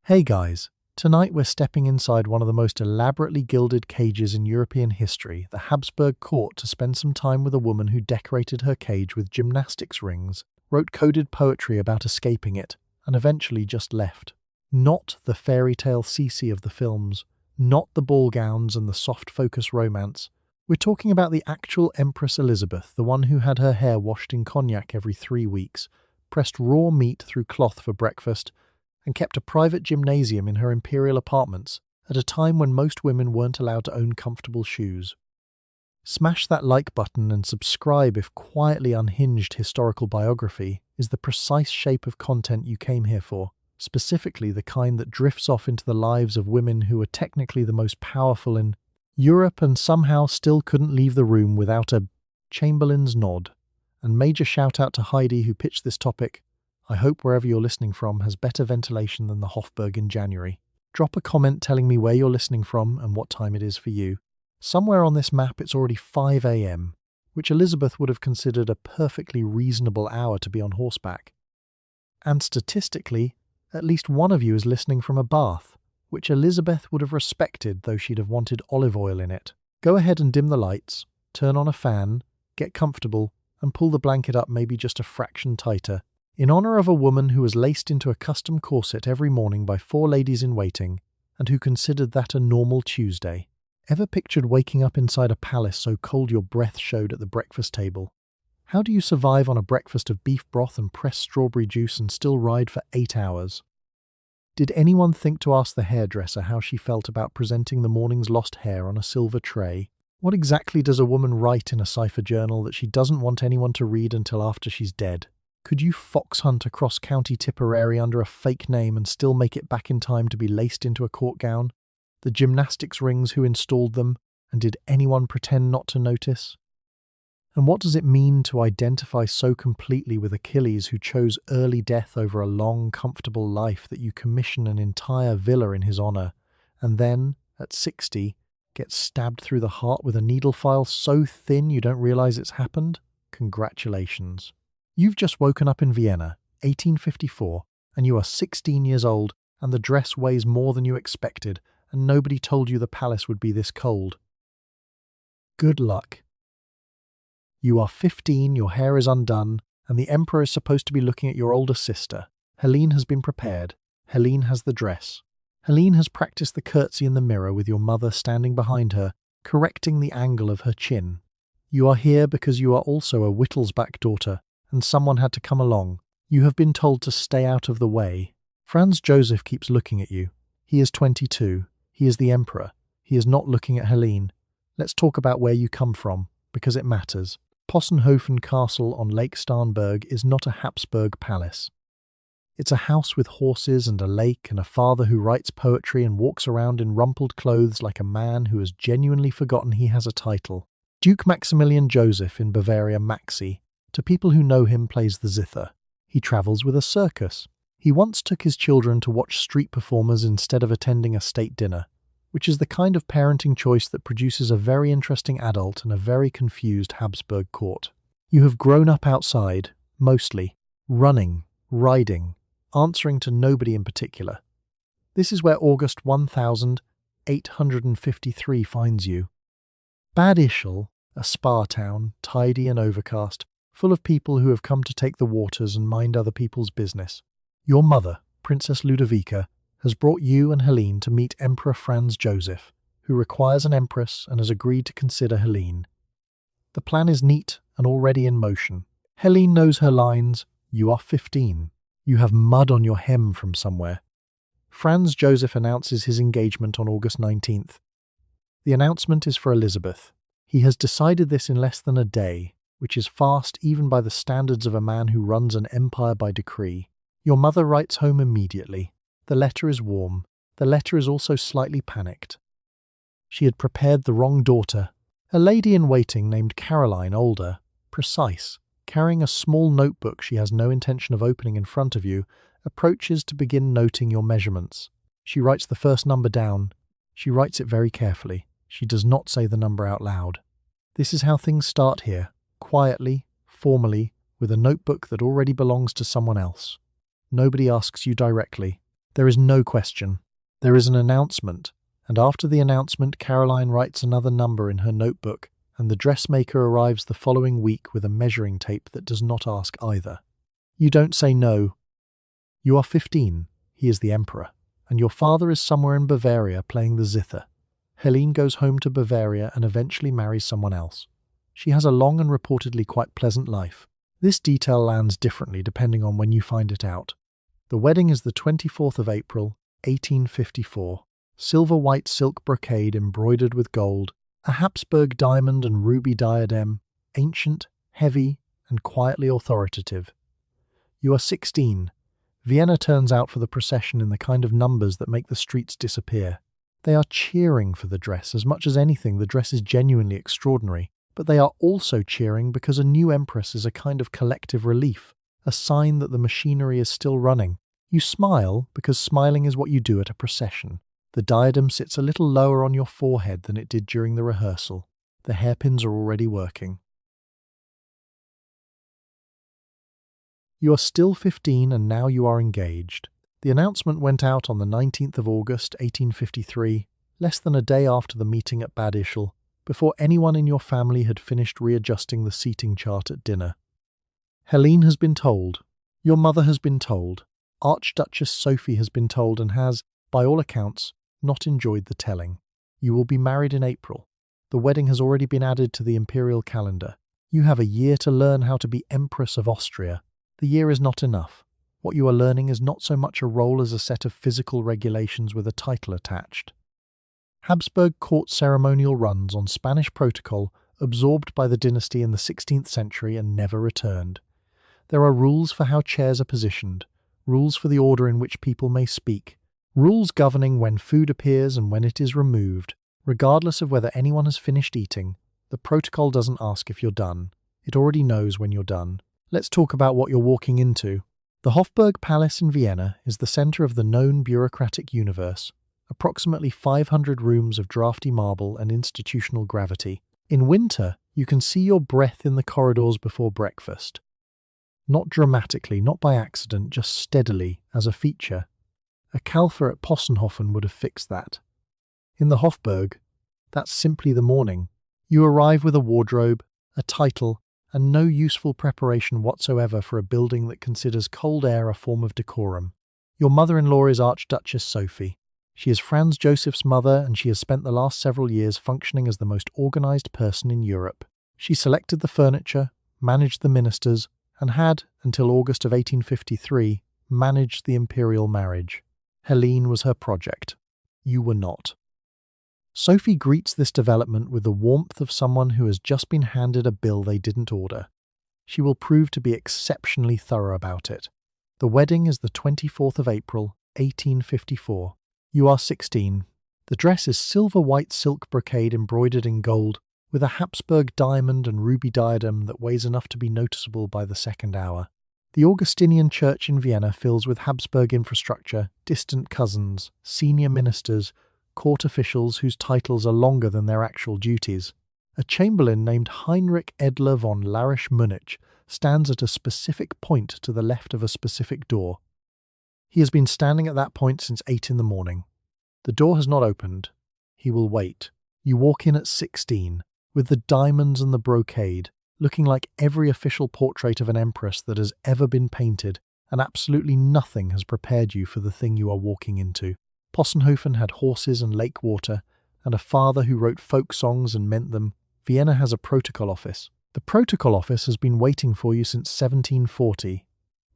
Hey guys, tonight we're stepping inside one of the most elaborately gilded cages in European history, the Habsburg court, to spend some time with a woman who decorated her cage with gymnastics rings, wrote coded poetry about escaping it, and eventually just left. Not the fairy tale Sisi of the films, not the ball gowns and the soft focus romance. We're talking about the actual Empress Elisabeth, the one who had her hair washed in cognac every 3 weeks, pressed raw meat through cloth for breakfast, and kept a private gymnasium in her imperial apartments at a time when most women weren't allowed to own comfortable shoes. Smash that like button and subscribe if quietly unhinged historical biography is the precise shape of content you came here for, specifically the kind that drifts off into the lives of women who were technically the most powerful in Europe and somehow still couldn't leave the room without a Chamberlain's nod. And major shout out to Heidi who pitched this topic. I hope wherever you're listening from has better ventilation than the Hofburg in January. Drop a comment telling me where you're listening from and what time it is for you. Somewhere on this map it's already 5 a.m, which Elizabeth would have considered a perfectly reasonable hour to be on horseback. And statistically, at least one of you is listening from a bath, which Elizabeth would have respected though she'd have wanted olive oil in it. Go ahead and dim the lights, turn on a fan, get comfortable, and pull the blanket up maybe just a fraction tighter, in honor of a woman who was laced into a custom corset every morning by 4 ladies-in-waiting, and who considered that a normal Tuesday. Ever pictured waking up inside a palace so cold your breath showed at the breakfast table? How do you survive on a breakfast of beef broth and pressed strawberry juice and still ride for 8 hours? Did anyone think to ask the hairdresser how she felt about presenting the morning's lost hair on a silver tray? What exactly does a woman write in a cipher journal that she doesn't want anyone to read until after she's dead? Could you fox hunt across County Tipperary under a fake name and still make it back in time to be laced into a court gown? The gymnastics rings, who installed them, and did anyone pretend not to notice? And what does it mean to identify so completely with Achilles, who chose early death over a long, comfortable life, that you commission an entire villa in his honor, and then, at 60, get stabbed through the heart with a needle file so thin you don't realize it's happened? Congratulations. You've just woken up in Vienna, 1854, and you are 16 years old, and the dress weighs more than you expected, and nobody told you the palace would be this cold. Good luck. You are 15, your hair is undone, and the emperor is supposed to be looking at your older sister. Helene has been prepared. Helene has the dress. Helene has practiced the curtsy in the mirror with your mother standing behind her, correcting the angle of her chin. You are here because you are also a Wittelsbach daughter, and someone had to come along. You have been told to stay out of the way. Franz Joseph keeps looking at you. He is 22. He is the emperor. He is not looking at Helene. Let's talk about where you come from, because it matters. Possenhofen Castle on Lake Starnberg is not a Habsburg palace. It's a house with horses and a lake and a father who writes poetry and walks around in rumpled clothes like a man who has genuinely forgotten he has a title. Duke Maximilian Joseph in Bavaria, Maxi, to people who know him, plays the zither. He travels with a circus. He once took his children to watch street performers instead of attending a state dinner, which is the kind of parenting choice that produces a very interesting adult and a very confused Habsburg court. You have grown up outside, mostly, running, riding, answering to nobody in particular. This is where August 1853 finds you. Bad Ischl, a spa town, tidy and overcast, full of people who have come to take the waters and mind other people's business. Your mother, Princess Ludovica, has brought you and Helene to meet Emperor Franz Joseph, who requires an empress and has agreed to consider Helene. The plan is neat and already in motion. Helene knows her lines. You are 15. You have mud on your hem from somewhere. Franz Joseph announces his engagement on August 19th. The announcement is for Elizabeth. He has decided this in less than a day, which is fast even by the standards of a man who runs an empire by decree. Your mother writes home immediately. The letter is warm. The letter is also slightly panicked. She had prepared the wrong daughter, a lady-in-waiting named Caroline, older, precise, carrying a small notebook she has no intention of opening in front of you, approaches to begin noting your measurements. She writes the first number down. She writes it very carefully. She does not say the number out loud. This is how things start here. Quietly, formally, with a notebook that already belongs to someone else. Nobody asks you directly. There is no question. There is an announcement, and after the announcement, Caroline writes another number in her notebook, and the dressmaker arrives the following week with a measuring tape that does not ask either. You don't say no. You are 15, he is the emperor, and your father is somewhere in Bavaria playing the zither. Helene goes home to Bavaria and eventually marries someone else. She has a long and reportedly quite pleasant life. This detail lands differently depending on when you find it out. The wedding is the 24th of April, 1854. Silver-white silk brocade embroidered with gold, a Habsburg diamond and ruby diadem, ancient, heavy, and quietly authoritative. You are 16. Vienna turns out for the procession in the kind of numbers that make the streets disappear. They are cheering for the dress as much as anything. The dress is genuinely extraordinary, but they are also cheering because a new empress is a kind of collective relief, a sign that the machinery is still running. You smile because smiling is what you do at a procession. The diadem sits a little lower on your forehead than it did during the rehearsal. The hairpins are already working. You are still 15 and now you are engaged. The announcement went out on the 19th of August, 1853, less than a day after the meeting at Bad Ischl, before anyone in your family had finished readjusting the seating chart at dinner. Helene has been told. Your mother has been told. Archduchess Sophie has been told and has, by all accounts, not enjoyed the telling. You will be married in April. The wedding has already been added to the imperial calendar. You have a year to learn how to be Empress of Austria. The year is not enough. What you are learning is not so much a role as a set of physical regulations with a title attached. Habsburg court ceremonial runs on Spanish protocol, absorbed by the dynasty in the 16th century and never returned. There are rules for how chairs are positioned, rules for the order in which people may speak, rules governing when food appears and when it is removed. Regardless of whether anyone has finished eating, the protocol doesn't ask if you're done. It already knows when you're done. Let's talk about what you're walking into. The Hofburg Palace in Vienna is the center of the known bureaucratic universe, approximately 500 rooms of drafty marble and institutional gravity. In winter, you can see your breath in the corridors before breakfast. Not dramatically, not by accident, just steadily, as a feature. A Kalfa at Possenhofen would have fixed that. In the Hofburg, that's simply the morning. You arrive with a wardrobe, a title, and no useful preparation whatsoever for a building that considers cold air a form of decorum. Your mother-in-law is Archduchess Sophie. She is Franz Joseph's mother, and she has spent the last several years functioning as the most organized person in Europe. She selected the furniture, managed the ministers, and had, until August of 1853, managed the imperial marriage. Helene was her project. You were not. Sophie greets this development with the warmth of someone who has just been handed a bill they didn't order. She will prove to be exceptionally thorough about it. The wedding is the 24th of April, 1854. You are 16. The dress is silver-white silk brocade embroidered in gold, with a Habsburg diamond and ruby diadem that weighs enough to be noticeable by the second hour. The Augustinian church in Vienna fills with Habsburg infrastructure, distant cousins, senior ministers, court officials whose titles are longer than their actual duties. A chamberlain named Heinrich Edler von Larisch-Munich stands at a specific point to the left of a specific door. He has been standing at that point since 8 in the morning. The door has not opened. He will wait. You walk in at 16, with the diamonds and the brocade, looking like every official portrait of an empress that has ever been painted, and absolutely nothing has prepared you for the thing you are walking into. Possenhofen had horses and lake water, and a father who wrote folk songs and meant them. Vienna has a protocol office. The protocol office has been waiting for you since 1740.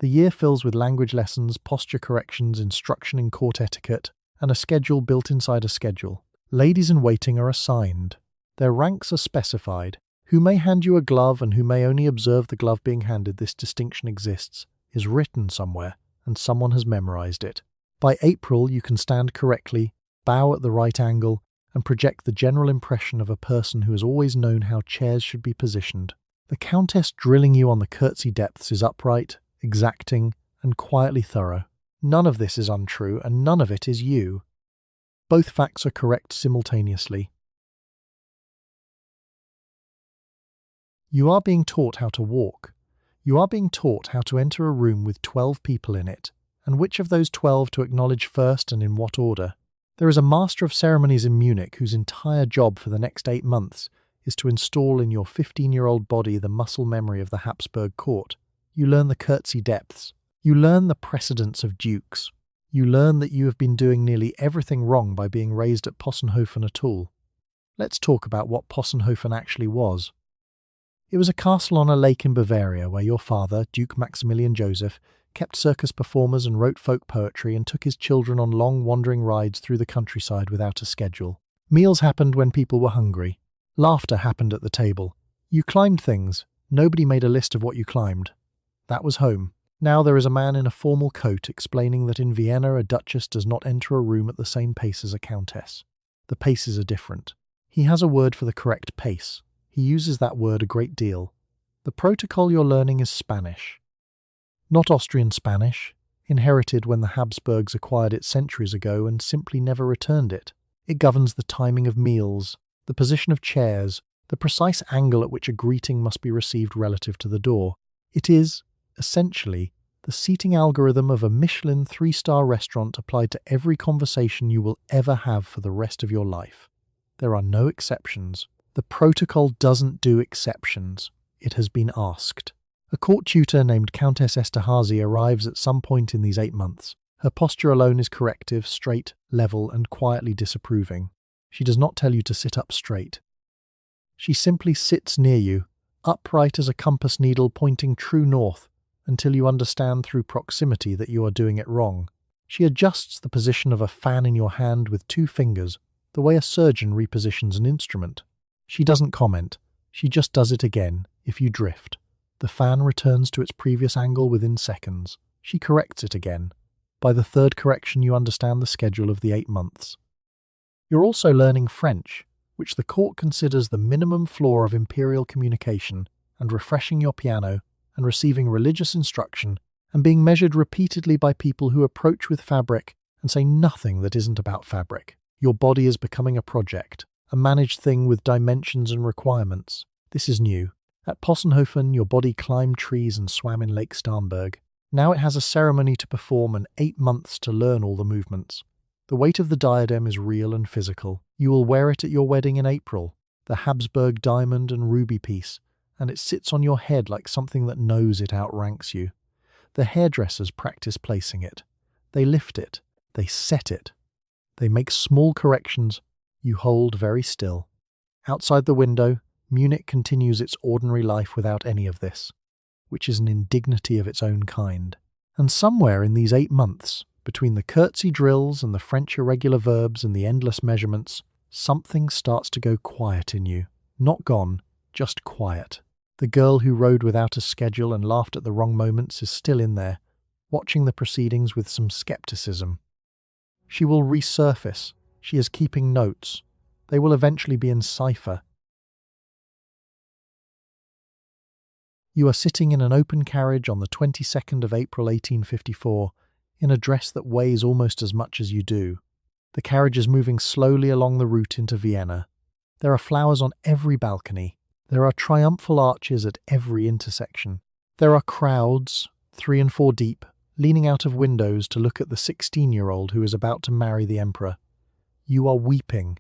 The year fills with language lessons, posture corrections, instruction in court etiquette, and a schedule built inside a schedule. Ladies-in-waiting are assigned. Their ranks are specified. Who may hand you a glove and who may only observe the glove being handed, this distinction exists, is written somewhere, and someone has memorized it. By April, you can stand correctly, bow at the right angle, and project the general impression of a person who has always known how chairs should be positioned. The countess drilling you on the curtsy depths is upright, exacting, and quietly thorough. None of this is untrue, and none of it is you. Both facts are correct simultaneously. You are being taught how to walk. You are being taught how to enter a room with 12 people in it, and which of those 12 to acknowledge first and in what order. There is a master of ceremonies in Munich whose entire job for the next 8 months is to install in your 15-year-old body the muscle memory of the Habsburg court. You learn the curtsy depths. You learn the precedence of dukes. You learn that you have been doing nearly everything wrong by being raised at Possenhofen at all. Let's talk about what Possenhofen actually was. It was a castle on a lake in Bavaria where your father, Duke Maximilian Joseph, kept circus performers and wrote folk poetry and took his children on long wandering rides through the countryside without a schedule. Meals happened when people were hungry. Laughter happened at the table. You climbed things. Nobody made a list of what you climbed. That was home. Now there is a man in a formal coat explaining that in Vienna a duchess does not enter a room at the same pace as a countess. The paces are different. He has a word for the correct pace. He uses that word a great deal. The protocol you're learning is Spanish. Not Austrian Spanish, inherited when the Habsburgs acquired it centuries ago and simply never returned it. It governs the timing of meals, the position of chairs, the precise angle at which a greeting must be received relative to the door. It is, essentially, the seating algorithm of a Michelin 3-star restaurant applied to every conversation you will ever have for the rest of your life. There are no exceptions. The protocol doesn't do exceptions. It has been asked. A court tutor named Countess Esterhazy arrives at some point in these 8 months. Her posture alone is corrective, straight, level, and quietly disapproving. She does not tell you to sit up straight. She simply sits near you, upright as a compass needle pointing true north, until you understand through proximity that you are doing it wrong. She adjusts the position of a fan in your hand with 2 fingers, the way a surgeon repositions an instrument. She doesn't comment. She just does it again, if you drift. The fan returns to its previous angle within seconds. She corrects it again. By the 3rd correction you understand the schedule of the 8 months. You're also learning French, which the court considers the minimum floor of imperial communication, and refreshing your piano, and receiving religious instruction, and being measured repeatedly by people who approach with fabric and say nothing that isn't about fabric. Your body is becoming a project, a managed thing with dimensions and requirements. This is new. At Possenhofen, your body climbed trees and swam in Lake Starnberg. Now it has a ceremony to perform and 8 months to learn all the movements. The weight of the diadem is real and physical. You will wear it at your wedding in April, the Habsburg diamond and ruby piece, and it sits on your head like something that knows it outranks you. The hairdressers practice placing it. They lift it. They set it. They make small corrections. You hold very still. Outside the window, Munich continues its ordinary life without any of this, which is an indignity of its own kind. And somewhere in these 8 months, between the curtsy drills and the French irregular verbs and the endless measurements, something starts to go quiet in you. Not gone, just quiet. The girl who rode without a schedule and laughed at the wrong moments is still in there, watching the proceedings with some skepticism. She will resurface. She is keeping notes. They will eventually be in cipher. You are sitting in an open carriage on the 22nd of April 1854, in a dress that weighs almost as much as you do. The carriage is moving slowly along the route into Vienna. There are flowers on every balcony. There are triumphal arches at every intersection. There are crowds, 3 and 4 deep, leaning out of windows to look at the 16-year-old who is about to marry the emperor. You are weeping.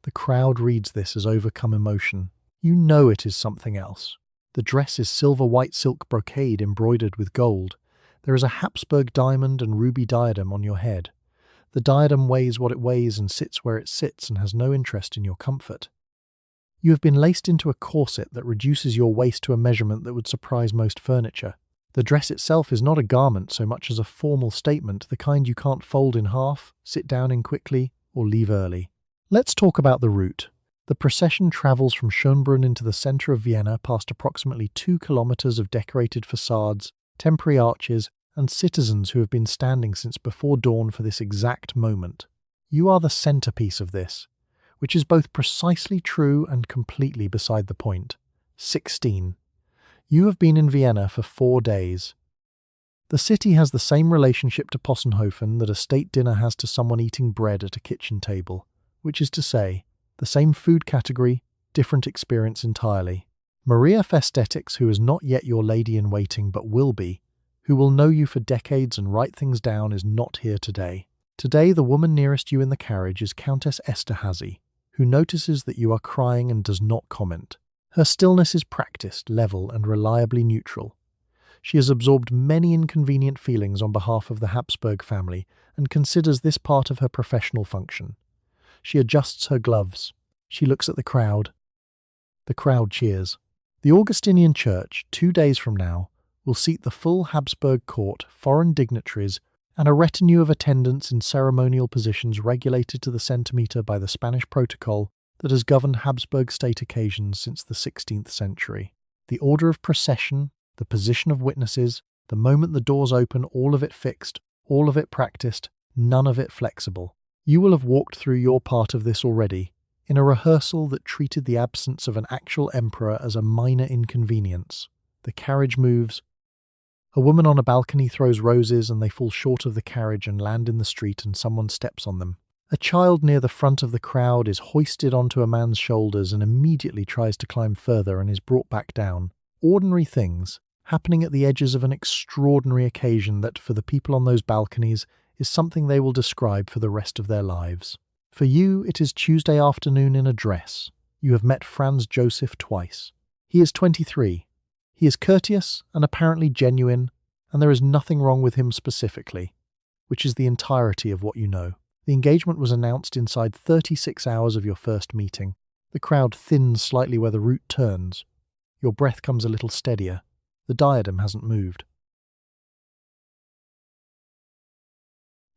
The crowd reads this as overcome emotion. You know it is something else. The dress is silver white silk brocade embroidered with gold. There is a Habsburg diamond and ruby diadem on your head. The diadem weighs what it weighs and sits where it sits and has no interest in your comfort. You have been laced into a corset that reduces your waist to a measurement that would surprise most furniture. The dress itself is not a garment so much as a formal statement, the kind you can't fold in half, sit down in quickly, or leave early. Let's talk about the route. The procession travels from Schönbrunn into the centre of Vienna past approximately 2 kilometres of decorated facades, temporary arches, and citizens who have been standing since before dawn for this exact moment. You are the centrepiece of this, which is both precisely true and completely beside the point. 16. You have been in Vienna for 4 days. The city has the same relationship to Possenhofen that a state dinner has to someone eating bread at a kitchen table, which is to say, the same food category, different experience entirely. Maria Festetics, who is not yet your lady-in-waiting but will be, who will know you for decades and write things down, is not here today. Today, the woman nearest you in the carriage is Countess Esterhazy, who notices that you are crying and does not comment. Her stillness is practiced, level, and reliably neutral. She has absorbed many inconvenient feelings on behalf of the Habsburg family and considers this part of her professional function. She adjusts her gloves. She looks at the crowd. The crowd cheers. The Augustinian Church, 2 days from now, will seat the full Habsburg court, foreign dignitaries, and a retinue of attendants in ceremonial positions regulated to the centimetre by the Spanish protocol that has governed Habsburg state occasions since the 16th century. The order of procession, the position of witnesses, the moment the doors open, all of it fixed, all of it practiced, none of it flexible. You will have walked through your part of this already, in a rehearsal that treated the absence of an actual emperor as a minor inconvenience. The carriage moves. A woman on a balcony throws roses and they fall short of the carriage and land in the street, and someone steps on them. A child near the front of the crowd is hoisted onto a man's shoulders and immediately tries to climb further and is brought back down. Ordinary things, happening at the edges of an extraordinary occasion that, for the people on those balconies, is something they will describe for the rest of their lives. For you, it is Tuesday afternoon in a dress. You have met Franz Joseph twice. He is 23. He is courteous and apparently genuine, and there is nothing wrong with him specifically, which is the entirety of what you know. The engagement was announced inside 36 hours of your first meeting. The crowd thins slightly where the route turns. Your breath comes a little steadier. The diadem hasn't moved.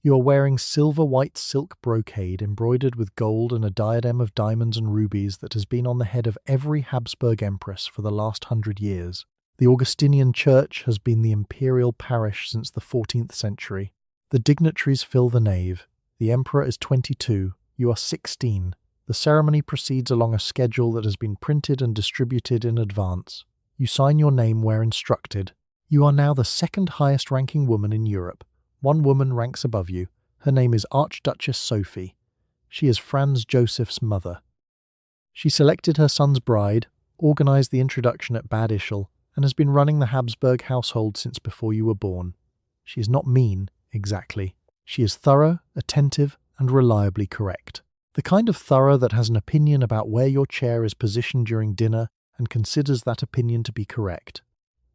You are wearing silver-white silk brocade embroidered with gold and a diadem of diamonds and rubies that has been on the head of every Habsburg empress for the last 100 years. The Augustinian Church has been the imperial parish since the 14th century. The dignitaries fill the nave. The emperor is 22. You are 16. The ceremony proceeds along a schedule that has been printed and distributed in advance. You sign your name where instructed. You are now the second highest ranking woman in Europe. One woman ranks above you. Her name is Archduchess Sophie. She is Franz Joseph's mother. She selected her son's bride, organised the introduction at Bad Ischl, and has been running the Habsburg household since before you were born. She is not mean, exactly. She is thorough, attentive, and reliably correct. The kind of thorough that has an opinion about where your chair is positioned during dinner and considers that opinion to be correct.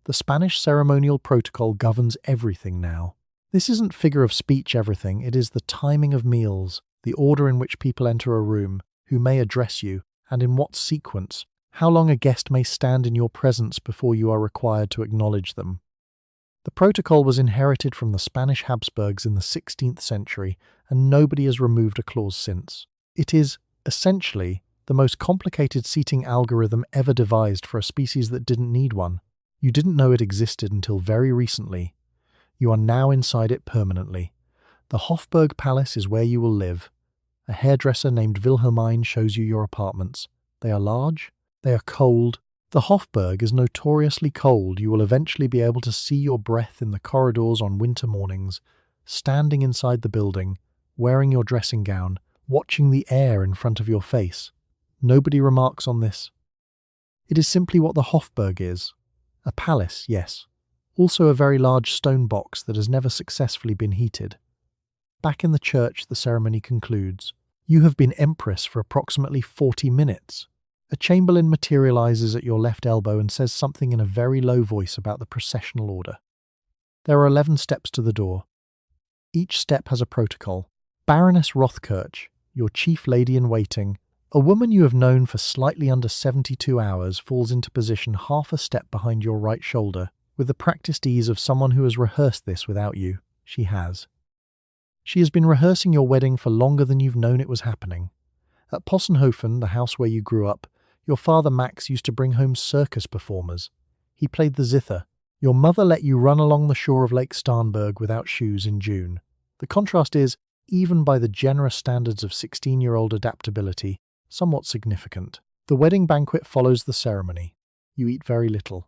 The Spanish ceremonial protocol governs everything now. This isn't figure of speech everything, it is the timing of meals, the order in which people enter a room, who may address you, and in what sequence, how long a guest may stand in your presence before you are required to acknowledge them. The protocol was inherited from the Spanish Habsburgs in the 16th century, and nobody has removed a clause since. It is, essentially, the most complicated seating algorithm ever devised for a species that didn't need one. You didn't know it existed until very recently. You are now inside it permanently. The Hofburg Palace is where you will live. A hairdresser named Wilhelmine shows you your apartments. They are large. They are cold. The Hofburg is notoriously cold. You will eventually be able to see your breath in the corridors on winter mornings, standing inside the building, wearing your dressing gown, watching the air in front of your face. Nobody remarks on this. It is simply what the Hofburg is. A palace, yes. Also a very large stone box that has never successfully been heated. Back in the church, the ceremony concludes. You have been empress for approximately 40 minutes. A chamberlain materializes at your left elbow and says something in a very low voice about the processional order. There are 11 steps to the door. Each step has a protocol. Baroness Rothkirch, your chief lady in waiting, a woman you have known for slightly under 72 hours, falls into position half a step behind your right shoulder, with the practiced ease of someone who has rehearsed this without you. She has. She has been rehearsing your wedding for longer than you've known it was happening. At Possenhofen, the house where you grew up, your father Max used to bring home circus performers. He played the zither. Your mother let you run along the shore of Lake Starnberg without shoes in June. The contrast is, even by the generous standards of 16-year-old adaptability, somewhat significant. The wedding banquet follows the ceremony. You eat very little.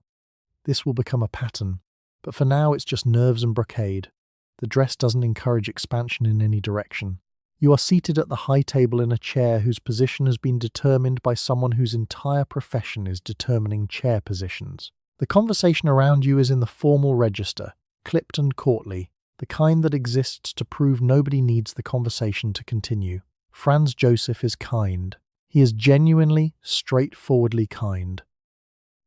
This will become a pattern, but for now it's just nerves and brocade. The dress doesn't encourage expansion in any direction. You are seated at the high table in a chair whose position has been determined by someone whose entire profession is determining chair positions. The conversation around you is in the formal register. clipped and courtly, the kind that exists to prove nobody needs the conversation to continue. Franz Joseph is kind. He is genuinely, straightforwardly kind.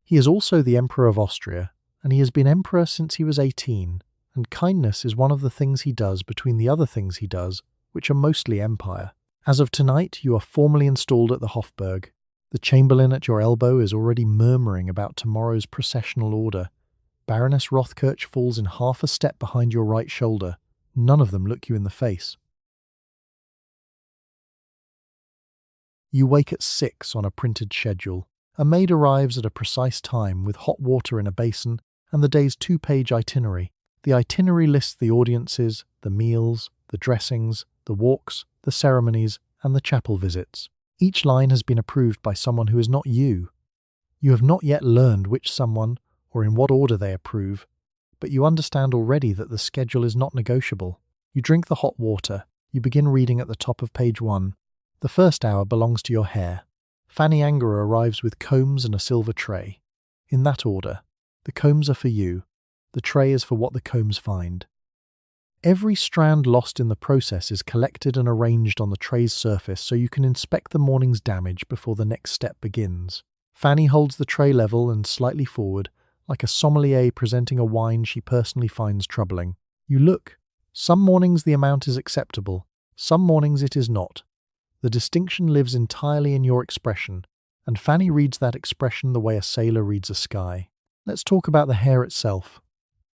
He is also the Emperor of Austria, and he has been emperor since he was 18, and kindness is one of the things he does between the other things he does, which are mostly empire. As of tonight, you are formally installed at the Hofburg. The chamberlain at your elbow is already murmuring about tomorrow's processional order. Baroness Rothkirch falls in half a step behind your right shoulder. None of them look you in the face. You wake at 6 on a printed schedule. A maid arrives at a precise time with hot water in a basin and the day's 2-page itinerary. The itinerary lists the audiences, the meals, the dressings, the walks, the ceremonies, and the chapel visits. Each line has been approved by someone who is not you. You have not yet learned which someone, or in what order they approve, but you understand already that the schedule is not negotiable. You drink the hot water. You begin reading at the top of page 1. The first hour belongs to your hair. Fanny Anger arrives with combs and a silver tray. In that order. The combs are for you. The tray is for what the combs find. Every strand lost in the process is collected and arranged on the tray's surface so you can inspect the morning's damage before the next step begins. Fanny holds the tray level and slightly forward, like a sommelier presenting a wine she personally finds troubling. You look. Some mornings the amount is acceptable. Some mornings it is not. The distinction lives entirely in your expression, and Fanny reads that expression the way a sailor reads a sky. Let's talk about the hair itself.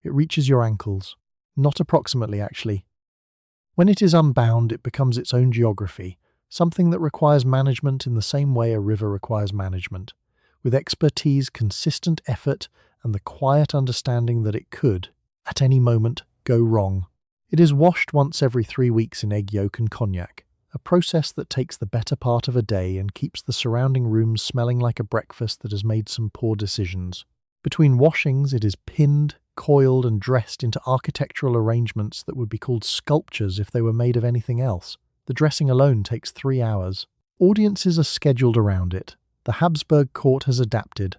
It reaches your ankles. Not approximately, actually. When it is unbound, it becomes its own geography, something that requires management in the same way a river requires management, with expertise, consistent effort, and the quiet understanding that it could, at any moment, go wrong. It is washed once every 3 weeks in egg yolk and cognac, a process that takes the better part of a day and keeps the surrounding rooms smelling like a breakfast that has made some poor decisions. Between washings, it is pinned, coiled and dressed into architectural arrangements that would be called sculptures if they were made of anything else. The dressing alone takes 3 hours. Audiences are scheduled around it. The Habsburg court has adapted.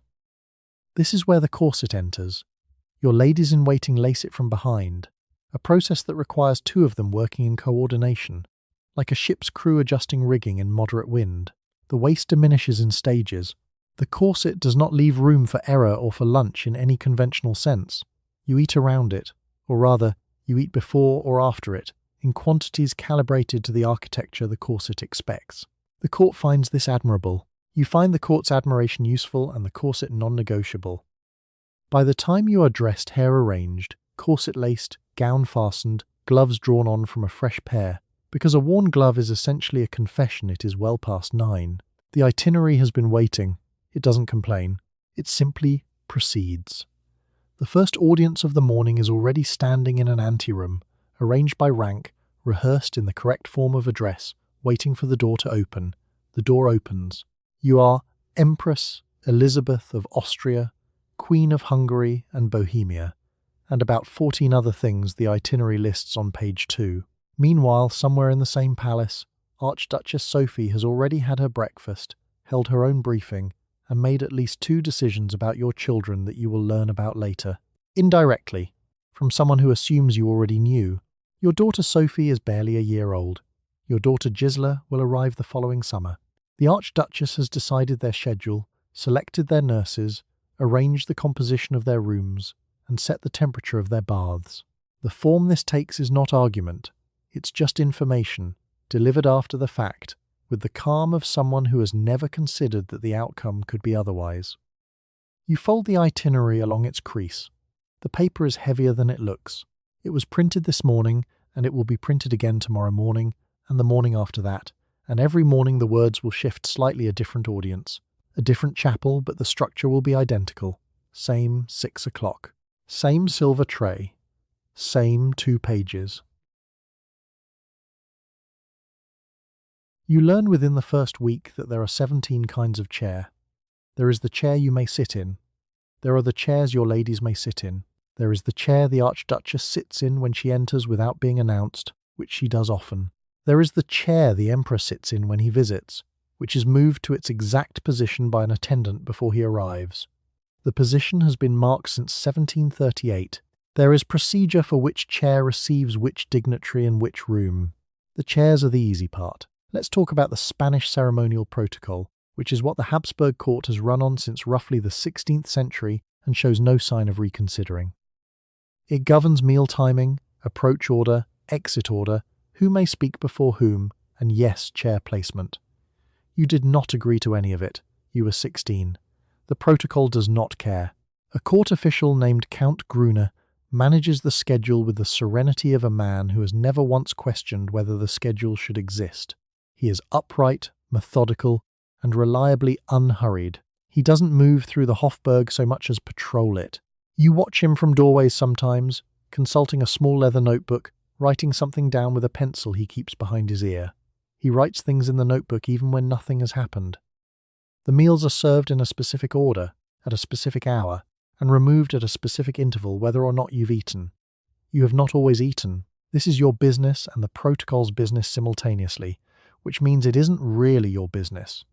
This is where the corset enters. Your ladies-in-waiting lace it from behind, a process that requires 2 of them working in coordination, like a ship's crew adjusting rigging in moderate wind. The waist diminishes in stages. The corset does not leave room for error or for lunch in any conventional sense. You eat around it, or rather, you eat before or after it, in quantities calibrated to the architecture the corset expects. The court finds this admirable. You find the court's admiration useful and the corset non-negotiable. By the time you are dressed, hair arranged, corset laced, gown fastened, gloves drawn on from a fresh pair, because a worn glove is essentially a confession it is well past 9. The itinerary has been waiting. It doesn't complain. It simply proceeds. The first audience of the morning is already standing in an anteroom, arranged by rank, rehearsed in the correct form of address, waiting for the door to open. The door opens. You are Empress Elisabeth of Austria, Queen of Hungary and Bohemia, and about 14 other things the itinerary lists on page 2. Meanwhile, somewhere in the same palace, Archduchess Sophie has already had her breakfast, held her own briefing, and made at least 2 decisions about your children that you will learn about later. Indirectly, from someone who assumes you already knew. Your daughter Sophie is barely a year old. Your daughter Gisela will arrive the following summer. The Archduchess has decided their schedule, selected their nurses, arranged the composition of their rooms, and set the temperature of their baths. The form this takes is not argument. It's just information, delivered after the fact, with the calm of someone who has never considered that the outcome could be otherwise. You fold the itinerary along its crease. The paper is heavier than it looks. It was printed this morning, and it will be printed again tomorrow morning, and the morning after that, and every morning the words will shift slightly a different audience, a different chapel, but the structure will be identical. Same 6 o'clock. Same silver tray. Same 2 pages. You learn within the first week that there are 17 kinds of chair. There is the chair you may sit in. There are the chairs your ladies may sit in. There is the chair the Archduchess sits in when she enters without being announced, which she does often. There is the chair the Emperor sits in when he visits, which is moved to its exact position by an attendant before he arrives. The position has been marked since 1738. There is procedure for which chair receives which dignitary in which room. The chairs are the easy part. Let's talk about the Spanish ceremonial protocol, which is what the Habsburg court has run on since roughly the 16th century and shows no sign of reconsidering. It governs meal timing, approach order, exit order, who may speak before whom, and yes, chair placement. You did not agree to any of it. You were 16. The protocol does not care. A court official named Count Gruner manages the schedule with the serenity of a man who has never once questioned whether the schedule should exist. He is upright, methodical, and reliably unhurried. He doesn't move through the Hofburg so much as patrol it. You watch him from doorways sometimes, consulting a small leather notebook, writing something down with a pencil he keeps behind his ear. He writes things in the notebook even when nothing has happened. The meals are served in a specific order, at a specific hour, and removed at a specific interval whether or not you've eaten. You have not always eaten. This is your business and the protocol's business simultaneously, which means it isn't really your business.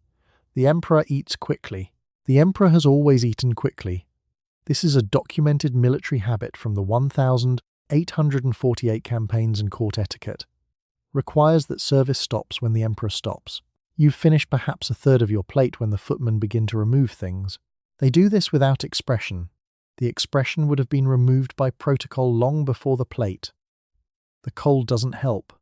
The emperor eats quickly. The emperor has always eaten quickly. This is a documented military habit from the 1,848 campaigns and court etiquette. Requires that service stops when the emperor stops. You've finished perhaps a third of your plate when the footmen begin to remove things. They do this without expression. The expression would have been removed by protocol long before the plate. The cold doesn't help.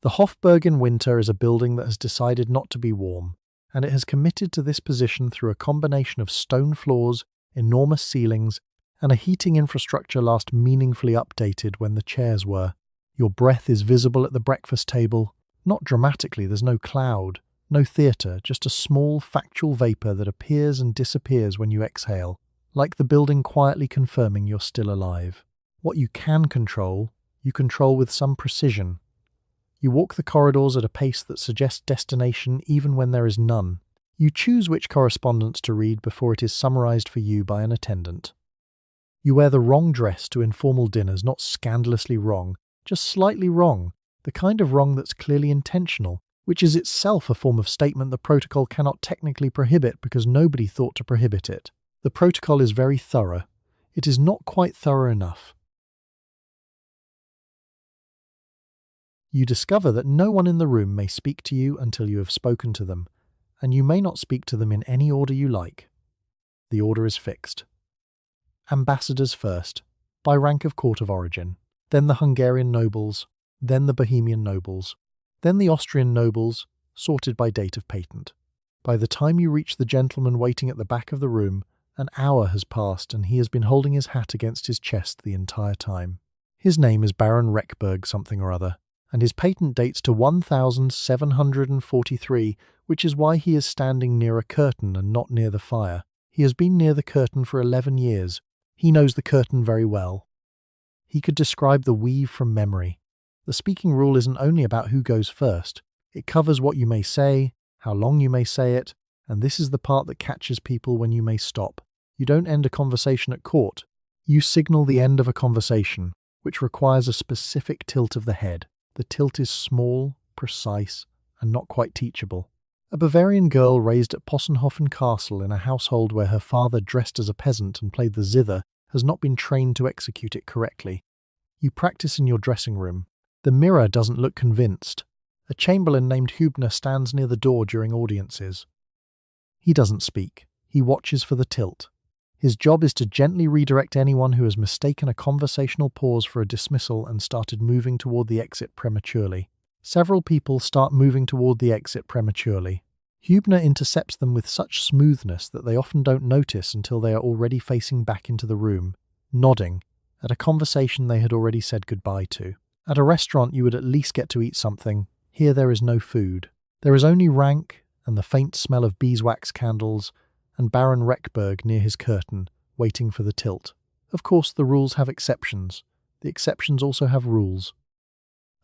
The Hofburg in winter is a building that has decided not to be warm, and it has committed to this position through a combination of stone floors, enormous ceilings, and a heating infrastructure last meaningfully updated when the chairs were. Your breath is visible at the breakfast table. Not dramatically, there's no cloud, no theatre, just a small factual vapour that appears and disappears when you exhale, like the building quietly confirming you're still alive. What you can control, you control with some precision. You walk the corridors at a pace that suggests destination even when there is none. You choose which correspondence to read before it is summarised for you by an attendant. You wear the wrong dress to informal dinners, not scandalously wrong, just slightly wrong, the kind of wrong that's clearly intentional, which is itself a form of statement the protocol cannot technically prohibit because nobody thought to prohibit it. The protocol is very thorough. It is not quite thorough enough. You discover that no one in the room may speak to you until you have spoken to them, and you may not speak to them in any order you like. The order is fixed. Ambassadors first, by rank of court of origin, then the Hungarian nobles, then the Bohemian nobles, then the Austrian nobles, sorted by date of patent. By the time you reach the gentleman waiting at the back of the room, an hour has passed and he has been holding his hat against his chest the entire time. His name is Baron Reckberg something or other, and his patent dates to 1743, which is why he is standing near a curtain and not near the fire. He has been near the curtain for 11 years. He knows the curtain very well. He could describe the weave from memory. The speaking rule isn't only about who goes first. It covers what you may say, how long you may say it, and this is the part that catches people when you may stop. You don't end a conversation at court. You signal the end of a conversation, which requires a specific tilt of the head. The tilt is small, precise, and not quite teachable. A Bavarian girl raised at Possenhofen Castle in a household where her father dressed as a peasant and played the zither has not been trained to execute it correctly. You practice in your dressing room. The mirror doesn't look convinced. A chamberlain named Hübner stands near the door during audiences. He doesn't speak. He watches for the tilt. His job is to gently redirect anyone who has mistaken a conversational pause for a dismissal and started moving toward the exit prematurely. Several people start moving toward the exit prematurely. Hübner intercepts them with such smoothness that they often don't notice until they are already facing back into the room, nodding, at a conversation they had already said goodbye to. At a restaurant you would at least get to eat something. Here there is no food. There is only rank and the faint smell of beeswax candles and Baron Reckberg near his curtain, waiting for the tilt. Of course, the rules have exceptions. The exceptions also have rules.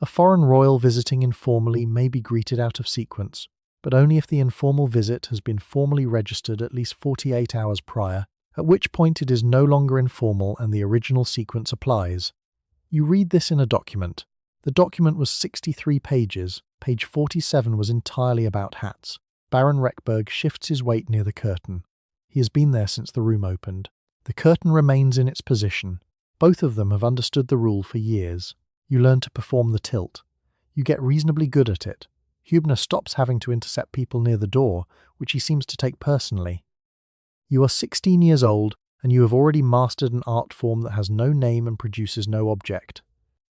A foreign royal visiting informally may be greeted out of sequence, but only if the informal visit has been formally registered at least 48 hours prior, at which point it is no longer informal and the original sequence applies. You read this in a document. The document was 63 pages. Page 47 was entirely about hats. Baron Reckberg shifts his weight near the curtain. He has been there since the room opened. The curtain remains in its position. Both of them have understood the rule for years. You learn to perform the tilt. You get reasonably good at it. Hübner stops having to intercept people near the door, which he seems to take personally. You are 16 years old, and you have already mastered an art form that has no name and produces no object.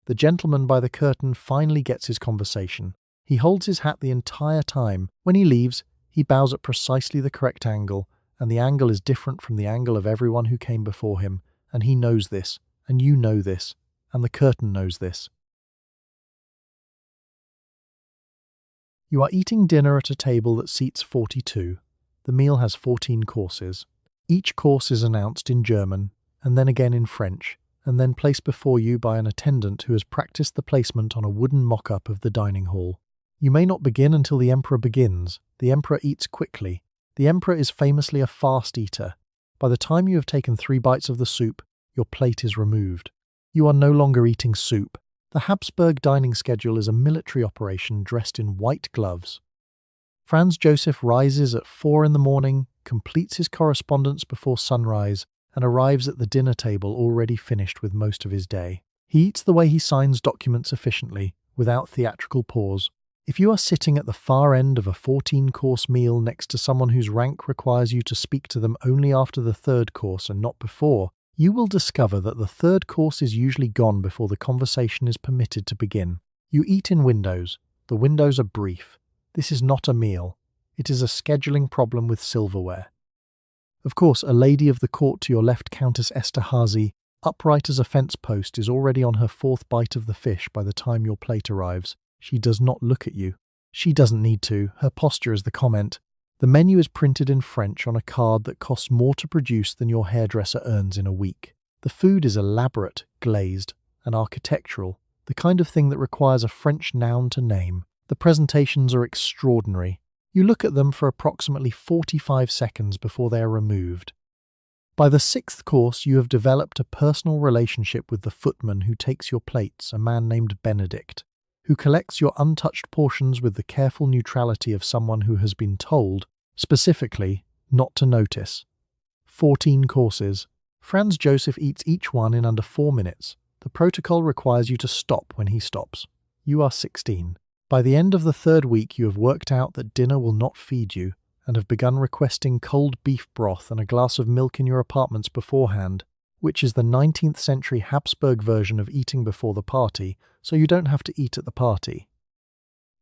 The gentleman by the curtain finally gets his conversation. He holds his hat the entire time. When he leaves, he bows at precisely the correct angle, and the angle is different from the angle of everyone who came before him, and he knows this, and you know this, and the curtain knows this. You are eating dinner at a table that seats 42. The meal has 14 courses. Each course is announced in German, and then again in French, and then placed before you by an attendant who has practiced the placement on a wooden mock-up of the dining hall. You may not begin until the emperor begins. The emperor eats quickly. The emperor is famously a fast eater. By the time you have taken 3 bites of the soup, your plate is removed. You are no longer eating soup. The Habsburg dining schedule is a military operation dressed in white gloves. Franz Joseph rises at 4 in the morning, completes his correspondence before sunrise, and arrives at the dinner table already finished with most of his day. He eats the way he signs documents efficiently, without theatrical pause. If you are sitting at the far end of a 14-course meal next to someone whose rank requires you to speak to them only after the 3rd course and not before, you will discover that the 3rd course is usually gone before the conversation is permitted to begin. You eat in windows. The windows are brief. This is not a meal. It is a scheduling problem with silverware. Of course, a lady of the court to your left, Countess Esterhazy, upright as a fence post, is already on her 4th bite of the fish by the time your plate arrives. She does not look at you. She doesn't need to. Her posture is the comment. The menu is printed in French on a card that costs more to produce than your hairdresser earns in a week. The food is elaborate, glazed, and architectural, the kind of thing that requires a French noun to name. The presentations are extraordinary. You look at them for approximately 45 seconds before they are removed. By the 6th course, you have developed a personal relationship with the footman who takes your plates, a man named Benedict, who collects your untouched portions with the careful neutrality of someone who has been told, specifically, not to notice. 14 courses. Franz Joseph eats each one in under 4 minutes. The protocol requires you to stop when he stops. You are 16. By the end of the 3rd week, you have worked out that dinner will not feed you, and have begun requesting cold beef broth and a glass of milk in your apartments beforehand, which is the 19th-century Habsburg version of eating before the party, so you don't have to eat at the party.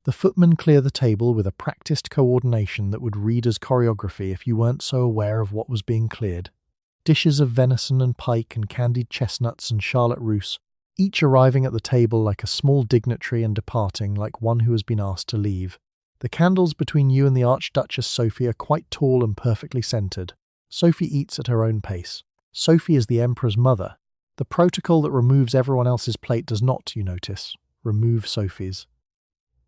The footmen clear the table with a practiced coordination that would read as choreography if you weren't so aware of what was being cleared. Dishes of venison and pike and candied chestnuts and charlotte russe, each arriving at the table like a small dignitary and departing like one who has been asked to leave. The candles between you and the Archduchess Sophie are quite tall and perfectly centered. Sophie eats at her own pace. Sophie is the emperor's mother. The protocol that removes everyone else's plate does not, you notice, remove Sophie's.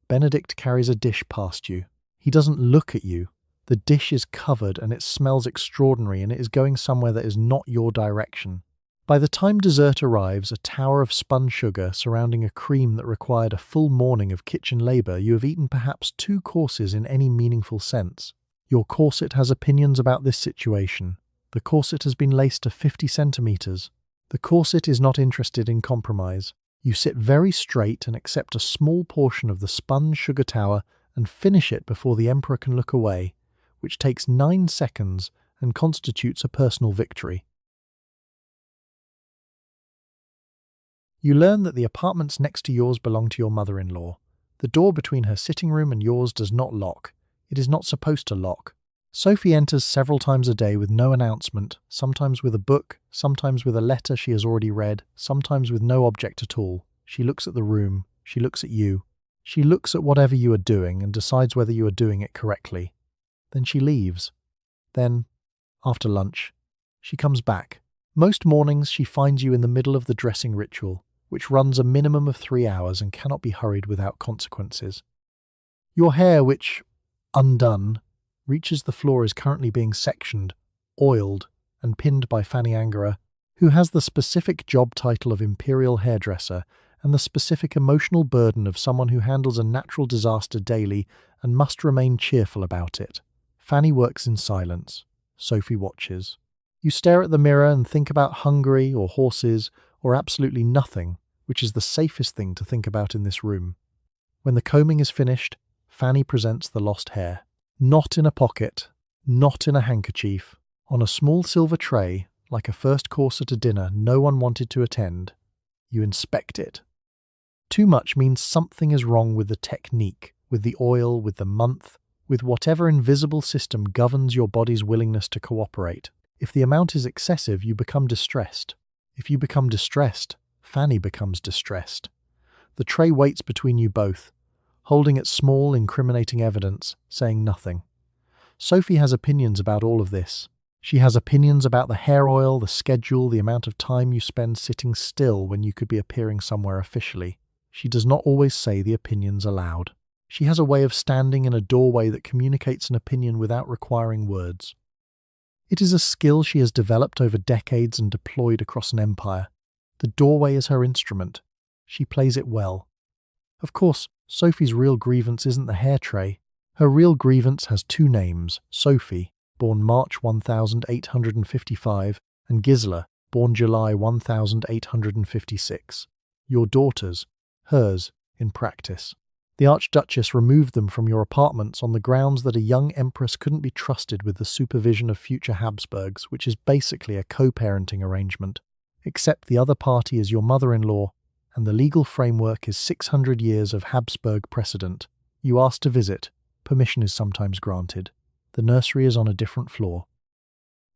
Benedict carries a dish past you. He doesn't look at you. The dish is covered and it smells extraordinary, and it is going somewhere that is not your direction. By the time dessert arrives, a tower of spun sugar surrounding a cream that required a full morning of kitchen labour, you have eaten perhaps 2 courses in any meaningful sense. Your corset has opinions about this situation. The corset has been laced to 50 centimetres. The corset is not interested in compromise. You sit very straight and accept a small portion of the spun sugar tower and finish it before the emperor can look away, which takes 9 seconds and constitutes a personal victory. You learn that the apartments next to yours belong to your mother-in-law. The door between her sitting room and yours does not lock. It is not supposed to lock. Sophie enters several times a day with no announcement, sometimes with a book, sometimes with a letter she has already read, sometimes with no object at all. She looks at the room. She looks at you. She looks at whatever you are doing and decides whether you are doing it correctly. Then she leaves. Then, after lunch, she comes back. Most mornings she finds you in the middle of the dressing ritual, which runs a minimum of 3 hours and cannot be hurried without consequences. Your hair, which, undone, reaches the floor, is currently being sectioned, oiled, and pinned by Fanny Angera, who has the specific job title of imperial hairdresser and the specific emotional burden of someone who handles a natural disaster daily and must remain cheerful about it. Fanny works in silence. Sophie watches. You stare at the mirror and think about Hungary or horses or absolutely nothing, which is the safest thing to think about in this room. When the combing is finished, Fanny presents the lost hair. Not in a pocket, not in a handkerchief, on a small silver tray, like a first course at a dinner no one wanted to attend. You inspect it. Too much means something is wrong with the technique, with the oil, with the month, with whatever invisible system governs your body's willingness to cooperate. If the amount is excessive, you become distressed. If you become distressed, Fanny becomes distressed. The tray waits between you both, holding its small, incriminating evidence, saying nothing. Sophie has opinions about all of this. She has opinions about the hair oil, the schedule, the amount of time you spend sitting still when you could be appearing somewhere officially. She does not always say the opinions aloud. She has a way of standing in a doorway that communicates an opinion without requiring words. It is a skill she has developed over decades and deployed across an empire. The doorway is her instrument. She plays it well. Of course, Sophie's real grievance isn't the hair tray. Her real grievance has two names, Sophie, born March 1855, and Gisela, born July 1856. Your daughters, hers, in practice. The Archduchess removed them from your apartments on the grounds that a young empress couldn't be trusted with the supervision of future Habsburgs, which is basically a co-parenting arrangement. Except the other party is your mother-in-law, and the legal framework is 600 years of Habsburg precedent. You ask to visit. Permission is sometimes granted. The nursery is on a different floor.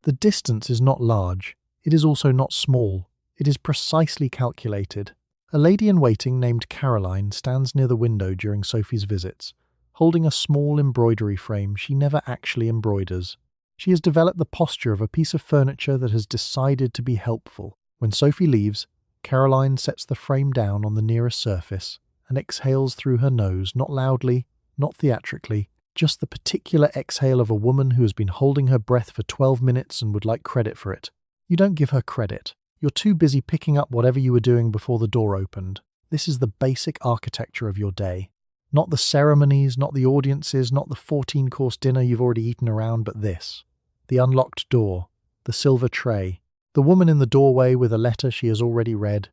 The distance is not large. It is also not small. It is precisely calculated. A lady-in-waiting named Caroline stands near the window during Sophie's visits, holding a small embroidery frame she never actually embroiders. She has developed the posture of a piece of furniture that has decided to be helpful. When Sophie leaves, Caroline sets the frame down on the nearest surface and exhales through her nose, not loudly, not theatrically, just the particular exhale of a woman who has been holding her breath for 12 minutes and would like credit for it. You don't give her credit. You're too busy picking up whatever you were doing before the door opened. This is the basic architecture of your day. Not the ceremonies, not the audiences, not the 14-course dinner you've already eaten around, but this. The unlocked door, the silver tray, the woman in the doorway with a letter she has already read,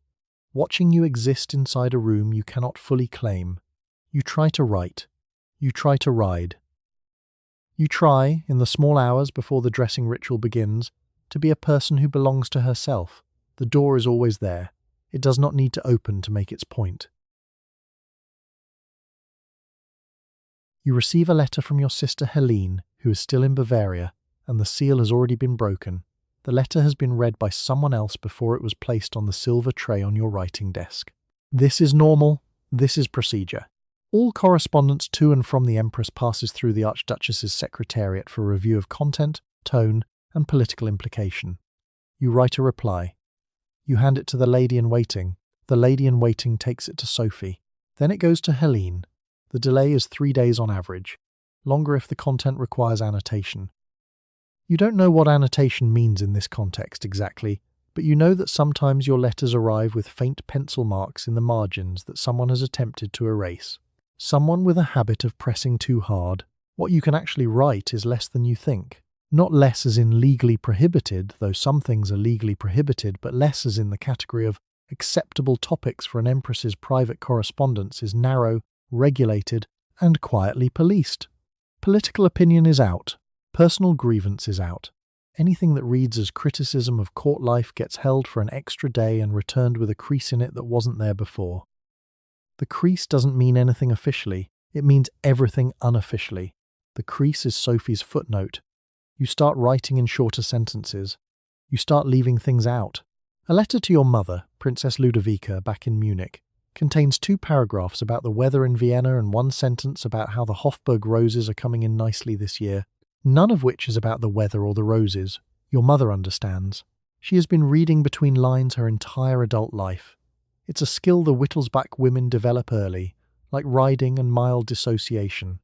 watching you exist inside a room you cannot fully claim. You try to write. You try to ride. You try, in the small hours before the dressing ritual begins, to be a person who belongs to herself. The door is always there. It does not need to open to make its point. You receive a letter from your sister Helene, who is still in Bavaria, and the seal has already been broken. The letter has been read by someone else before it was placed on the silver tray on your writing desk. This is normal. This is procedure. All correspondence to and from the Empress passes through the Archduchess's secretariat for review of content, tone, and political implication. You write a reply. You hand it to the lady-in-waiting. The lady-in-waiting takes it to Sophie. Then it goes to Helene. The delay is 3 days on average, longer if the content requires annotation. You don't know what annotation means in this context exactly, but you know that sometimes your letters arrive with faint pencil marks in the margins that someone has attempted to erase. Someone with a habit of pressing too hard. What you can actually write is less than you think. Not less as in legally prohibited, though some things are legally prohibited, but less as in the category of acceptable topics for an empress's private correspondence is narrow, regulated, and quietly policed. Political opinion is out. Personal grievance is out. Anything that reads as criticism of court life gets held for an extra day and returned with a crease in it that wasn't there before. The crease doesn't mean anything officially. It means everything unofficially. The crease is Sophie's footnote. You start writing in shorter sentences. You start leaving things out. A letter to your mother, Princess Ludovica, back in Munich, contains 2 paragraphs about the weather in Vienna and 1 sentence about how the Hofburg roses are coming in nicely this year, none of which is about the weather or the roses. Your mother understands. She has been reading between lines her entire adult life. It's a skill the Wittelsbach women develop early, like riding and mild dissociation.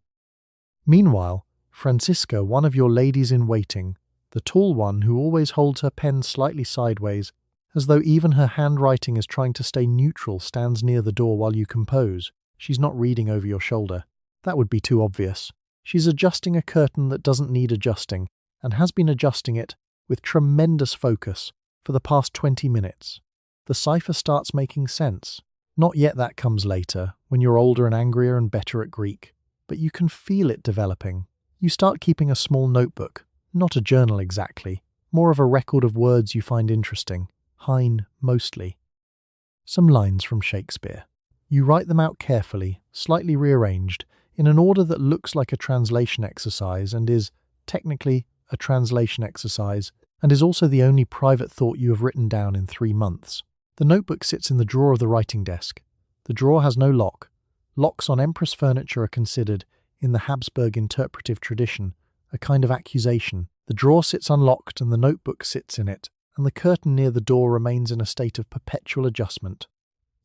Meanwhile, Franziska, one of your ladies-in-waiting, the tall one who always holds her pen slightly sideways, as though even her handwriting is trying to stay neutral, stands near the door while you compose. She's not reading over your shoulder. That would be too obvious. She's adjusting a curtain that doesn't need adjusting, and has been adjusting it, with tremendous focus, for the past 20 minutes. The cipher starts making sense. Not yet, that comes later, when you're older and angrier and better at Greek. But you can feel it developing. You start keeping a small notebook, not a journal exactly, more of a record of words you find interesting, Heine mostly. Some lines from Shakespeare. You write them out carefully, slightly rearranged, in an order that looks like a translation exercise and is, technically, a translation exercise, and is also the only private thought you have written down in 3 months. The notebook sits in the drawer of the writing desk. The drawer has no lock. Locks on Empress furniture are considered, in the Habsburg interpretive tradition, a kind of accusation. The drawer sits unlocked and the notebook sits in it, and the curtain near the door remains in a state of perpetual adjustment.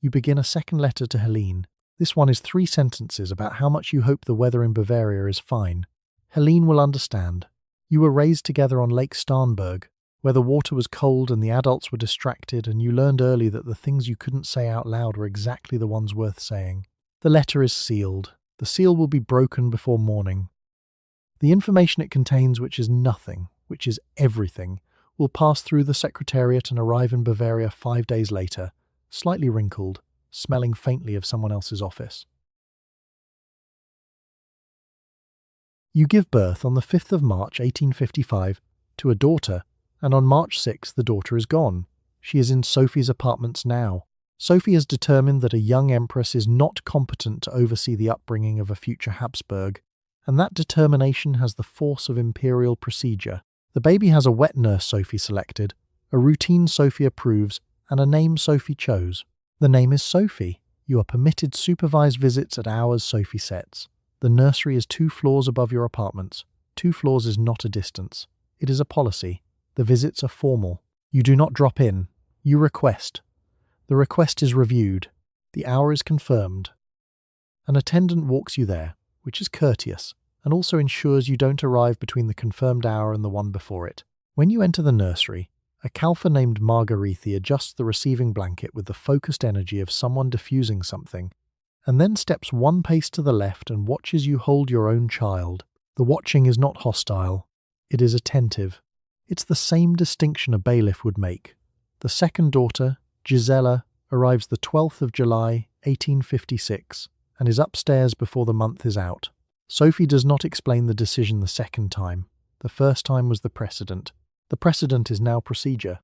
You begin a second letter to Helene. This one is 3 sentences about how much you hope the weather in Bavaria is fine. Helene will understand. You were raised together on Lake Starnberg, where the water was cold and the adults were distracted, and you learned early that the things you couldn't say out loud were exactly the ones worth saying. The letter is sealed. The seal will be broken before morning. The information it contains, which is nothing, which is everything, will pass through the secretariat and arrive in Bavaria 5 days later, slightly wrinkled, smelling faintly of someone else's office. You give birth on the 5th of March 1855 to a daughter, and on March 6 the daughter is gone. She is in Sophie's apartments now. Sophie has determined that a young empress is not competent to oversee the upbringing of a future Habsburg, and that determination has the force of imperial procedure. The baby has a wet nurse Sophie selected, a routine Sophie approves, and a name Sophie chose. The name is Sophie. You are permitted supervised visits at hours Sophie sets. The nursery is 2 floors above your apartments. 2 floors is not a distance. It is a policy. The visits are formal. You do not drop in. You request. The request is reviewed. The hour is confirmed. An attendant walks you there, which is courteous, and also ensures you don't arrive between the confirmed hour and the one before it. When you enter the nursery, a Kalfa named Margarethe adjusts the receiving blanket with the focused energy of someone diffusing something, and then steps 1 pace to the left and watches you hold your own child. The watching is not hostile. It is attentive. It's the same distinction a bailiff would make. The second daughter, Gisela, arrives the 12th of July, 1856, and is upstairs before the month is out. Sophie does not explain the decision the second time. The first time was the precedent. The precedent is now procedure.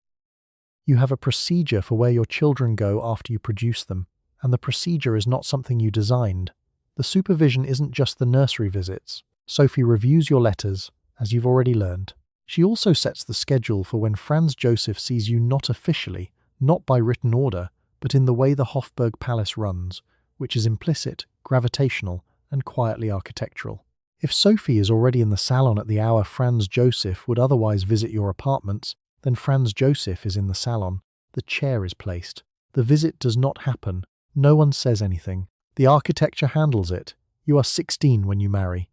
You have a procedure for where your children go after you produce them, and the procedure is not something you designed. The supervision isn't just the nursery visits. Sophie reviews your letters, as you've already learned. She also sets the schedule for when Franz Joseph sees you, not officially, not by written order, but in the way the Hofburg Palace runs, which is implicit, gravitational, and quietly architectural. If Sophie is already in the salon at the hour Franz Joseph would otherwise visit your apartments, then Franz Joseph is in the salon. The chair is placed. The visit does not happen. No one says anything. The architecture handles it. You are 16 when you marry.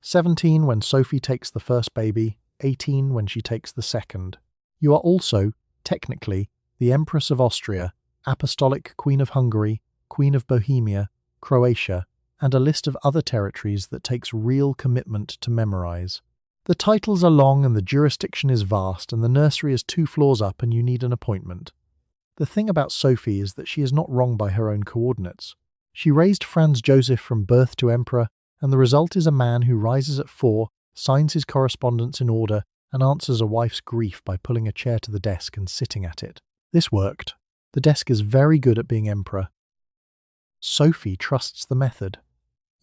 17 when Sophie takes the first baby. 18 when she takes the second. You are also, technically, the Empress of Austria, Apostolic Queen of Hungary, Queen of Bohemia, Croatia, and a list of other territories that takes real commitment to memorize. The titles are long and the jurisdiction is vast, and the nursery is 2 floors up and you need an appointment. The thing about Sophie is that she is not wrong by her own coordinates. She raised Franz Joseph from birth to emperor, and the result is a man who rises at 4, signs his correspondence in order, and answers a wife's grief by pulling a chair to the desk and sitting at it. This worked. The desk is very good at being emperor. Sophie trusts the method.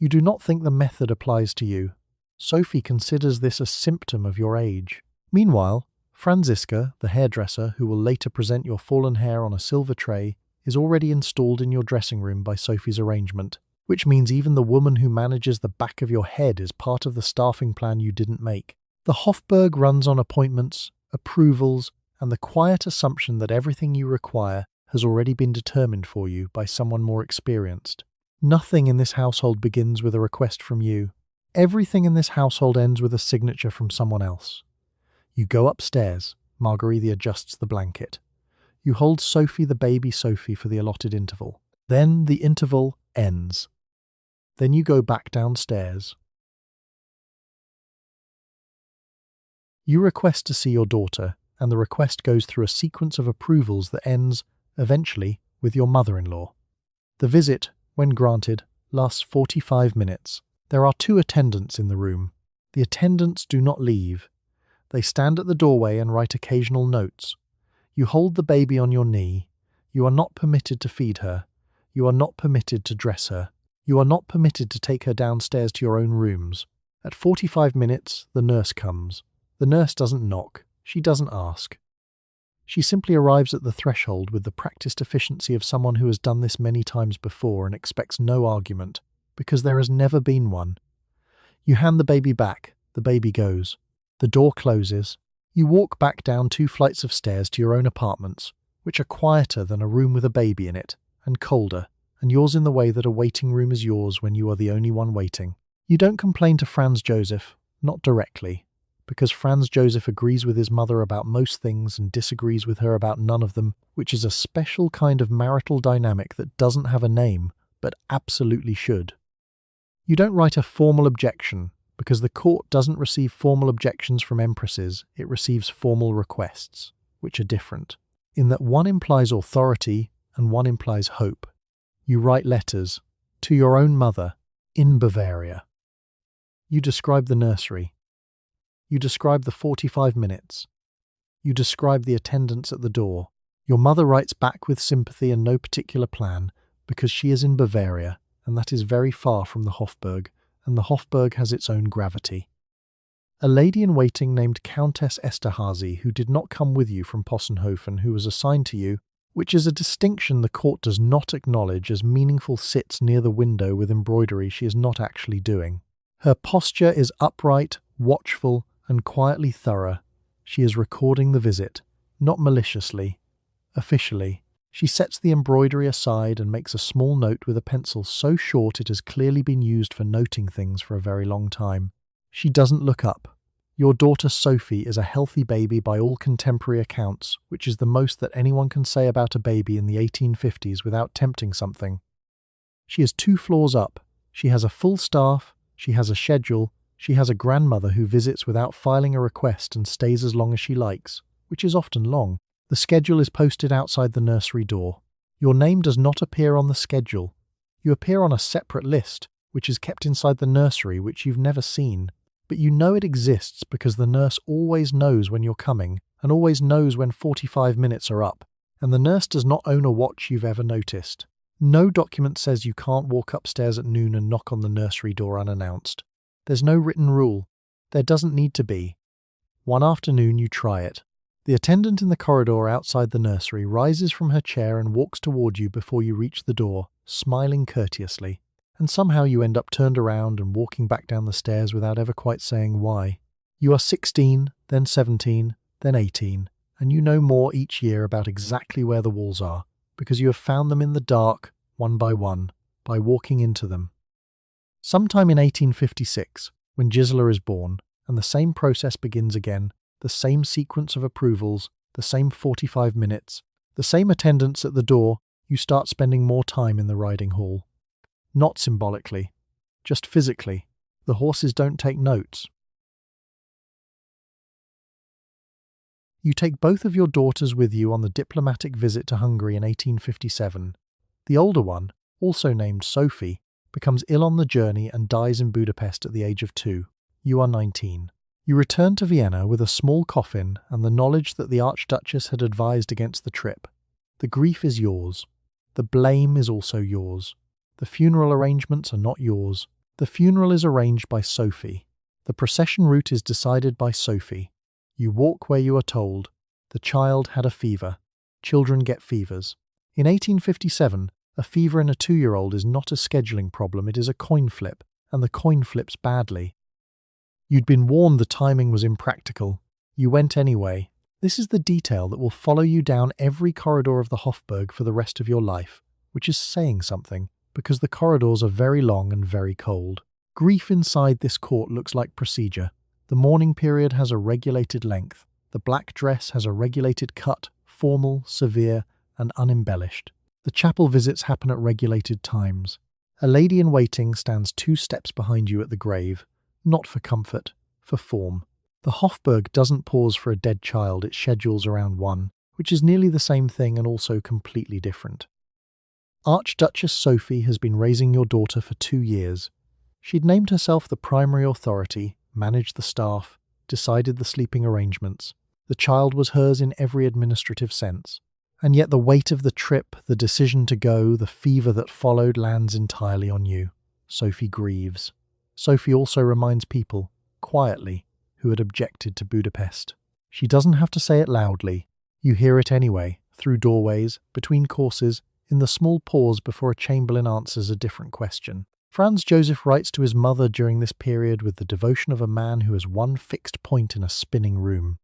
You do not think the method applies to you. Sophie considers this a symptom of your age. Meanwhile, Franziska, the hairdresser who will later present your fallen hair on a silver tray, is already installed in your dressing room by Sophie's arrangement, which means even the woman who manages the back of your head is part of the staffing plan you didn't make. The Hofburg runs on appointments, approvals, and the quiet assumption that everything you require has already been determined for you by someone more experienced. Nothing in this household begins with a request from you. Everything in this household ends with a signature from someone else. You go upstairs. Margarethe adjusts the blanket. You hold Sophie, the baby Sophie, for the allotted interval. Then the interval ends. Then you go back downstairs. You request to see your daughter, and the request goes through a sequence of approvals that ends eventually with your mother-in-law. The visit, when granted, lasts 45 minutes. There are 2 attendants in the room. The attendants do not leave. They stand at the doorway and write occasional notes. You hold the baby on your knee. You are not permitted to feed her. You are not permitted to dress her. You are not permitted to take her downstairs to your own rooms. At 45 minutes, the nurse comes. The nurse doesn't knock. She doesn't ask. She simply arrives at the threshold with the practiced efficiency of someone who has done this many times before and expects no argument, because there has never been one. You hand the baby back. The baby goes. The door closes. You walk back down 2 flights of stairs to your own apartments, which are quieter than a room with a baby in it, and colder, and yours in the way that a waiting room is yours when you are the only one waiting. You don't complain to Franz Joseph, not directly, because Franz Joseph agrees with his mother about most things and disagrees with her about none of them, which is a special kind of marital dynamic that doesn't have a name, but absolutely should. You don't write a formal objection, because the court doesn't receive formal objections from empresses, it receives formal requests, which are different, in that one implies authority and one implies hope. You write letters to your own mother in Bavaria. You describe the nursery. You describe the 45 minutes. You describe the attendants at the door. Your mother writes back with sympathy and no particular plan, because she is in Bavaria, and that is very far from the Hofburg, and the Hofburg has its own gravity. A lady-in-waiting named Countess Esterhazy, who did not come with you from Possenhofen, who was assigned to you, which is a distinction the court does not acknowledge, as meaningful, sits near the window with embroidery she is not actually doing. Her posture is upright, watchful, and quietly thorough. She is recording the visit, not maliciously, officially. She sets the embroidery aside and makes a small note with a pencil so short it has clearly been used for noting things for a very long time. She doesn't look up. Your daughter Sophie is a healthy baby by all contemporary accounts, which is the most that anyone can say about a baby in the 1850s without tempting something. She is 2 floors up. She has a full staff. She has a schedule. She has a grandmother who visits without filing a request and stays as long as she likes, which is often long. The schedule is posted outside the nursery door. Your name does not appear on the schedule. You appear on a separate list, which is kept inside the nursery, which you've never seen. But you know it exists because the nurse always knows when you're coming and always knows when 45 minutes are up, and the nurse does not own a watch you've ever noticed. No document says you can't walk upstairs at noon and knock on the nursery door unannounced. There's no written rule. There doesn't need to be. One afternoon you try it. The attendant in the corridor outside the nursery rises from her chair and walks toward you before you reach the door, smiling courteously, and somehow you end up turned around and walking back down the stairs without ever quite saying why. You are 16, then 17, then 18, and you know more each year about exactly where the walls are, because you have found them in the dark, one, by walking into them. Sometime in 1856, when Gisela is born, and the same process begins again, the same sequence of approvals, the same 45 minutes, the same attendants at the door, you start spending more time in the riding hall. Not symbolically, just physically. The horses don't take notes. You take both of your daughters with you on the diplomatic visit to Hungary in 1857. The older one, also named Sophie, becomes ill on the journey and dies in Budapest at the age of 2. You are 19. You return to Vienna with a small coffin and the knowledge that the Archduchess had advised against the trip. The grief is yours. The blame is also yours. The funeral arrangements are not yours. The funeral is arranged by Sophie. The procession route is decided by Sophie. You walk where you are told. The child had a fever. Children get fevers. In 1857, a fever in a 2-year-old is not a scheduling problem, it is a coin flip, and the coin flips badly. You'd been warned the timing was impractical. You went anyway. This is the detail that will follow you down every corridor of the Hofburg for the rest of your life, which is saying something, because the corridors are very long and very cold. Grief inside this court looks like procedure. The mourning period has a regulated length. The black dress has a regulated cut, formal, severe, and unembellished. The chapel visits happen at regulated times. A lady-in-waiting stands 2 steps behind you at the grave, not for comfort, for form. The Hofburg doesn't pause for a dead child, it schedules around one, which is nearly the same thing and also completely different. Archduchess Sophie has been raising your daughter for 2 years. She'd named herself the primary authority, managed the staff, decided the sleeping arrangements. The child was hers in every administrative sense. And yet the weight of the trip, the decision to go, the fever that followed lands entirely on you. Sophie grieves. Sophie also reminds people, quietly, who had objected to Budapest. She doesn't have to say it loudly. You hear it anyway, through doorways, between courses, in the small pause before a chamberlain answers a different question. Franz Joseph writes to his mother during this period with the devotion of a man who has one fixed point in a spinning room.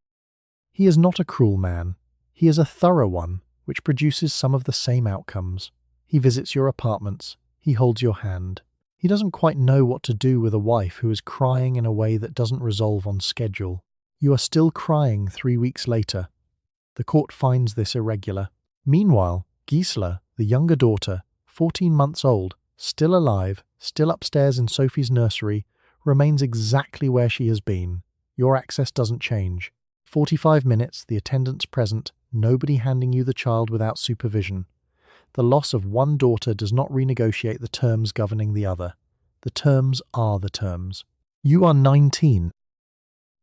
He is not a cruel man. He is a thorough one, which produces some of the same outcomes. He visits your apartments. He holds your hand. He doesn't quite know what to do with a wife who is crying in a way that doesn't resolve on schedule. You are still crying 3 weeks later. The court finds this irregular. Meanwhile, Gisela, the younger daughter, 14 months old, still alive, still upstairs in Sophie's nursery, remains exactly where she has been. Your access doesn't change. 45 minutes, the attendants present, nobody handing you the child without supervision. The loss of one daughter does not renegotiate the terms governing the other. The terms are the terms. You are 19.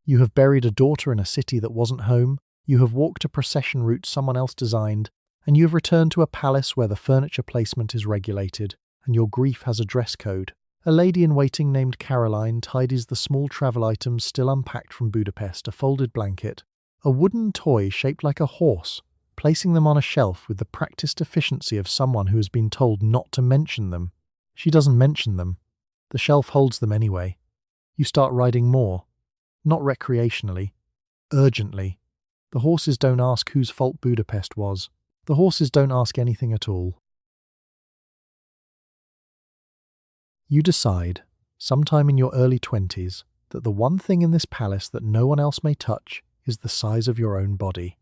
You have buried a daughter in a city that wasn't home. You have walked a procession route someone else designed, and you have returned to a palace where the furniture placement is regulated, and your grief has a dress code. A lady-in-waiting named Caroline tidies the small travel items still unpacked from Budapest, a folded blanket, a wooden toy shaped like a horse, placing them on a shelf with the practiced efficiency of someone who has been told not to mention them. She doesn't mention them. The shelf holds them anyway. You start riding more. Not recreationally. Urgently. The horses don't ask whose fault Budapest was. The horses don't ask anything at all. You decide, sometime in your early 20s, that the one thing in this palace that no one else may touch is the size of your own body.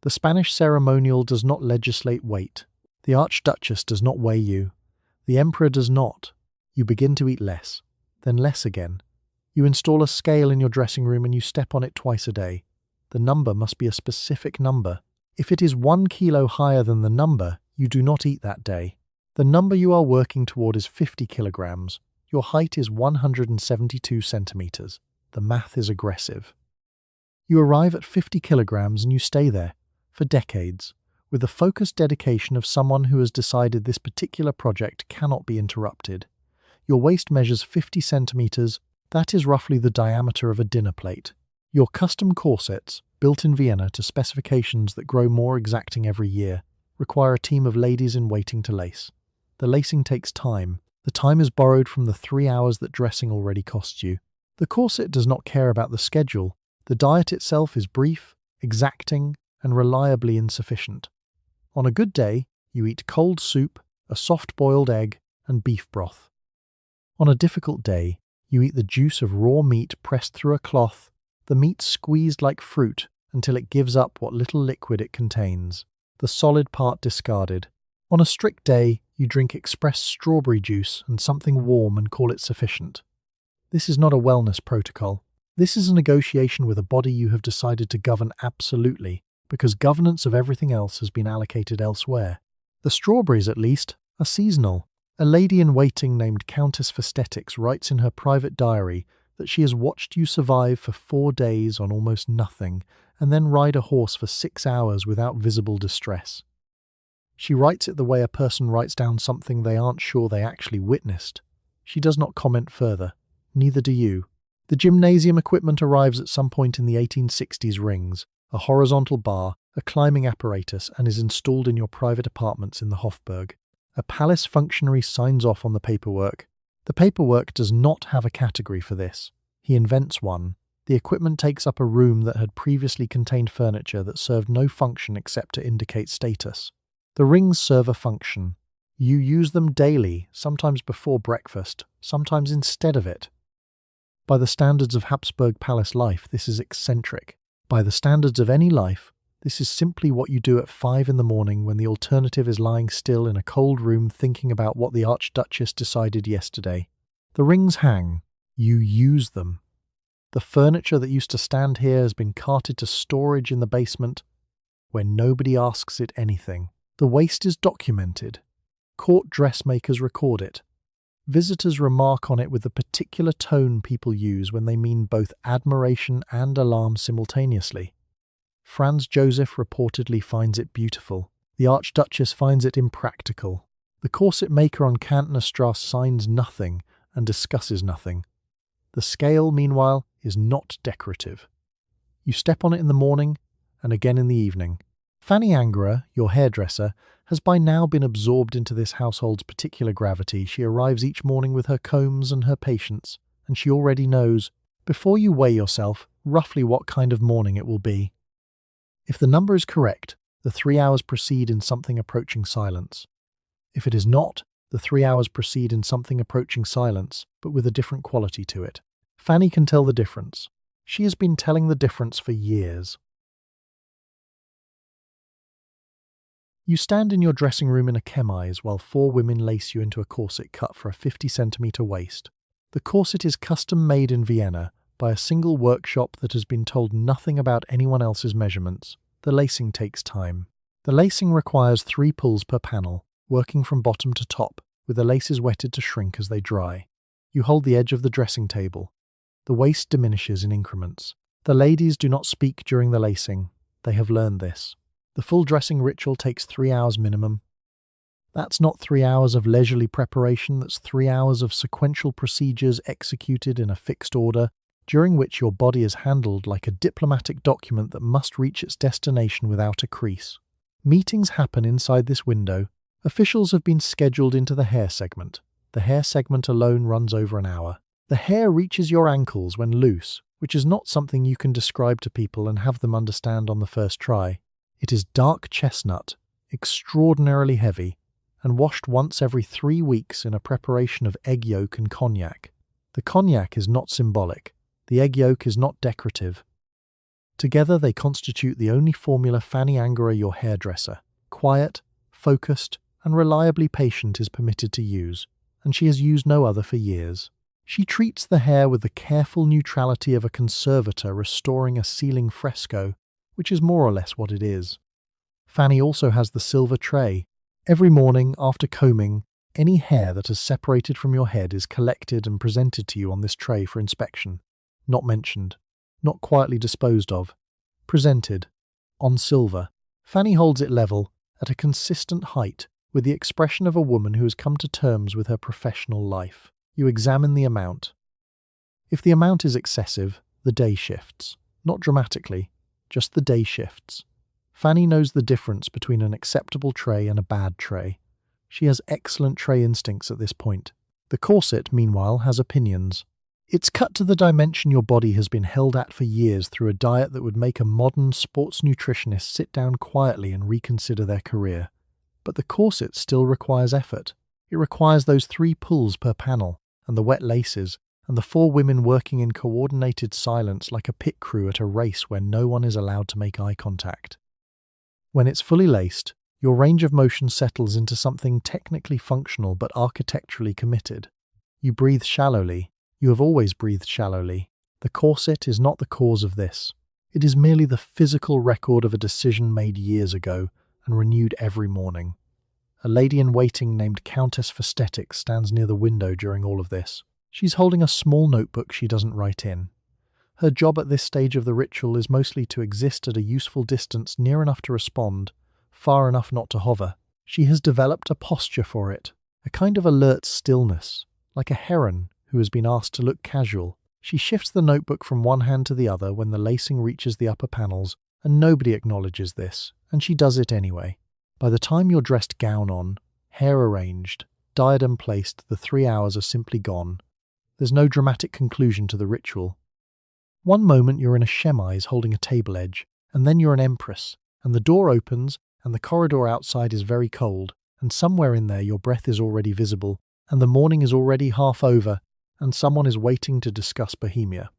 The Spanish ceremonial does not legislate weight. The Archduchess does not weigh you. The Emperor does not. You begin to eat less, then less again. You install a scale in your dressing room and you step on it twice a day. The number must be a specific number. If it is 1 kilo higher than the number, you do not eat that day. The number you are working toward is 50 kilograms. Your height is 172 centimeters. The math is aggressive. You arrive at 50 kilograms and you stay there, for decades, with the focused dedication of someone who has decided this particular project cannot be interrupted. Your waist measures 50 centimeters. That is roughly the diameter of a dinner plate. Your custom corsets, built in Vienna to specifications that grow more exacting every year, require a team of ladies in waiting to lace. The lacing takes time. The time is borrowed from the 3 hours that dressing already costs you. The corset does not care about the schedule. The diet itself is brief, exacting, and reliably insufficient. On a good day, you eat cold soup, a soft-boiled egg, and beef broth. On a difficult day, you eat the juice of raw meat pressed through a cloth, the meat squeezed like fruit until it gives up what little liquid it contains, the solid part discarded. On a strict day, you drink express strawberry juice and something warm and call it sufficient. This is not a wellness protocol. This is a negotiation with a body you have decided to govern absolutely, because governance of everything else has been allocated elsewhere. The strawberries, at least, are seasonal. A lady-in-waiting named Countess Festetics writes in her private diary that she has watched you survive for 4 days on almost nothing, and then ride a horse for 6 hours without visible distress. She writes it the way a person writes down something they aren't sure they actually witnessed. She does not comment further. Neither do you. The gymnasium equipment arrives at some point in the 1860s rings, a horizontal bar, a climbing apparatus, and is installed in your private apartments in the Hofburg. A palace functionary signs off on the paperwork. The paperwork does not have a category for this. He invents one. The equipment takes up a room that had previously contained furniture that served no function except to indicate status. The rings serve a function. You use them daily, sometimes before breakfast, sometimes instead of it. By the standards of Hofburg Palace life, this is eccentric. By the standards of any life, this is simply what you do at 5 in the morning when the alternative is lying still in a cold room thinking about what the Archduchess decided yesterday. The rings hang. You use them. The furniture that used to stand here has been carted to storage in the basement. where nobody asks it anything. The waist is documented. Court dressmakers record it. Visitors remark on it with the particular tone people use when they mean both admiration and alarm simultaneously. Franz Joseph reportedly finds it beautiful. The Archduchess finds it impractical. The corset maker on Kantnerstrasse signs nothing and discusses nothing. The scale, meanwhile, is not decorative. You step on it in the morning and again in the evening. Fanny Angerer, your hairdresser, has by now been absorbed into this household's particular gravity. She arrives each morning with her combs and her patience, and she already knows, before you weigh yourself, roughly what kind of morning it will be. If the number is correct, the 3 hours proceed in something approaching silence. If it is not, the 3 hours proceed in something approaching silence, but with a different quality to it. Fanny can tell the difference. She has been telling the difference for years. You stand in your dressing room in a chemise while 4 women lace you into a corset cut for a 50-centimetre waist. The corset is custom made in Vienna by a single workshop that has been told nothing about anyone else's measurements. The lacing takes time. The lacing requires 3 pulls per panel, working from bottom to top, with the laces wetted to shrink as they dry. You hold the edge of the dressing table. The waist diminishes in increments. The ladies do not speak during the lacing. They have learned this. The full dressing ritual takes 3 hours minimum. That's not 3 hours of leisurely preparation, that's 3 hours of sequential procedures executed in a fixed order, during which your body is handled like a diplomatic document that must reach its destination without a crease. Meetings happen inside this window. Officials have been scheduled into the hair segment. The hair segment alone runs over an hour. The hair reaches your ankles when loose, which is not something you can describe to people and have them understand on the first try. It is dark chestnut, extraordinarily heavy, and washed once every 3 weeks in a preparation of egg yolk and cognac. The cognac is not symbolic. The egg yolk is not decorative. Together they constitute the only formula Fanny Angerer, your hairdresser, quiet, focused, and reliably patient, is permitted to use, and she has used no other for years. She treats the hair with the careful neutrality of a conservator restoring a ceiling fresco, which is more or less what it is. Fanny also has the silver tray. Every morning, after combing, any hair that has separated from your head is collected and presented to you on this tray for inspection. Not mentioned, not quietly disposed of, presented, on silver. Fanny holds it level, at a consistent height, with the expression of a woman who has come to terms with her professional life. You examine the amount. If the amount is excessive, the day shifts. Not dramatically, just the day shifts. Fanny knows the difference between an acceptable tray and a bad tray. She has excellent tray instincts at this point. The corset, meanwhile, has opinions. It's cut to the dimension your body has been held at for years through a diet that would make a modern sports nutritionist sit down quietly and reconsider their career. But the corset still requires effort. It requires those 3 pulls per panel, and the wet laces, and the 4 women working in coordinated silence like a pit crew at a race where no one is allowed to make eye contact. When it's fully laced, your range of motion settles into something technically functional but architecturally committed. You breathe shallowly. You have always breathed shallowly. The corset is not the cause of this. It is merely the physical record of a decision made years ago and renewed every morning. A lady-in-waiting named Countess Festetic stands near the window during all of this. She's holding a small notebook she doesn't write in. Her job at this stage of the ritual is mostly to exist at a useful distance near enough to respond, far enough not to hover. She has developed a posture for it, a kind of alert stillness, like a heron who has been asked to look casual. She shifts the notebook from one hand to the other when the lacing reaches the upper panels, and nobody acknowledges this, and she does it anyway. By the time you're dressed gown on, hair arranged, diadem placed, the 3 hours are simply gone. There's no dramatic conclusion to the ritual. One moment you're in a chemise holding a table edge, and then you're an empress, and the door opens, and the corridor outside is very cold, and somewhere in there your breath is already visible, and the morning is already half over, and someone is waiting to discuss Bohemia.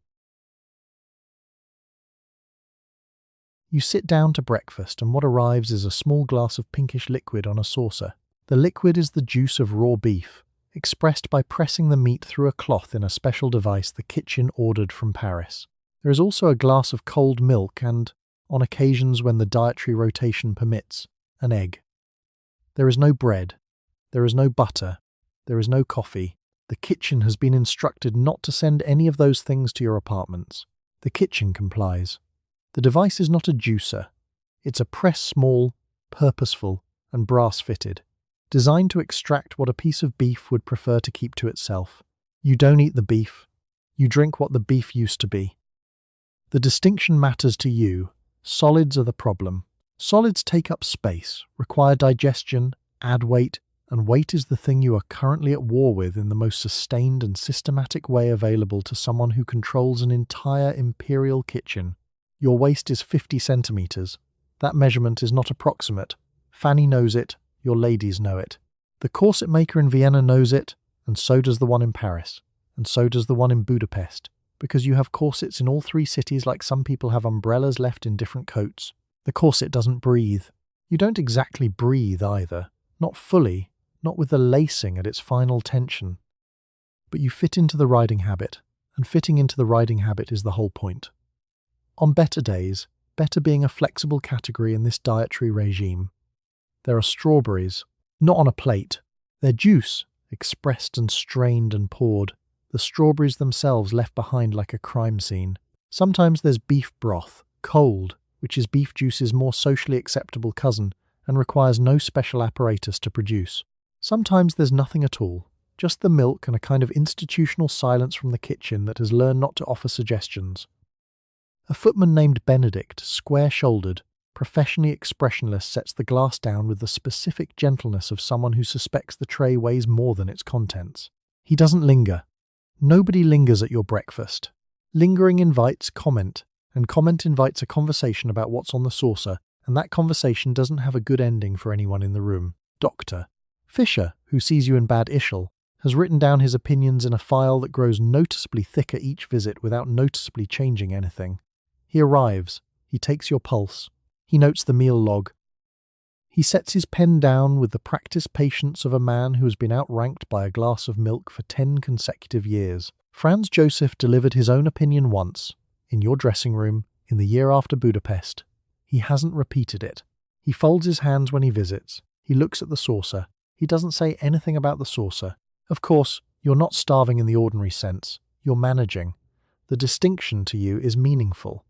You sit down to breakfast, and what arrives is a small glass of pinkish liquid on a saucer. The liquid is the juice of raw beef, expressed by pressing the meat through a cloth in a special device the kitchen ordered from Paris. There is also a glass of cold milk and, on occasions when the dietary rotation permits, an egg. There is no bread. There is no butter. There is no coffee. The kitchen has been instructed not to send any of those things to your apartments. The kitchen complies. The device is not a juicer. It's a press small, purposeful, and brass-fitted, designed to extract what a piece of beef would prefer to keep to itself. You don't eat the beef. You drink what the beef used to be. The distinction matters to you. Solids are the problem. Solids take up space, require digestion, add weight, and weight is the thing you are currently at war with in the most sustained and systematic way available to someone who controls an entire imperial kitchen. Your waist is 50 centimeters. That measurement is not approximate. Fanny knows it, your ladies know it. The corset maker in Vienna knows it, and so does the one in Paris, and so does the one in Budapest, because you have corsets in all three cities like some people have umbrellas left in different coats. The corset doesn't breathe. You don't exactly breathe either. Not fully, not with the lacing at its final tension. But you fit into the riding habit, and fitting into the riding habit is the whole point. On better days, better being a flexible category in this dietary regime. There are strawberries, not on a plate. Their juice, expressed and strained and poured. The strawberries themselves left behind like a crime scene. Sometimes there's beef broth, cold, which is beef juice's more socially acceptable cousin and requires no special apparatus to produce. Sometimes there's nothing at all, just the milk and a kind of institutional silence from the kitchen that has learned not to offer suggestions. A footman named Benedict, square-shouldered, professionally expressionless, sets the glass down with the specific gentleness of someone who suspects the tray weighs more than its contents. He doesn't linger. Nobody lingers at your breakfast. Lingering invites comment, and comment invites a conversation about what's on the saucer, and that conversation doesn't have a good ending for anyone in the room. Dr. Fischer, who sees you in bad ishal, has written down his opinions in a file that grows noticeably thicker each visit without noticeably changing anything. He arrives. He takes your pulse. He notes the meal log. He sets his pen down with the practiced patience of a man who has been outranked by a glass of milk for 10 consecutive years. Franz Joseph delivered his own opinion once, in your dressing room, in the year after Budapest. He hasn't repeated it. He folds his hands when he visits. He looks at the saucer. He doesn't say anything about the saucer. Of course, you're not starving in the ordinary sense. You're managing. The distinction to you is meaningful.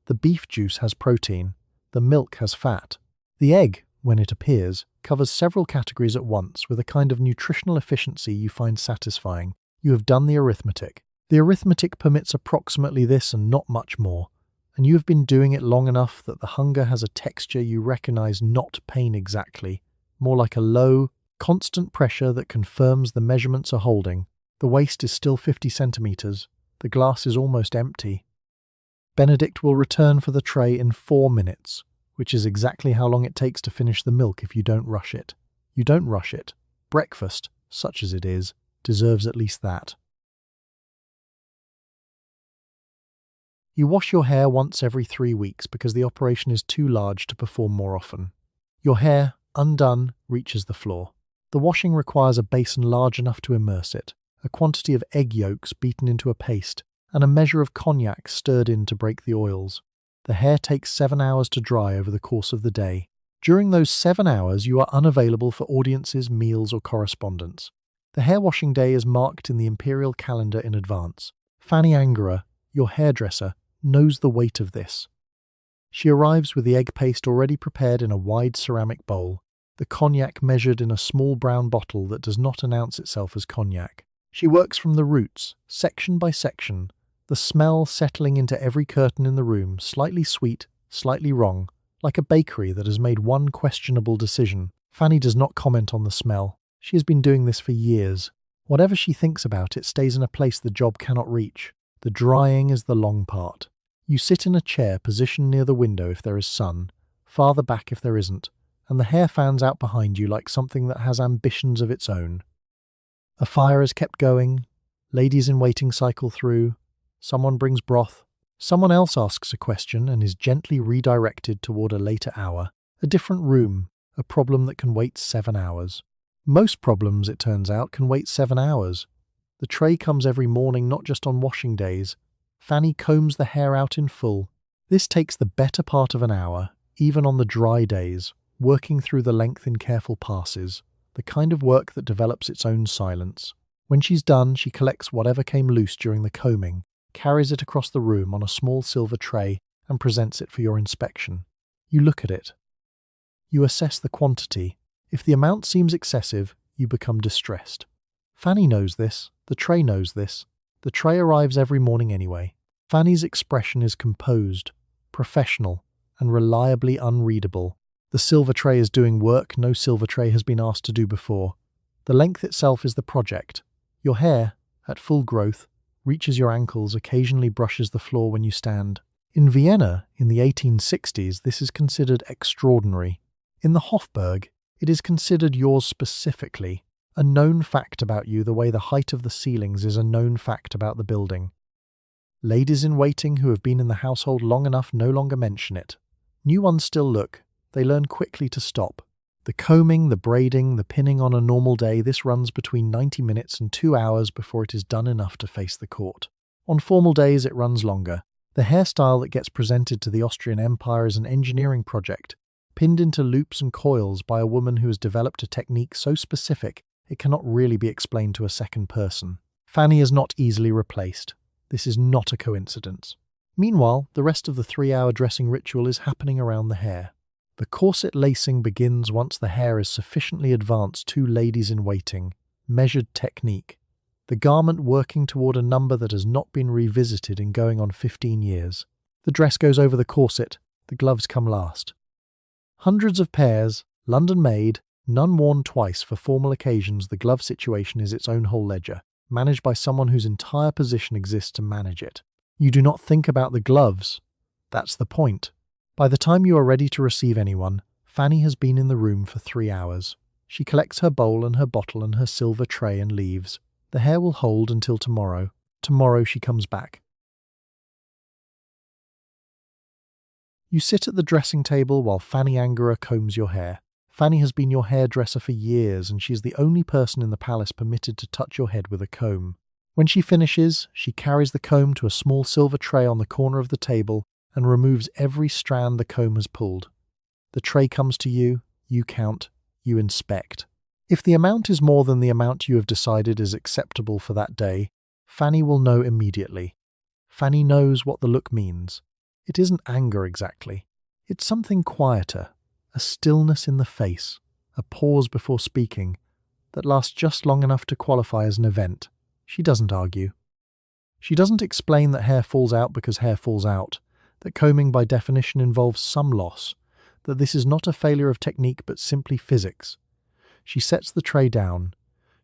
The beef juice has protein. The milk has fat. The egg, when it appears, covers several categories at once with a kind of nutritional efficiency you find satisfying. You have done the arithmetic. The arithmetic permits approximately this and not much more, and you have been doing it long enough that the hunger has a texture you recognize, not pain exactly, more like a low, constant pressure that confirms the measurements are holding. The waist is still 50 centimeters. The glass is almost empty. Benedict will return for the tray in 4 minutes, which is exactly how long it takes to finish the milk if you don't rush it. You don't rush it. Breakfast, such as it is, deserves at least that. You wash your hair once every 3 weeks because the operation is too large to perform more often. Your hair, undone, reaches the floor. The washing requires a basin large enough to immerse it, a quantity of egg yolks beaten into a paste, and a measure of cognac stirred in to break the oils. The hair takes 7 hours to dry over the course of the day. During those 7 hours, you are unavailable for audiences, meals, or correspondence. The hair washing day is marked in the imperial calendar in advance. Fanny Angera, your hairdresser, knows the weight of this. She arrives with the egg paste already prepared in a wide ceramic bowl, the cognac measured in a small brown bottle that does not announce itself as cognac. She works from the roots, section by section, the smell settling into every curtain in the room, slightly sweet, slightly wrong, like a bakery that has made one questionable decision. Fanny does not comment on the smell. She has been doing this for years. Whatever she thinks about it stays in a place the job cannot reach. The drying is the long part. You sit in a chair positioned near the window if there is sun, farther back if there isn't, and the hair fans out behind you like something that has ambitions of its own. A fire is kept going, ladies in waiting cycle through, someone brings broth, someone else asks a question and is gently redirected toward a later hour, a different room, a problem that can wait 7 hours. Most problems, it turns out, can wait 7 hours. The tray comes every morning, not just on washing days. Fanny combs the hair out in full. This takes the better part of an hour, even on the dry days, working through the length in careful passes, the kind of work that develops its own silence. When she's done, she collects whatever came loose during the combing, carries it across the room on a small silver tray, and presents it for your inspection. You look at it. You assess the quantity. If the amount seems excessive, you become distressed. Fanny knows this. The tray knows this. The tray arrives every morning anyway. Fanny's expression is composed, professional, and reliably unreadable. The silver tray is doing work no silver tray has been asked to do before. The length itself is the project. Your hair, at full growth, reaches your ankles, occasionally brushes the floor when you stand. In Vienna, in the 1860s, this is considered extraordinary. In the Hofburg, it is considered yours specifically, a known fact about you the way the height of the ceilings is a known fact about the building. Ladies in waiting who have been in the household long enough no longer mention it. New ones still look. They learn quickly to stop. The combing, the braiding, the pinning on a normal day, this runs between 90 minutes and 2 hours before it is done enough to face the court. On formal days, it runs longer. The hairstyle that gets presented to the Austrian Empire is an engineering project, pinned into loops and coils by a woman who has developed a technique so specific it cannot really be explained to a second person. Fanny is not easily replaced. This is not a coincidence. Meanwhile, the rest of the 3-hour dressing ritual is happening around the hair. The corset lacing begins once the hair is sufficiently advanced to ladies in waiting, measured technique. The garment working toward a number that has not been revisited in going on 15 years. The dress goes over the corset, the gloves come last. Hundreds of pairs, London-made, none worn twice for formal occasions. The glove situation is its own whole ledger, managed by someone whose entire position exists to manage it. You do not think about the gloves. That's the point. By the time you are ready to receive anyone, Fanny has been in the room for 3 hours. She collects her bowl and her bottle and her silver tray and leaves. The hair will hold until tomorrow. Tomorrow she comes back. You sit at the dressing table while Fanny Angera combs your hair. Fanny has been your hairdresser for years, and she is the only person in the palace permitted to touch your head with a comb. When she finishes, she carries the comb to a small silver tray on the corner of the table and removes every strand the comb has pulled. The tray comes to you, you count, you inspect. If the amount is more than the amount you have decided is acceptable for that day, Fanny will know immediately. Fanny knows what the look means. It isn't anger exactly. It's something quieter, a stillness in the face, a pause before speaking, that lasts just long enough to qualify as an event. She doesn't argue. She doesn't explain that hair falls out because hair falls out, that combing by definition involves some loss, that this is not a failure of technique but simply physics. She sets the tray down.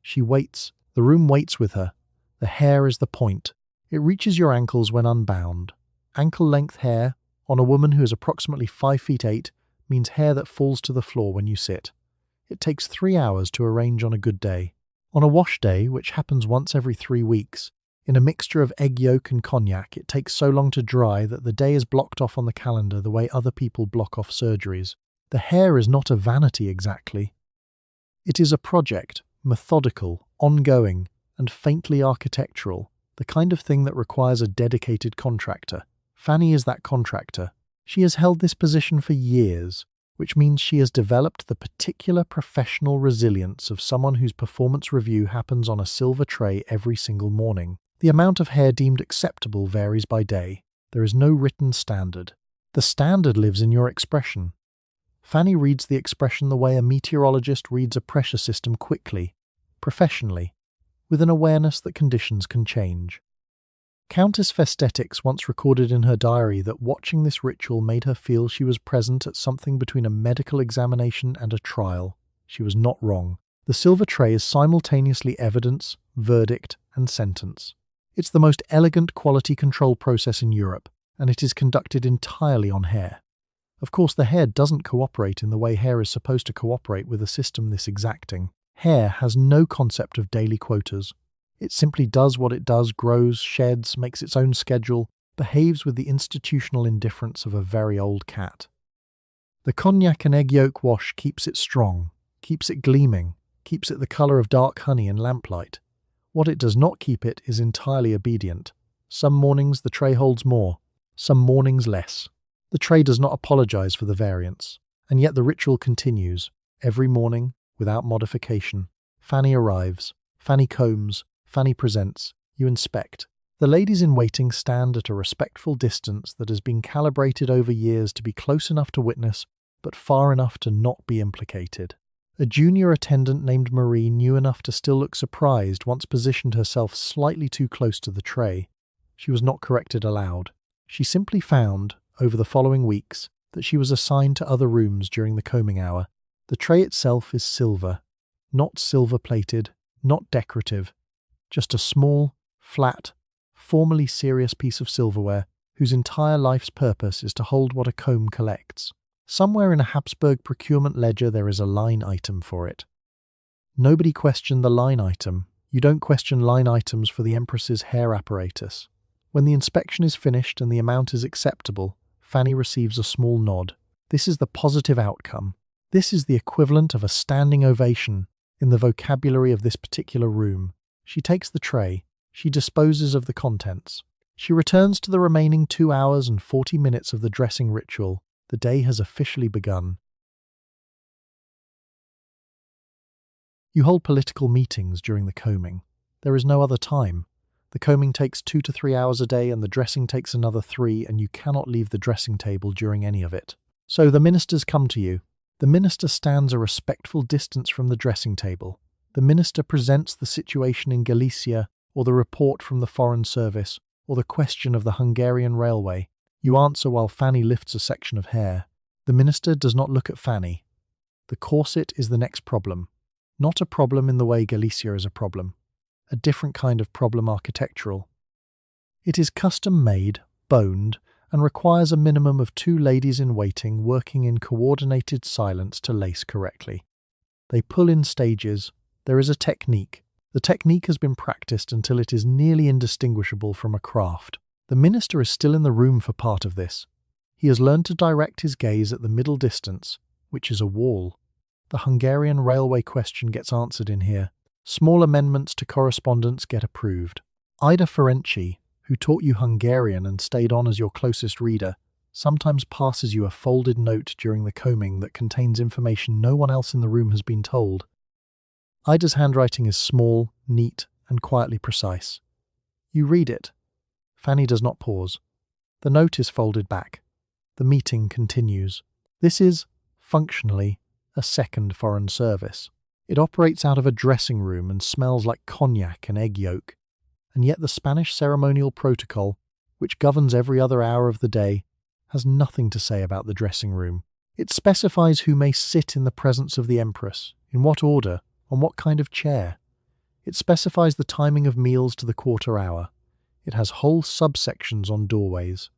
She waits. The room waits with her. The hair is the point. It reaches your ankles when unbound. Ankle-length hair, on a woman who is approximately 5 feet 8, means hair that falls to the floor when you sit. It takes 3 hours to arrange on a good day. On a wash day, which happens once every 3 weeks, in a mixture of egg yolk and cognac, it takes so long to dry that the day is blocked off on the calendar the way other people block off surgeries. The hair is not a vanity exactly. It is a project, methodical, ongoing, and faintly architectural, the kind of thing that requires a dedicated contractor. Fanny is that contractor. She has held this position for years, which means she has developed the particular professional resilience of someone whose performance review happens on a silver tray every single morning. The amount of hair deemed acceptable varies by day. There is no written standard. The standard lives in your expression. Fanny reads the expression the way a meteorologist reads a pressure system quickly, professionally, with an awareness that conditions can change. Countess Festetics once recorded in her diary that watching this ritual made her feel she was present at something between a medical examination and a trial. She was not wrong. The silver tray is simultaneously evidence, verdict, and sentence. It's the most elegant quality control process in Europe, and it is conducted entirely on hair. Of course, the hair doesn't cooperate in the way hair is supposed to cooperate with a system this exacting. Hair has no concept of daily quotas. It simply does what it does, grows, sheds, makes its own schedule, behaves with the institutional indifference of a very old cat. The cognac and egg yolk wash keeps it strong, keeps it gleaming, keeps it the colour of dark honey in lamplight. What it does not keep it is entirely obedient. Some mornings the tray holds more, some mornings less. The tray does not apologize for the variance, and yet the ritual continues. Every morning, without modification, Fanny arrives, Fanny combs, Fanny presents, you inspect. The ladies in waiting stand at a respectful distance that has been calibrated over years to be close enough to witness, but far enough to not be implicated. A junior attendant named Marie knew enough to still look surprised once positioned herself slightly too close to the tray. She was not corrected aloud. She simply found, over the following weeks, that she was assigned to other rooms during the combing hour. The tray itself is silver, not silver-plated, not decorative, just a small, flat, formally serious piece of silverware whose entire life's purpose is to hold what a comb collects. Somewhere in a Habsburg procurement ledger there is a line item for it. Nobody questioned the line item. You don't question line items for the Empress's hair apparatus. When the inspection is finished and the amount is acceptable, Fanny receives a small nod. This is the positive outcome. This is the equivalent of a standing ovation in the vocabulary of this particular room. She takes the tray. She disposes of the contents. She returns to the remaining 2 hours and 40 minutes of the dressing ritual. The day has officially begun. You hold political meetings during the combing. There is no other time. The combing takes 2 to 3 hours a day and the dressing takes another 3, and you cannot leave the dressing table during any of it. So the ministers come to you. The minister stands a respectful distance from the dressing table. The minister presents the situation in Galicia, or the report from the Foreign Service, or the question of the Hungarian railway. You answer while Fanny lifts a section of hair. The minister does not look at Fanny. The corset is the next problem. Not a problem in the way Galicia is a problem. A different kind of problem architectural. It is custom-made, boned, and requires a minimum of 2 ladies in waiting working in coordinated silence to lace correctly. They pull in stages. There is a technique. The technique has been practiced until it is nearly indistinguishable from a craft. The minister is still in the room for part of this. He has learned to direct his gaze at the middle distance, which is a wall. The Hungarian railway question gets answered in here. Small amendments to correspondence get approved. Ida Ferenczi, who taught you Hungarian and stayed on as your closest reader, sometimes passes you a folded note during the combing that contains information no one else in the room has been told. Ida's handwriting is small, neat, and quietly precise. You read it. Fanny does not pause. The note is folded back. The meeting continues. This is, functionally, a second foreign service. It operates out of a dressing room and smells like cognac and egg yolk. And yet the Spanish ceremonial protocol, which governs every other hour of the day, has nothing to say about the dressing room. It specifies who may sit in the presence of the Empress, in what order, on what kind of chair. It specifies the timing of meals to the quarter hour. It has whole subsections on doorways.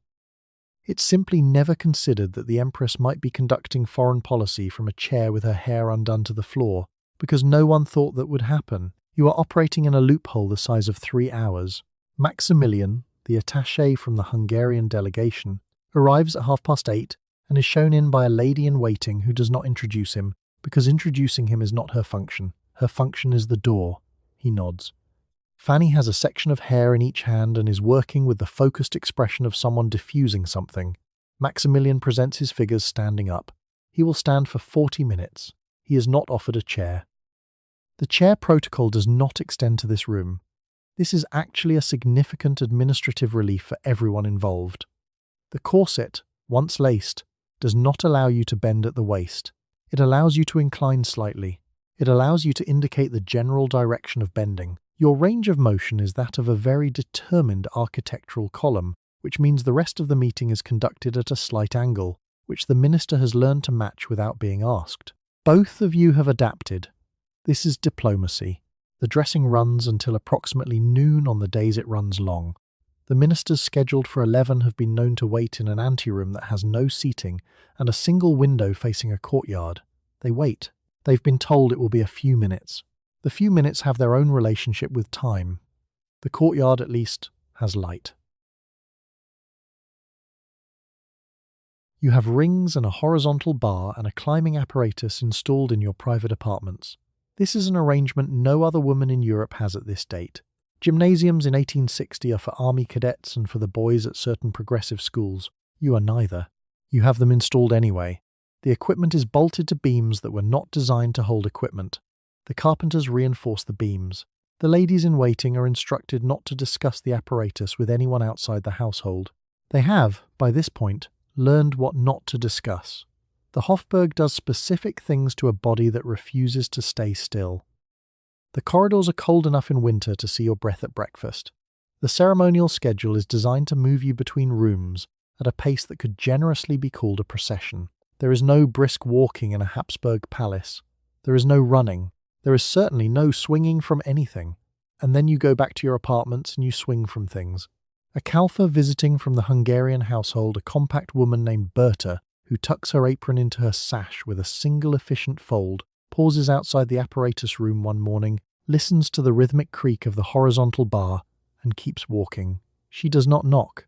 It simply never considered that the Empress might be conducting foreign policy from a chair with her hair undone to the floor, because no one thought that would happen. You are operating in a loophole the size of 3 hours. Maximilian, the attaché from the Hungarian delegation, arrives at 8:30 and is shown in by a lady in waiting who does not introduce him, because introducing him is not her function. Her function is the door. He nods. Fanny has a section of hair in each hand and is working with the focused expression of someone diffusing something. Maximilian presents his figures standing up. He will stand for 40 minutes. He is not offered a chair. The chair protocol does not extend to this room. This is actually a significant administrative relief for everyone involved. The corset, once laced, does not allow you to bend at the waist. It allows you to incline slightly. It allows you to indicate the general direction of bending. Your range of motion is that of a very determined architectural column, which means the rest of the meeting is conducted at a slight angle, which the minister has learned to match without being asked. Both of you have adapted. This is diplomacy. The dressing runs until approximately noon on the days it runs long. The ministers scheduled for 11 have been known to wait in an anteroom that has no seating and a single window facing a courtyard. They wait. They've been told it will be a few minutes. The few minutes have their own relationship with time. The courtyard, at least, has light. You have rings and a horizontal bar and a climbing apparatus installed in your private apartments. This is an arrangement no other woman in Europe has at this date. Gymnasiums in 1860 are for army cadets and for the boys at certain progressive schools. You are neither. You have them installed anyway. The equipment is bolted to beams that were not designed to hold equipment. The carpenters reinforce the beams. The ladies in waiting are instructed not to discuss the apparatus with anyone outside the household. They have, by this point, learned what not to discuss. The Hofburg does specific things to a body that refuses to stay still. The corridors are cold enough in winter to see your breath at breakfast. The ceremonial schedule is designed to move you between rooms at a pace that could generously be called a procession. There is no brisk walking in a Hofburg Palace. There is no running. There is certainly no swinging from anything. And then you go back to your apartments and you swing from things. A Kalfa visiting from the Hungarian household, a compact woman named Berta, who tucks her apron into her sash with a single efficient fold, pauses outside the apparatus room one morning, listens to the rhythmic creak of the horizontal bar, and keeps walking. She does not knock.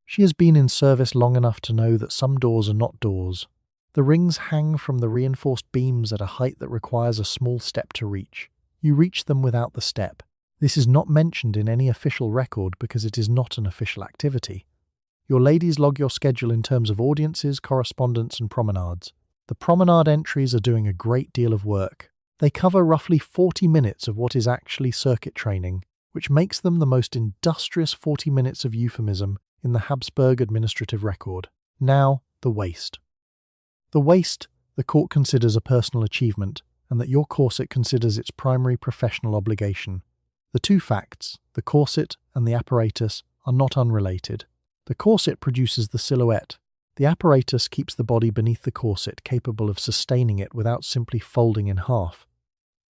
She has been in service long enough to know that some doors are not doors. The rings hang from the reinforced beams at a height that requires a small step to reach. You reach them without the step. This is not mentioned in any official record because it is not an official activity. Your ladies log your schedule in terms of audiences, correspondence, and promenades. The promenade entries are doing a great deal of work. They cover roughly 40 minutes of what is actually circuit training, which makes them the most industrious 40 minutes of euphemism in the Habsburg administrative record. Now, the waist. The waist, the court considers a personal achievement, and that your corset considers its primary professional obligation. The two facts, the corset and the apparatus, are not unrelated. The corset produces the silhouette. The apparatus keeps the body beneath the corset capable of sustaining it without simply folding in half.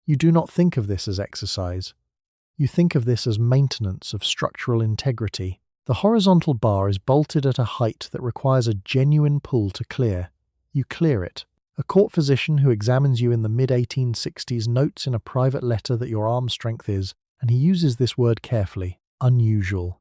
You do not think of this as exercise. You think of this as maintenance of structural integrity. The horizontal bar is bolted at a height that requires a genuine pull to clear. You clear it. A court physician who examines you in the mid-1860s notes in a private letter that your arm strength is, and he uses this word carefully, unusual.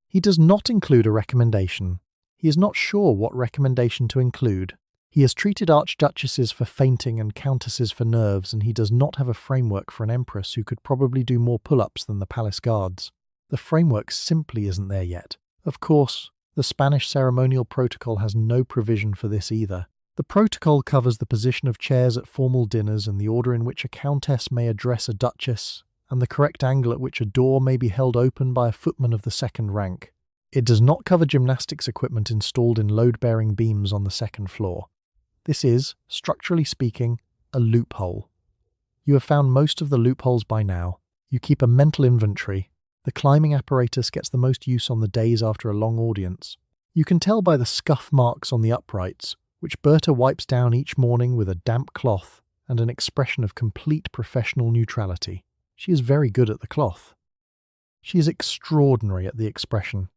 He does not include a recommendation. He is not sure what recommendation to include. He has treated archduchesses for fainting and countesses for nerves, and he does not have a framework for an empress who could probably do more pull-ups than the palace guards. The framework simply isn't there yet. Of course, the Spanish ceremonial protocol has no provision for this either. The protocol covers the position of chairs at formal dinners and the order in which a countess may address a duchess, and the correct angle at which a door may be held open by a footman of the second rank. It does not cover gymnastics equipment installed in load-bearing beams on the second floor. This is, structurally speaking, a loophole. You have found most of the loopholes by now. You keep a mental inventory. The climbing apparatus gets the most use on the days after a long audience. You can tell by the scuff marks on the uprights, which Berta wipes down each morning with a damp cloth and an expression of complete professional neutrality. She is very good at the cloth. She is extraordinary at the expression.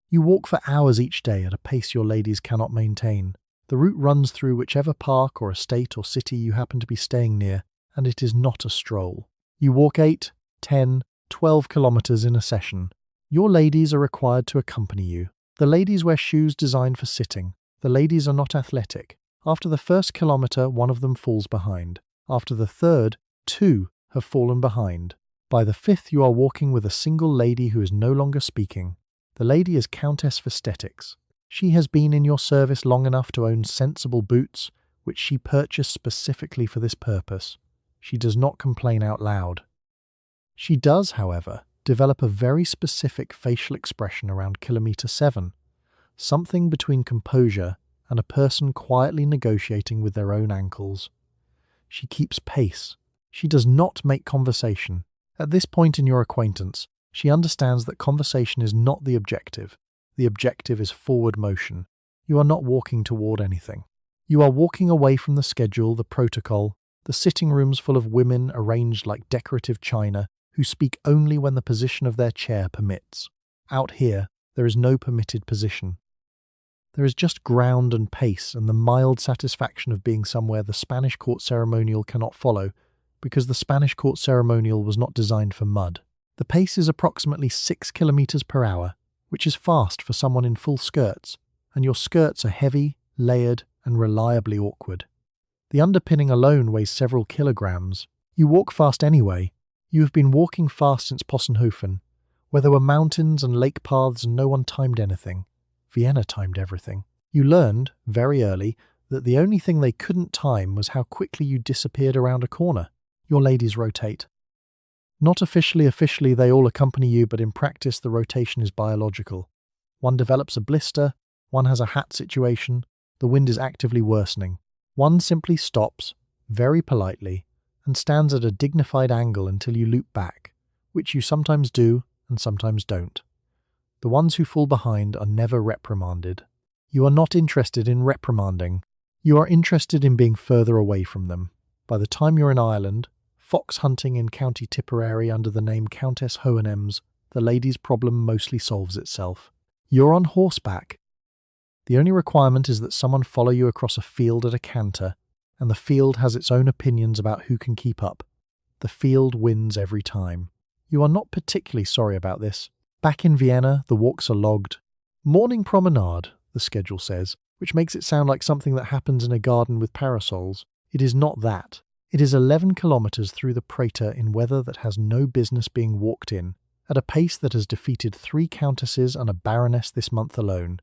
You walk for hours each day at a pace your ladies cannot maintain. The route runs through whichever park or estate or city you happen to be staying near, and it is not a stroll. You walk 8, 10, 12 kilometers in a session. Your ladies are required to accompany you. The ladies wear shoes designed for sitting. The ladies are not athletic. After the first kilometer, one of them falls behind. After the third, 2 have fallen behind. By the 5th, you are walking with a single lady who is no longer speaking. The lady is Countess of Aesthetics. She has been in your service long enough to own sensible boots, which she purchased specifically for this purpose. She does not complain out loud. She does, however, develop a very specific facial expression around kilometer 7, something between composure and a person quietly negotiating with their own ankles. She keeps pace. She does not make conversation. At this point in your acquaintance, she understands that conversation is not the objective. The objective is forward motion. You are not walking toward anything. You are walking away from the schedule, the protocol, the sitting rooms full of women arranged like decorative china who speak only when the position of their chair permits. Out here, there is no permitted position. There is just ground and pace and the mild satisfaction of being somewhere the Spanish court ceremonial cannot follow, because the Spanish court ceremonial was not designed for mud. The pace is approximately 6 kilometers per hour, which is fast for someone in full skirts, and your skirts are heavy, layered, and reliably awkward. The underpinning alone weighs several kilograms. You walk fast anyway. You have been walking fast since Possenhofen, where there were mountains and lake paths and no one timed anything. Vienna timed everything. You learned, very early, that the only thing they couldn't time was how quickly you disappeared around a corner. Your ladies rotate. Not officially they all accompany you, but in practice the rotation is biological. One develops a blister, one has a hat situation, the wind is actively worsening. One simply stops, very politely, and stands at a dignified angle until you loop back, which you sometimes do and sometimes don't. The ones who fall behind are never reprimanded. You are not interested in reprimanding. You are interested in being further away from them. By the time you're in Ireland, fox hunting in County Tipperary under the name Countess Hohenems, the lady's problem mostly solves itself. You're on horseback. The only requirement is that someone follow you across a field at a canter, and the field has its own opinions about who can keep up. The field wins every time. You are not particularly sorry about this. Back in Vienna, the walks are logged. Morning promenade, the schedule says, which makes it sound like something that happens in a garden with parasols. It is not that. It is 11 kilometers through the Prater in weather that has no business being walked in, at a pace that has defeated 3 countesses and a baroness this month alone.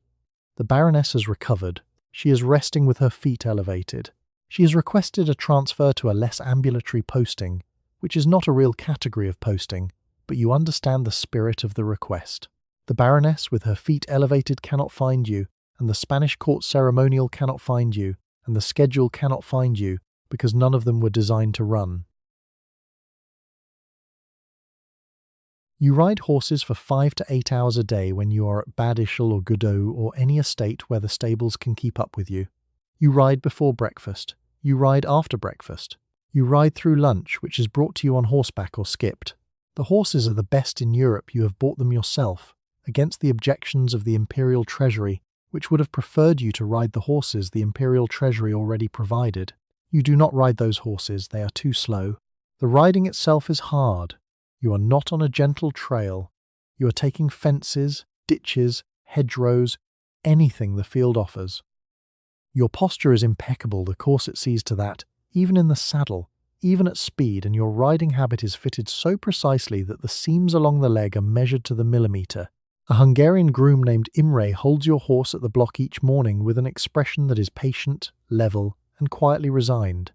The baroness has recovered. She is resting with her feet elevated. She has requested a transfer to a less ambulatory posting, which is not a real category of posting, but you understand the spirit of the request. The baroness with her feet elevated cannot find you, and the Spanish court ceremonial cannot find you, and the schedule cannot find you, because none of them were designed to run. You ride horses for 5 to 8 hours a day when you are at Bad Ischl or Godot or any estate where the stables can keep up with you. You ride before breakfast. You ride after breakfast. You ride through lunch, which is brought to you on horseback or skipped. The horses are the best in Europe. You have bought them yourself, against the objections of the Imperial Treasury, which would have preferred you to ride the horses the Imperial Treasury already provided. You do not ride those horses, they are too slow. The riding itself is hard. You are not on a gentle trail. You are taking fences, ditches, hedgerows, anything the field offers. Your posture is impeccable, the corset sees to that, even in the saddle, even at speed, and your riding habit is fitted so precisely that the seams along the leg are measured to the millimetre. A Hungarian groom named Imre holds your horse at the block each morning with an expression that is patient, level, and quietly resigned.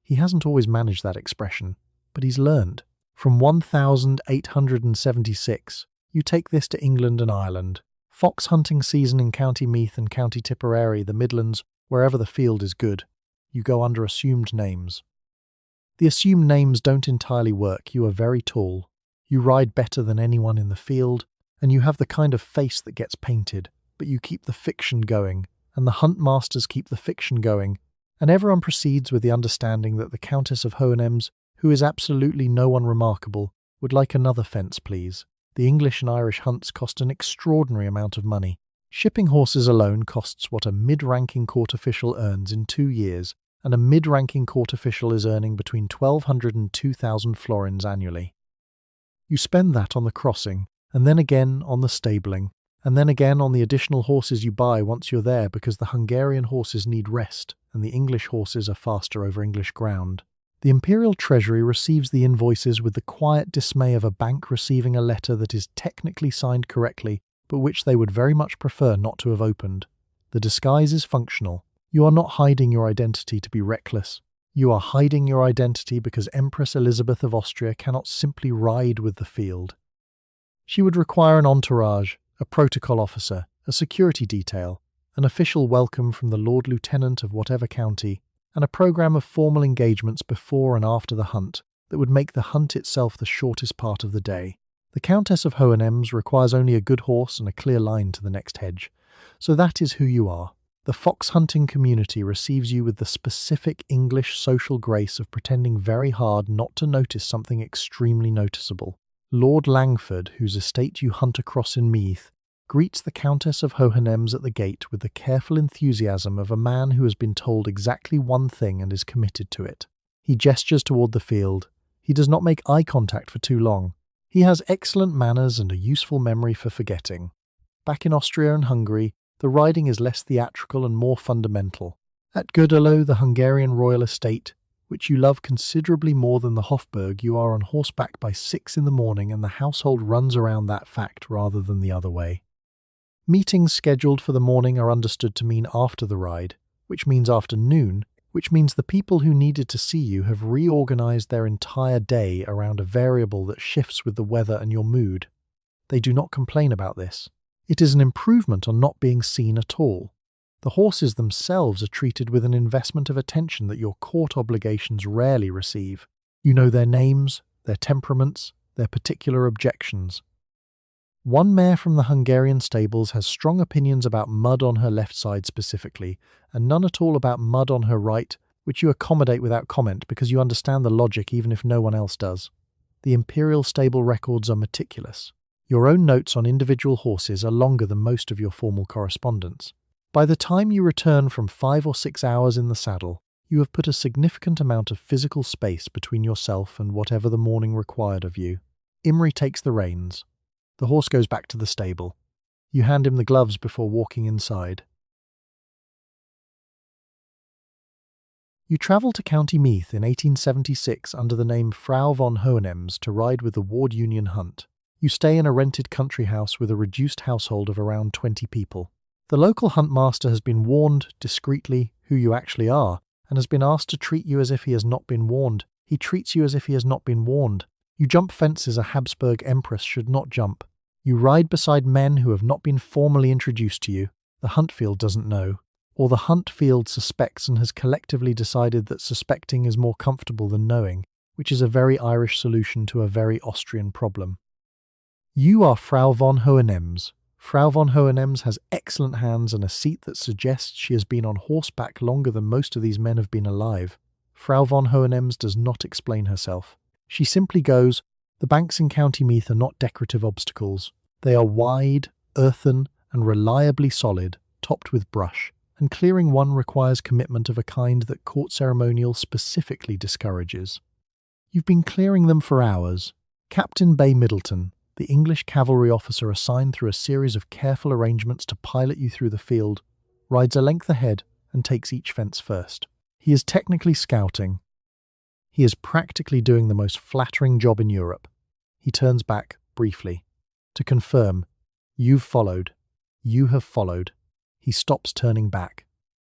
He hasn't always managed that expression, but he's learned. From 1876, you take this to England and Ireland. Fox hunting season in County Meath and County Tipperary, the Midlands, wherever the field is good. You go under assumed names. The assumed names don't entirely work. You are very tall. You ride better than anyone in the field, and you have the kind of face that gets painted, but you keep the fiction going, and the hunt masters keep the fiction going, and everyone proceeds with the understanding that the Countess of Hohenems, who is absolutely no one remarkable, would like another fence, please. The English and Irish hunts cost an extraordinary amount of money. Shipping horses alone costs what a mid-ranking court official earns in 2 years, and a mid-ranking court official is earning between 1,200 and 2,000 florins annually. You spend that on the crossing, and then again on the stabling, and then again on the additional horses you buy once you're there, because the Hungarian horses need rest, and the English horses are faster over English ground. The Imperial Treasury receives the invoices with the quiet dismay of a bank receiving a letter that is technically signed correctly, but which they would very much prefer not to have opened. The disguise is functional. You are not hiding your identity to be reckless. You are hiding your identity because Empress Elisabeth of Austria cannot simply ride with the field. She would require an entourage, a protocol officer, a security detail, an official welcome from the Lord Lieutenant of whatever county, and a program of formal engagements before and after the hunt that would make the hunt itself the shortest part of the day. The Countess of Hohenems requires only a good horse and a clear line to the next hedge. So that is who you are. The fox-hunting community receives you with the specific English social grace of pretending very hard not to notice something extremely noticeable. Lord Langford, whose estate you hunt across in Meath, greets the Countess of Hohenems at the gate with the careful enthusiasm of a man who has been told exactly one thing and is committed to it. He gestures toward the field. He does not make eye contact for too long. He has excellent manners and a useful memory for forgetting. Back in Austria and Hungary, the riding is less theatrical and more fundamental. At Gödöllő, the Hungarian royal estate, which you love considerably more than the Hofburg, you are on horseback by 6 in the morning, and the household runs around that fact rather than the other way. Meetings scheduled for the morning are understood to mean after the ride, which means after noon, which means the people who needed to see you have reorganized their entire day around a variable that shifts with the weather and your mood. They do not complain about this. It is an improvement on not being seen at all. The horses themselves are treated with an investment of attention that your court obligations rarely receive. You know their names, their temperaments, their particular objections. One mare from the Hungarian stables has strong opinions about mud on her left side specifically, and none at all about mud on her right, which you accommodate without comment because you understand the logic even if no one else does. The imperial stable records are meticulous. Your own notes on individual horses are longer than most of your formal correspondence. By the time you return from 5 or 6 hours in the saddle, you have put a significant amount of physical space between yourself and whatever the morning required of you. Imre takes the reins. The horse goes back to the stable. You hand him the gloves before walking inside. You travel to County Meath in 1876 under the name Frau von Hohenems to ride with the Ward Union Hunt. You stay in a rented country house with a reduced household of around 20 people. The local hunt master has been warned, discreetly, who you actually are, and has been asked to treat you as if he has not been warned. He treats you as if he has not been warned. You jump fences a Habsburg empress should not jump. You ride beside men who have not been formally introduced to you. The hunt field doesn't know. Or the hunt field suspects and has collectively decided that suspecting is more comfortable than knowing, which is a very Irish solution to a very Austrian problem. You are Frau von Hohenems. Frau von Hohenems has excellent hands and a seat that suggests she has been on horseback longer than most of these men have been alive. Frau von Hohenems does not explain herself. She simply goes, "The banks in County Meath are not decorative obstacles. They are wide, earthen, and reliably solid, topped with brush, and clearing one requires commitment of a kind that court ceremonial specifically discourages. You've been clearing them for hours. Captain Bay Middleton, the English cavalry officer assigned through a series of careful arrangements to pilot you through the field, rides a length ahead and takes each fence first. He is technically scouting. He is practically doing the most flattering job in Europe. He turns back, briefly, to confirm, "You've followed. You have followed." He stops turning back.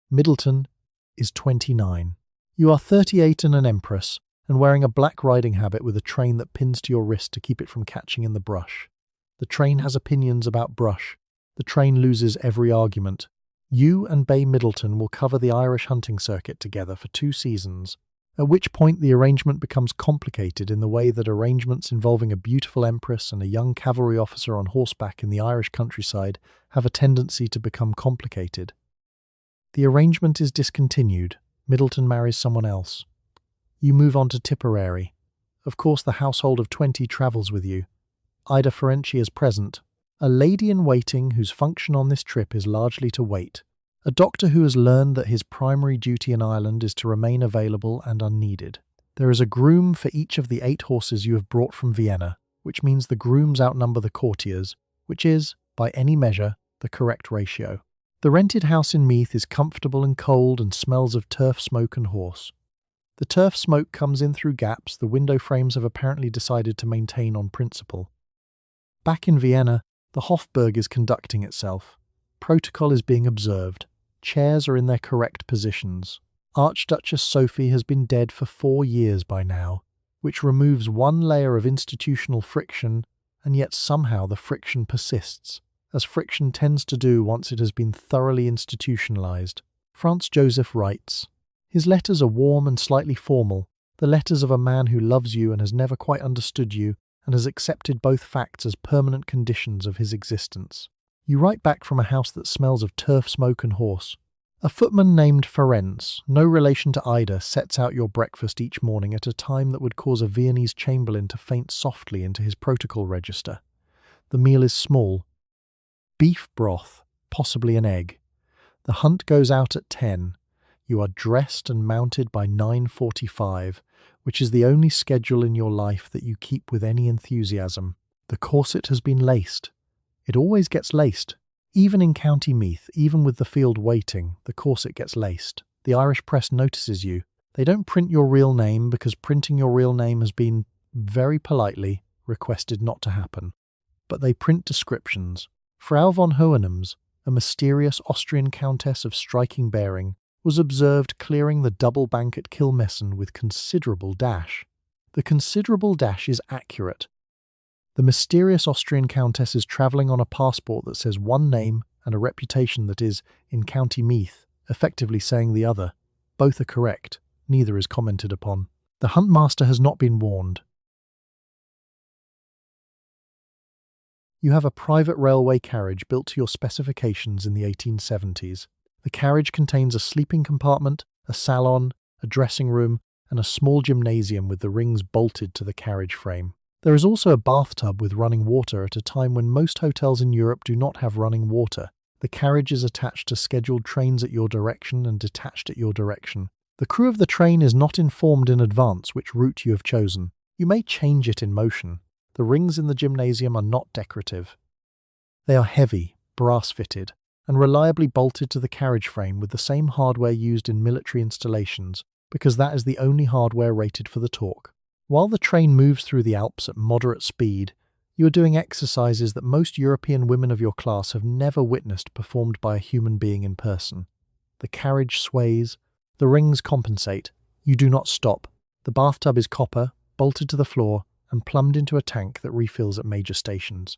Middleton is 29. You are 38 and an empress, and wearing a black riding habit with a train that pins to your wrist to keep it from catching in the brush. The train has opinions about brush. The train loses every argument. You and Bay Middleton will cover the Irish hunting circuit together for 2 seasons, at which point the arrangement becomes complicated in the way that arrangements involving a beautiful empress and a young cavalry officer on horseback in the Irish countryside have a tendency to become complicated. The arrangement is discontinued. Middleton marries someone else. You move on to Tipperary. Of course, the household of 20 travels with you. Ida Ferenczi is present, a lady-in-waiting whose function on this trip is largely to wait, a doctor who has learned that his primary duty in Ireland is to remain available and unneeded. There is a groom for each of the 8 horses you have brought from Vienna, which means the grooms outnumber the courtiers, which is, by any measure, the correct ratio. The rented house in Meath is comfortable and cold and smells of turf smoke and horse. The turf smoke comes in through gaps the window frames have apparently decided to maintain on principle. Back in Vienna, the Hofburg is conducting itself. Protocol is being observed. Chairs are in their correct positions. Archduchess Sophie has been dead for 4 years by now, which removes one layer of institutional friction, and yet somehow the friction persists, as friction tends to do once it has been thoroughly institutionalized. Franz Joseph writes, his letters are warm and slightly formal, the letters of a man who loves you and has never quite understood you and has accepted both facts as permanent conditions of his existence. You write back from a house that smells of turf smoke and horse. A footman named Ferenc, no relation to Ida, sets out your breakfast each morning at a time that would cause a Viennese chamberlain to faint softly into his protocol register. The meal is small. Beef broth, possibly an egg. The hunt goes out at 10. You are dressed and mounted by 9:45, which is the only schedule in your life that you keep with any enthusiasm. The corset has been laced. It always gets laced. Even in County Meath, even with the field waiting, the corset gets laced. The Irish press notices you. They don't print your real name because printing your real name has been, very politely, requested not to happen. But they print descriptions. Frau von Hohenems, a mysterious Austrian countess of striking bearing, was observed clearing the double bank at Kilmessen with considerable dash. The considerable dash is accurate. The mysterious Austrian countess is travelling on a passport that says one name and a reputation that is, in County Meath, effectively saying the other. Both are correct. Neither is commented upon. The huntmaster has not been warned. You have a private railway carriage built to your specifications in the 1870s. The carriage contains a sleeping compartment, a salon, a dressing room, and a small gymnasium with the rings bolted to the carriage frame. There is also a bathtub with running water at a time when most hotels in Europe do not have running water. The carriage is attached to scheduled trains at your direction and detached at your direction. The crew of the train is not informed in advance which route you have chosen. You may change it in motion. The rings in the gymnasium are not decorative. They are heavy, brass-fitted, and reliably bolted to the carriage frame with the same hardware used in military installations, because that is the only hardware rated for the torque. While the train moves through the Alps at moderate speed, you are doing exercises that most European women of your class have never witnessed performed by a human being in person. The carriage sways. The rings compensate. You do not stop. The bathtub is copper, bolted to the floor, and plumbed into a tank that refills at major stations.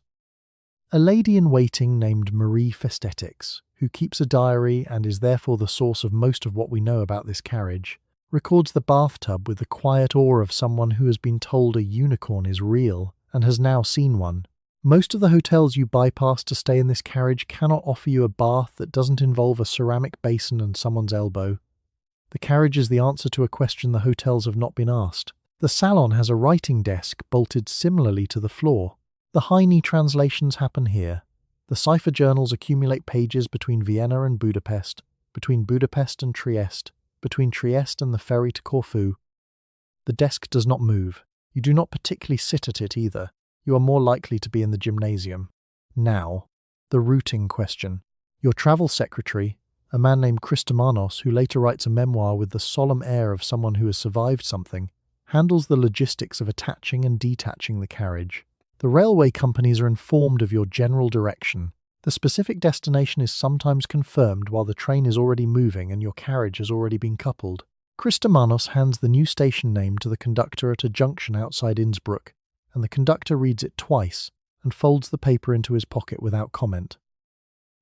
A lady-in-waiting named Marie Festetics, who keeps a diary and is therefore the source of most of what we know about this carriage, records the bathtub with the quiet awe of someone who has been told a unicorn is real and has now seen one. Most of the hotels you bypass to stay in this carriage cannot offer you a bath that doesn't involve a ceramic basin and someone's elbow. The carriage is the answer to a question the hotels have not been asked. The salon has a writing desk bolted similarly to the floor. The Heine translations happen here. The cipher journals accumulate pages between Vienna and Budapest, between Budapest and Trieste, between Trieste and the ferry to Corfu. The desk does not move. You do not particularly sit at it either. You are more likely to be in the gymnasium. Now, the routing question. Your travel secretary, a man named Christomanos, who later writes a memoir with the solemn air of someone who has survived something, handles the logistics of attaching and detaching the carriage. The railway companies are informed of your general direction. The specific destination is sometimes confirmed while the train is already moving and your carriage has already been coupled. Christomanos hands the new station name to the conductor at a junction outside Innsbruck, and the conductor reads it twice and folds the paper into his pocket without comment.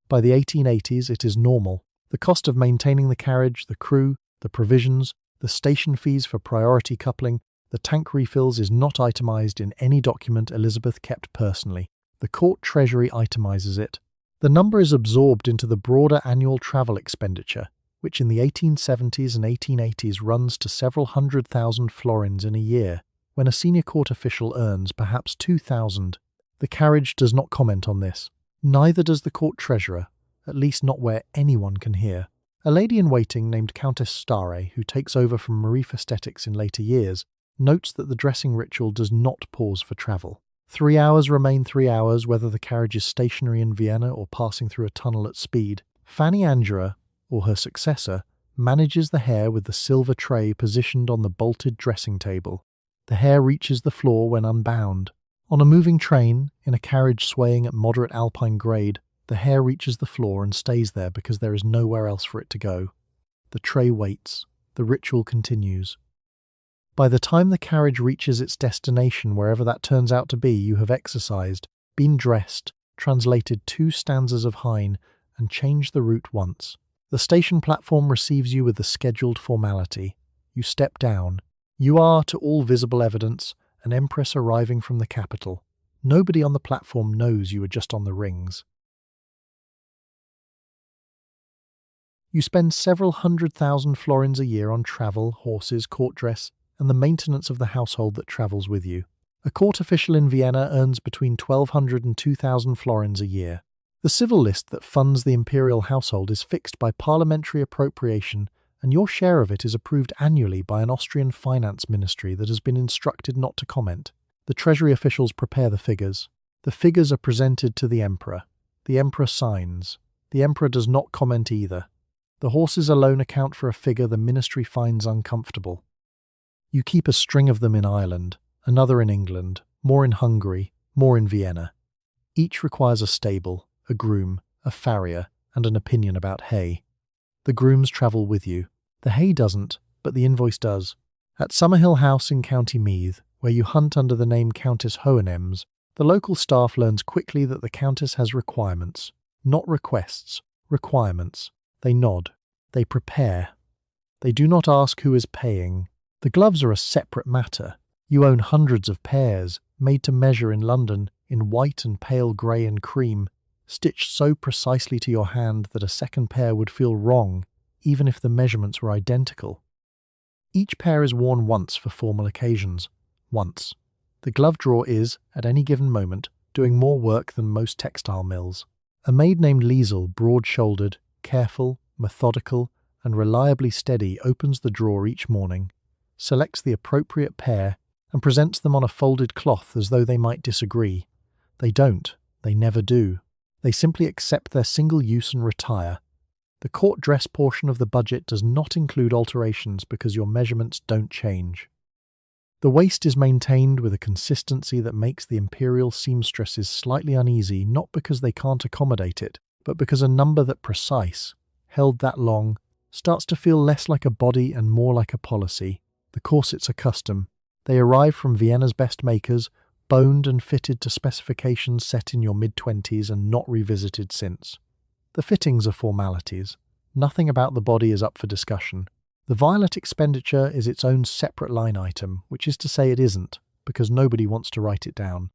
By the 1880s, it is normal. The cost of maintaining the carriage, the crew, the provisions, the station fees for priority coupling, the tank refills is not itemized in any document Elisabeth kept personally. The court treasury itemizes it. The number is absorbed into the broader annual travel expenditure, which in the 1870s and 1880s runs to several 100,000 florins in a year, when a senior court official earns perhaps 2,000. The carriage does not comment on this. Neither does the court treasurer, at least not where anyone can hear. A lady-in-waiting named Countess Stare, who takes over from Marie Festetics in later years, notes that the dressing ritual does not pause for travel. 3 hours remain 3 hours, whether the carriage is stationary in Vienna or passing through a tunnel at speed. Fanny Angera, or her successor, manages the hair with the silver tray positioned on the bolted dressing table. The hair reaches the floor when unbound. On a moving train, in a carriage swaying at moderate alpine grade, the hair reaches the floor and stays there because there is nowhere else for it to go. The tray waits. The ritual continues. By the time the carriage reaches its destination, wherever that turns out to be, you have exercised, been dressed, translated 2 stanzas of Heine, and changed the route once. The station platform receives you with the scheduled formality. You step down. You are, to all visible evidence, an empress arriving from the capital. Nobody on the platform knows you are just on the rings. You spend several 100,000 florins a year on travel, horses, court dress, and the maintenance of the household that travels with you. A court official in Vienna earns between 1,200 and 2,000 florins a year. The civil list that funds the imperial household is fixed by parliamentary appropriation, and your share of it is approved annually by an Austrian finance ministry that has been instructed not to comment. The treasury officials prepare the figures. The figures are presented to the emperor. The emperor signs. The emperor does not comment either. The horses alone account for a figure the ministry finds uncomfortable. You keep a string of them in Ireland, another in England, more in Hungary, more in Vienna. Each requires a stable, a groom, a farrier, and an opinion about hay. The grooms travel with you. The hay doesn't, but the invoice does. At Summerhill House in County Meath, where you hunt under the name Countess Hohenems, the local staff learns quickly that the Countess has requirements. Not requests, requirements. They nod. They prepare. They do not ask who is paying. The gloves are a separate matter. You own hundreds of pairs, made to measure in London, in white and pale grey and cream, stitched so precisely to your hand that a second pair would feel wrong, even if the measurements were identical. Each pair is worn once for formal occasions. Once. The glove drawer is, at any given moment, doing more work than most textile mills. A maid named Liesel, broad-shouldered, careful, methodical, and reliably steady, opens the drawer each morning, selects the appropriate pair, and presents them on a folded cloth as though they might disagree. They don't. They never do. They simply accept their single use and retire. The court dress portion of the budget does not include alterations because your measurements don't change. The waist is maintained with a consistency that makes the imperial seamstresses slightly uneasy, not because they can't accommodate it, but because a number that precise, held that long, starts to feel less like a body and more like a policy. The corsets are custom. They arrive from Vienna's best makers, boned and fitted to specifications set in your mid-20s and not revisited since. The fittings are formalities. Nothing about the body is up for discussion. The violet expenditure is its own separate line item, which is to say it isn't, because nobody wants to write it down.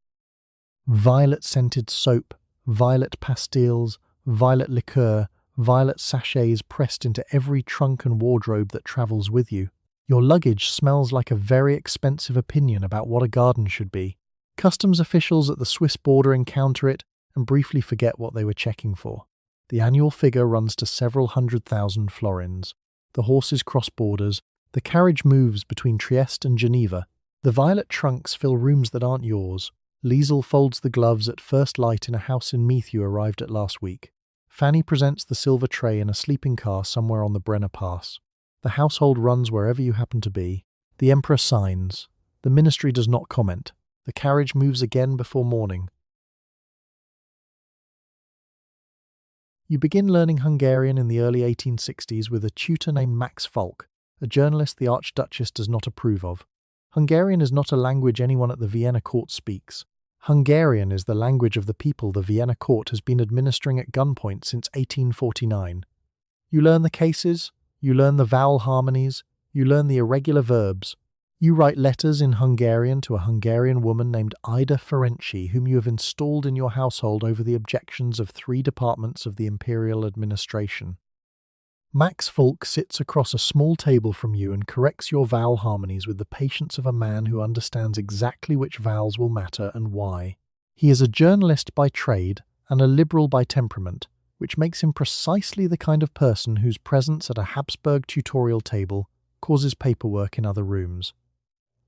Violet-scented soap, violet pastilles, violet liqueur, violet sachets pressed into every trunk and wardrobe that travels with you. Your luggage smells like a very expensive opinion about what a garden should be. Customs officials at the Swiss border encounter it and briefly forget what they were checking for. The annual figure runs to several 100,000 florins. The horses cross borders. The carriage moves between Trieste and Geneva. The violet trunks fill rooms that aren't yours. Liesel folds the gloves at first light in a house in Meath you arrived at last week. Fanny presents the silver tray in a sleeping car somewhere on the Brenner Pass. The household runs wherever you happen to be. The Emperor signs. The ministry does not comment. The carriage moves again before morning. You begin learning Hungarian in the early 1860s with a tutor named Max Falk, a journalist the Archduchess does not approve of. Hungarian is not a language anyone at the Vienna court speaks. Hungarian is the language of the people the Vienna court has been administering at gunpoint since 1849. You learn the cases, you learn the vowel harmonies, you learn the irregular verbs. You write letters in Hungarian to a Hungarian woman named Ida Ferenczi, whom you have installed in your household over the objections of 3 departments of the imperial administration. Max Falk sits across a small table from you and corrects your vowel harmonies with the patience of a man who understands exactly which vowels will matter and why. He is a journalist by trade and a liberal by temperament, which makes him precisely the kind of person whose presence at a Habsburg tutorial table causes paperwork in other rooms.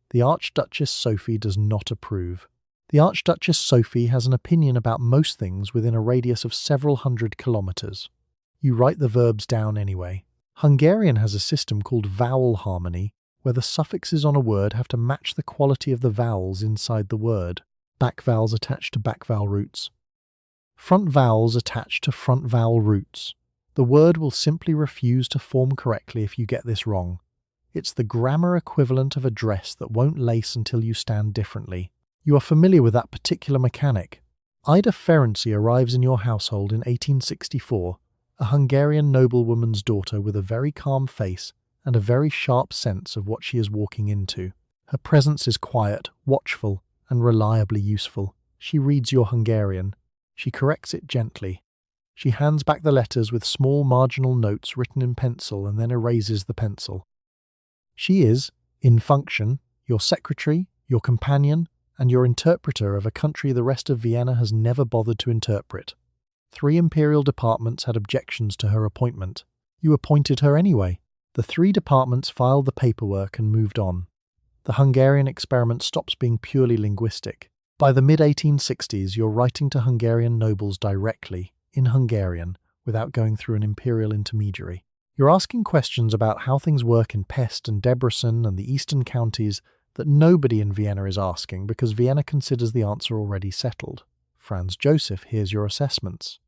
The Archduchess Sophie does not approve. The Archduchess Sophie has an opinion about most things within a radius of several hundred kilometers. You write the verbs down anyway. Hungarian has a system called vowel harmony, where the suffixes on a word have to match the quality of the vowels inside the word. Back vowels attached to back vowel roots. Front vowels attached to front vowel roots. The word will simply refuse to form correctly if you get this wrong. It's the grammar equivalent of a dress that won't lace until you stand differently. You are familiar with that particular mechanic. Ida Ferenczi arrives in your household in 1864, a Hungarian noblewoman's daughter with a very calm face and a very sharp sense of what she is walking into. Her presence is quiet, watchful, and reliably useful. She reads your Hungarian. She corrects it gently. She hands back the letters with small marginal notes written in pencil and then erases the pencil. She is, in function, your secretary, your companion, and your interpreter of a country the rest of Vienna has never bothered to interpret. 3 imperial departments had objections to her appointment. You appointed her anyway. The 3 departments filed the paperwork and moved on. The Hungarian experiment stops being purely linguistic. By the mid-1860s, you're writing to Hungarian nobles directly, in Hungarian, without going through an imperial intermediary. You're asking questions about how things work in Pest and Debrecen and the eastern counties that nobody in Vienna is asking because Vienna considers the answer already settled. Franz Joseph hears your assessments.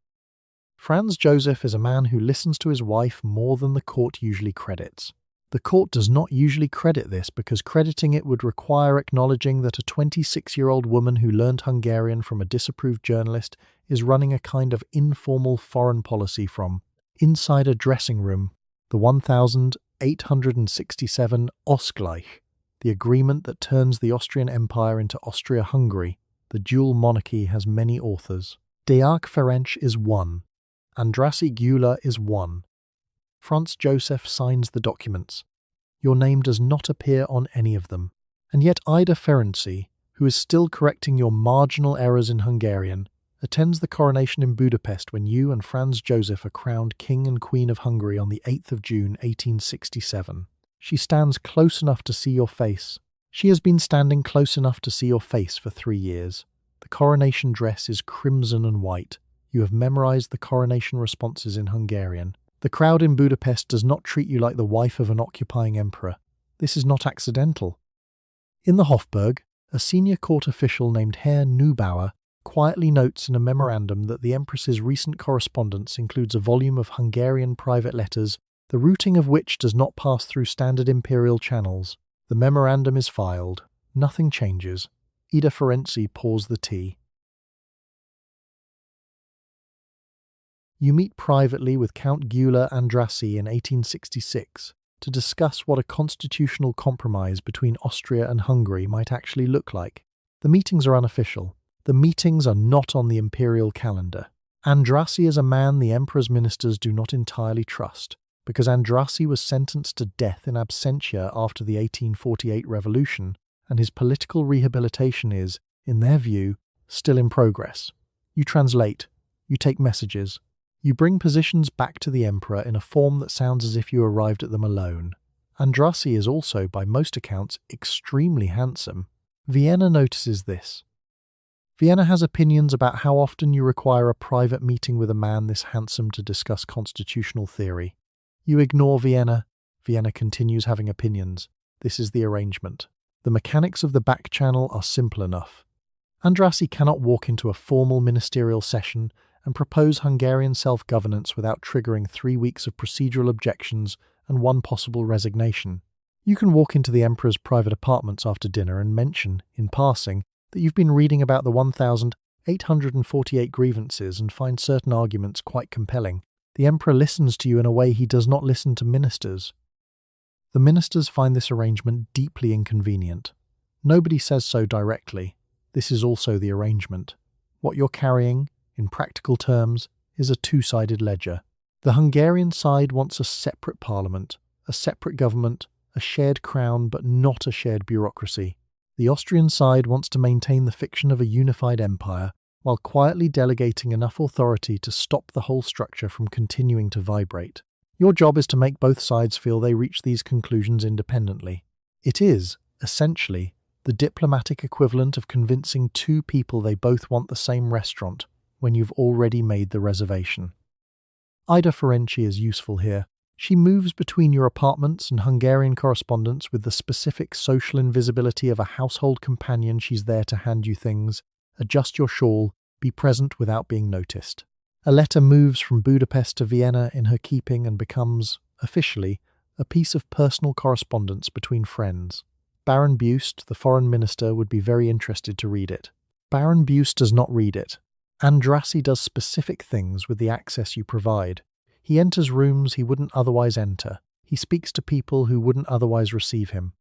Franz Joseph is a man who listens to his wife more than the court usually credits. The court does not usually credit this because crediting it would require acknowledging that a 26-year-old woman who learned Hungarian from a disapproved journalist is running a kind of informal foreign policy from inside a dressing room, the 1867 Ausgleich, the agreement that turns the Austrian Empire into Austria-Hungary. The dual monarchy has many authors. Deák Ferenc is one. Andrassy Gyula is one. Franz Joseph signs the documents. Your name does not appear on any of them. And yet Ida Ferenczi, who is still correcting your marginal errors in Hungarian, attends the coronation in Budapest when you and Franz Joseph are crowned King and Queen of Hungary on the 8th of June 1867. She stands close enough to see your face. She has been standing close enough to see your face for 3 years. The coronation dress is crimson and white. You have memorized the coronation responses in Hungarian. The crowd in Budapest does not treat you like the wife of an occupying emperor. This is not accidental. In the Hofburg, a senior court official named Herr Neubauer quietly notes in a memorandum that the Empress's recent correspondence includes a volume of Hungarian private letters, the routing of which does not pass through standard imperial channels. The memorandum is filed. Nothing changes. Ida Ferenczi pours the tea. You meet privately with Count Gyula Andrassy in 1866 to discuss what a constitutional compromise between Austria and Hungary might actually look like. The meetings are unofficial. The meetings are not on the imperial calendar. Andrassy is a man the emperor's ministers do not entirely trust, because Andrassy was sentenced to death in absentia after the 1848 revolution, and his political rehabilitation is, in their view, still in progress. You translate. You take messages. You bring positions back to the emperor in a form that sounds as if you arrived at them alone. Andrassy is also, by most accounts, extremely handsome. Vienna notices this. Vienna has opinions about how often you require a private meeting with a man this handsome to discuss constitutional theory. You ignore Vienna. Vienna continues having opinions. This is the arrangement. The mechanics of the back channel are simple enough. Andrassy cannot walk into a formal ministerial session and propose Hungarian self-governance without triggering 3 weeks of procedural objections and 1 possible resignation. You can walk into the emperor's private apartments after dinner and mention, in passing, that you've been reading about the 1,848 grievances and find certain arguments quite compelling. The emperor listens to you in a way he does not listen to ministers. The ministers find this arrangement deeply inconvenient. Nobody says so directly. This is also the arrangement. What you're carrying, in practical terms, is a two-sided ledger. The Hungarian side wants a separate parliament, a separate government, a shared crown but not a shared bureaucracy. The Austrian side wants to maintain the fiction of a unified empire, while quietly delegating enough authority to stop the whole structure from continuing to vibrate. Your job is to make both sides feel they reach these conclusions independently. It is, essentially, the diplomatic equivalent of convincing 2 people they both want the same restaurant when you've already made the reservation. Ida Ferenczi is useful here. She moves between your apartments and Hungarian correspondence with the specific social invisibility of a household companion. She's there to hand you things, adjust your shawl, be present without being noticed. A letter moves from Budapest to Vienna in her keeping and becomes, officially, a piece of personal correspondence between friends. Baron Beust, the foreign minister, would be very interested to read it. Baron Beust does not read it. Andrassy does specific things with the access you provide. He enters rooms he wouldn't otherwise enter. He speaks to people who wouldn't otherwise receive him.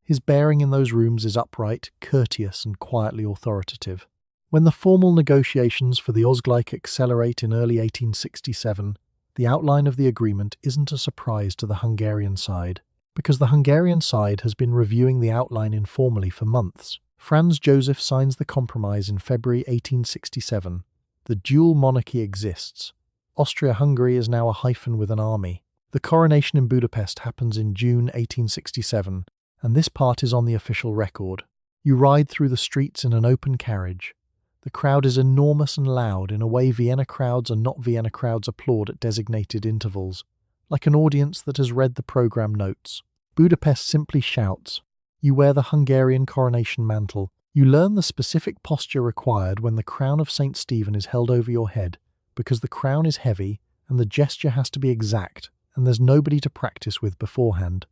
His bearing in those rooms is upright, courteous, and quietly authoritative. When the formal negotiations for the Ausgleich accelerate in early 1867, the outline of the agreement isn't a surprise to the Hungarian side, because the Hungarian side has been reviewing the outline informally for months. Franz Joseph signs the compromise in February 1867. The dual monarchy exists. Austria-Hungary is now a hyphen with an army. The coronation in Budapest happens in June 1867, and this part is on the official record. You ride through the streets in an open carriage. The crowd is enormous and loud in a way Vienna crowds and not Vienna crowds applaud at designated intervals. like an audience that has read the program notes. Budapest simply shouts. You wear the Hungarian coronation mantle. You learn the specific posture required when the crown of St. Stephen is held over your head, because the crown is heavy and the gesture has to be exact, and there's nobody to practice with beforehand.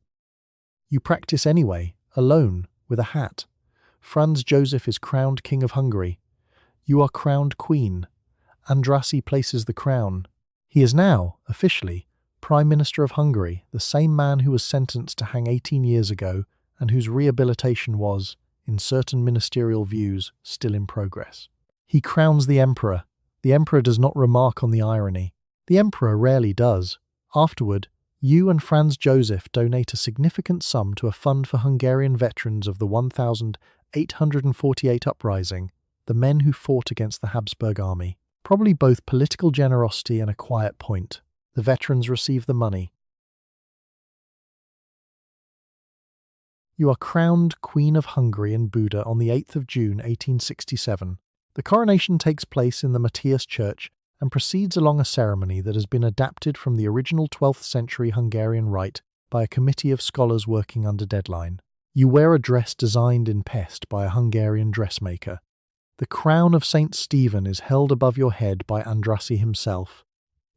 You practice anyway, alone, with a hat. Franz Joseph is crowned King of Hungary. You are crowned Queen. Andrassy places the crown. He is now, officially, Prime Minister of Hungary, the same man who was sentenced to hang 18 years ago and whose rehabilitation was, in certain ministerial views, still in progress. He crowns the emperor. The emperor does not remark on the irony. The emperor rarely does. Afterward, you and Franz Joseph donate a significant sum to a fund for Hungarian veterans of the 1848 uprising, the men who fought against the Habsburg army. Probably both political generosity and a quiet point. The veterans receive the money. You are crowned Queen of Hungary in Buda on the 8th of June 1867. The coronation takes place in the Matthias Church and proceeds along a ceremony that has been adapted from the original 12th century Hungarian rite by a committee of scholars working under deadline. You wear a dress designed in Pest by a Hungarian dressmaker. The crown of St. Stephen is held above your head by Andrassy himself.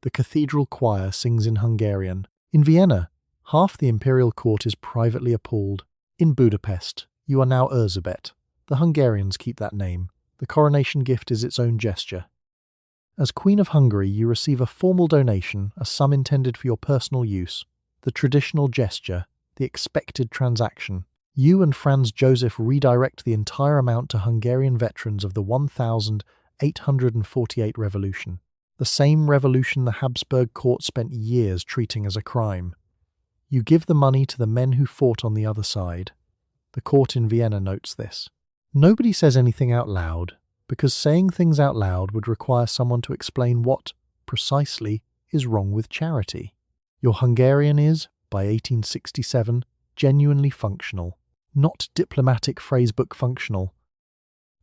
The cathedral choir sings in Hungarian. In Vienna, half the imperial court is privately appalled. In Budapest, you are now Elisabeth. The Hungarians keep that name. The coronation gift is its own gesture. As Queen of Hungary, you receive a formal donation, a sum intended for your personal use, the traditional gesture, the expected transaction. You and Franz Joseph redirect the entire amount to Hungarian veterans of the 1848 revolution, the same revolution the Habsburg court spent years treating as a crime. You give the money to the men who fought on the other side. The court in Vienna notes this. Nobody says anything out loud, because saying things out loud would require someone to explain what, precisely, is wrong with charity. Your Hungarian is, by 1867, genuinely functional. Not diplomatic phrasebook functional.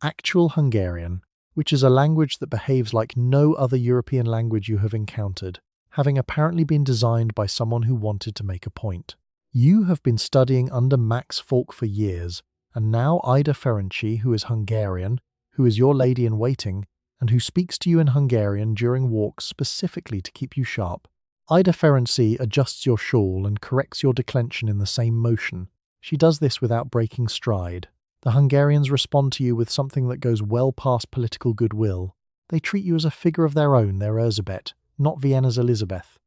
Actual Hungarian, which is a language that behaves like no other European language you have encountered, having apparently been designed by someone who wanted to make a point. You have been studying under Max Falk for years, and now Ida Ferenczi, who is Hungarian, who is your lady-in-waiting, and who speaks to you in Hungarian during walks specifically to keep you sharp. Ida Ferenczi adjusts your shawl and corrects your declension in the same motion. She does this without breaking stride. The Hungarians respond to you with something that goes well past political goodwill. They treat you as a figure of their own, their Elisabeth, not Vienna's Elizabeth.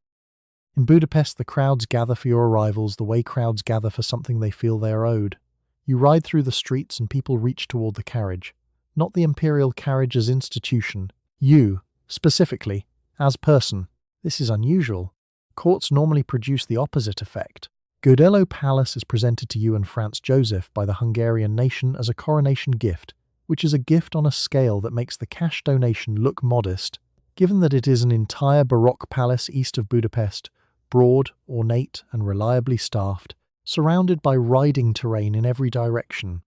In Budapest, the crowds gather for your arrivals the way crowds gather for something they feel they are owed. You ride through the streets and people reach toward the carriage. Not the imperial carriage as institution. You, specifically, as person. This is unusual. Courts normally produce the opposite effect. Hofburg Palace is presented to you and Franz Joseph by the Hungarian nation as a coronation gift, which is a gift on a scale that makes the cash donation look modest, given that it is an entire Baroque palace east of Budapest, broad, ornate, and reliably staffed, surrounded by riding terrain in every direction.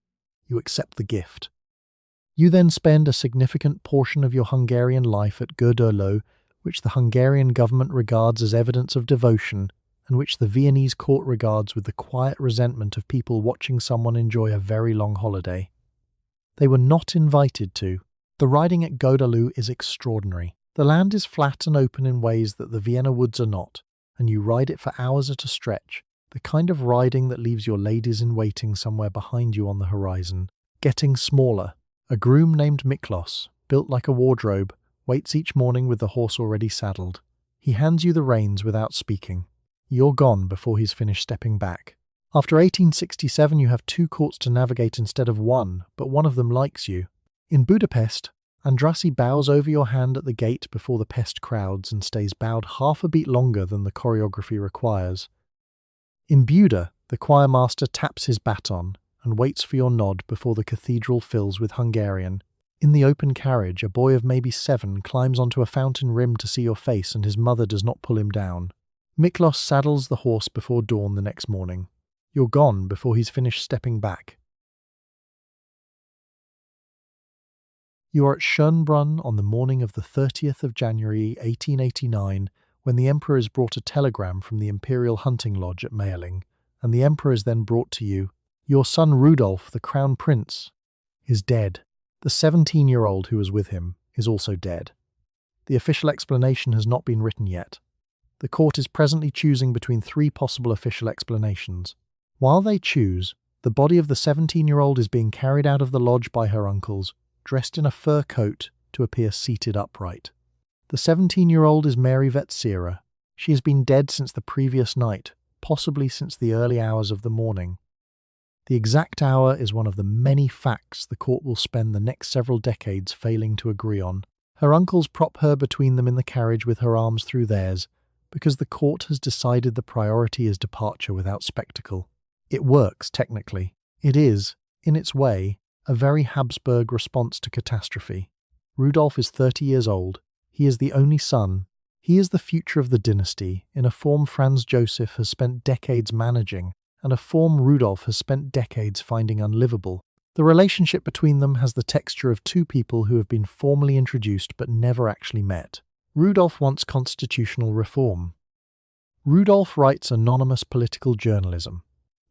You accept the gift. You then spend a significant portion of your Hungarian life at Gödöllő, which the Hungarian government regards as evidence of devotion, and which the Viennese court regards with the quiet resentment of people watching someone enjoy a very long holiday. They were not invited to. The riding at Gödöllő is extraordinary. The land is flat and open in ways that the Vienna woods are not, and you ride it for hours at a stretch, the kind of riding that leaves your ladies-in-waiting somewhere behind you on the horizon, getting smaller. A groom named Miklos, built like a wardrobe, waits each morning with the horse already saddled. He hands you the reins without speaking. You're gone before he's finished stepping back. After 1867 you have 2 courts to navigate instead of 1, but one of them likes you. In Budapest, Andrassy bows over your hand at the gate before the Pest crowds and stays bowed half a beat longer than the choreography requires. In Buda, the choirmaster taps his baton and waits for your nod before the cathedral fills with Hungarian. In the open carriage, a boy of maybe 7 climbs onto a fountain rim to see your face and his mother does not pull him down. Miklos saddles the horse before dawn the next morning. You're gone before he's finished stepping back. You are at Schönbrunn on the morning of the 30th of January 1889, when the emperor is brought a telegram from the imperial hunting lodge at Mayerling, and the emperor is then brought to you, your son Rudolf, the crown prince, is dead. The 17-year-old who was with him is also dead. The official explanation has not been written yet. The court is presently choosing between 3 possible official explanations. While they choose, the body of the 17-year-old is being carried out of the lodge by her uncles, dressed in a fur coat to appear seated upright. The 17-year-old is Mary Vetsera. She has been dead since the previous night, possibly since the early hours of the morning. The exact hour is one of the many facts the court will spend the next several decades failing to agree on. Her uncles prop her between them in the carriage with her arms through theirs, because the court has decided the priority is departure without spectacle. It works, technically. It is, in its way, a very Habsburg response to catastrophe. Rudolf is 30 years old. He is the only son. He is the future of the dynasty, in a form Franz Joseph has spent decades managing, and a form Rudolf has spent decades finding unlivable. The relationship between them has the texture of 2 people who have been formally introduced but never actually met. Rudolf wants constitutional reform. Rudolf writes anonymous political journalism.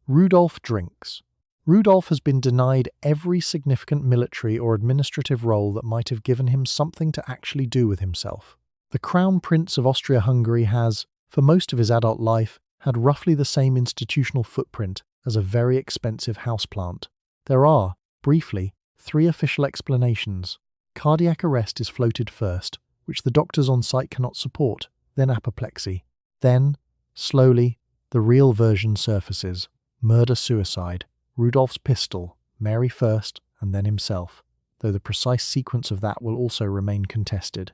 Rudolf drinks. Rudolf has been denied every significant military or administrative role that might have given him something to actually do with himself. The Crown Prince of Austria-Hungary has, for most of his adult life, had roughly the same institutional footprint as a very expensive houseplant. There are, briefly, 3 official explanations. Cardiac arrest is floated first, which the doctors on site cannot support, then apoplexy. Then, slowly, the real version surfaces. Murder-suicide, Rudolf's pistol, Mary first, and then himself, though the precise sequence of that will also remain contested.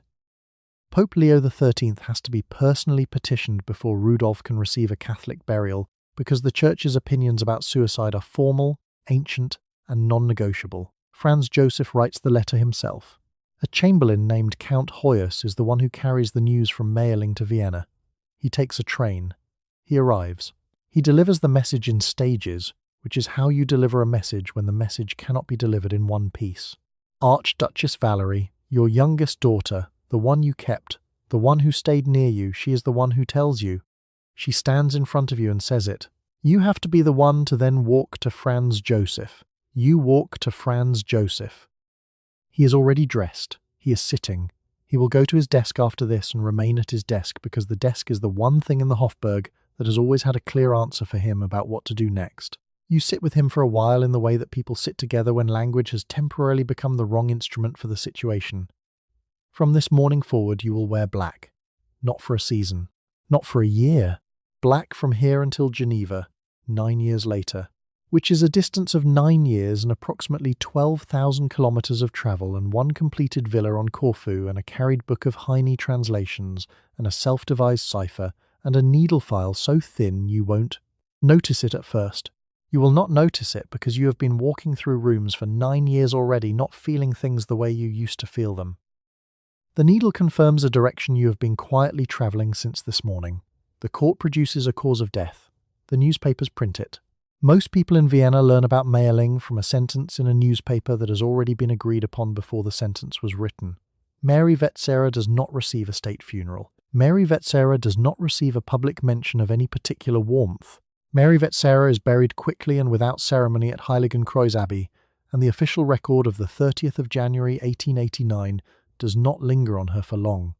Pope Leo XIII has to be personally petitioned before Rudolf can receive a Catholic burial because the Church's opinions about suicide are formal, ancient, and non-negotiable. Franz Joseph writes the letter himself. A chamberlain named Count Hoyus is the one who carries the news from Mayerling to Vienna. He takes a train. He arrives. He delivers the message in stages, which is how you deliver a message when the message cannot be delivered in one piece. Archduchess Valerie, your youngest daughter, the one you kept, the one who stayed near you, she is the one who tells you. She stands in front of you and says it. You have to be the one to then walk to Franz Joseph. You walk to Franz Joseph. He is already dressed. He is sitting. He will go to his desk after this and remain at his desk because the desk is the one thing in the Hofburg that has always had a clear answer for him about what to do next. You sit with him for a while in the way that people sit together when language has temporarily become the wrong instrument for the situation. From this morning forward you will wear black. Not for a season. Not for a year. Black from here until Geneva, 9 years later. Which is a distance of 9 years and approximately 12,000 kilometers of travel and 1 completed villa on Corfu and a carried book of Heine translations and a self-devised cipher and a needle file so thin you won't notice it at first. You will not notice it because you have been walking through rooms for 9 years already, not feeling things the way you used to feel them. The needle confirms a direction you have been quietly travelling since this morning. The court produces a cause of death. The newspapers print it. Most people in Vienna learn about Mayerling from a sentence in a newspaper that has already been agreed upon before the sentence was written. Mary Vetsera does not receive a state funeral. Mary Vetsera does not receive a public mention of any particular warmth. Mary Vetsera is buried quickly and without ceremony at Heiligenkreuz Abbey, and the official record of the 30th of January 1889 does not linger on her for long.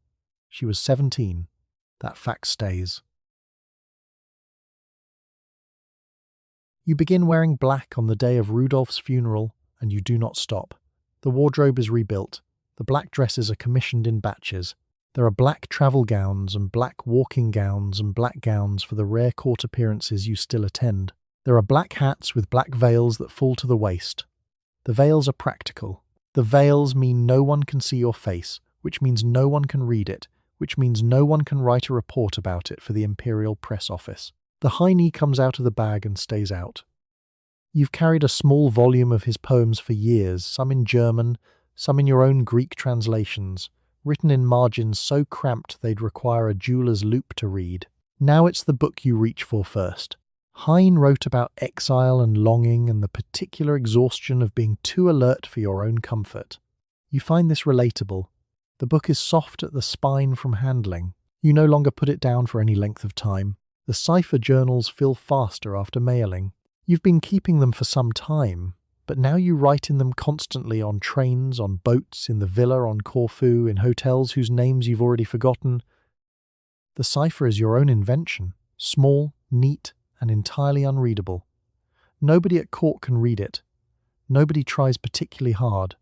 She was 17. That fact stays. You begin wearing black on the day of Rudolf's funeral, and you do not stop. The wardrobe is rebuilt. The black dresses are commissioned in batches. There are black travel gowns and black walking gowns and black gowns for the rare court appearances you still attend. There are black hats with black veils that fall to the waist. The veils are practical. The veils mean no one can see your face, which means no one can read it, which means no one can write a report about it for the Imperial Press Office. The Heine comes out of the bag and stays out. You've carried a small volume of his poems for years, some in German, some in your own Greek translations, written in margins so cramped they'd require a jeweler's loupe to read. Now it's the book you reach for first. Heine wrote about exile and longing and the particular exhaustion of being too alert for your own comfort. You find this relatable. The book is soft at the spine from handling. You no longer put it down for any length of time. The cipher journals fill faster after mailing. You've been keeping them for some time, but now you write in them constantly on trains, on boats, in the villa on Corfu, in hotels whose names you've already forgotten. The cipher is your own invention, small, neat, and entirely unreadable. Nobody at court can read it. Nobody tries particularly hard.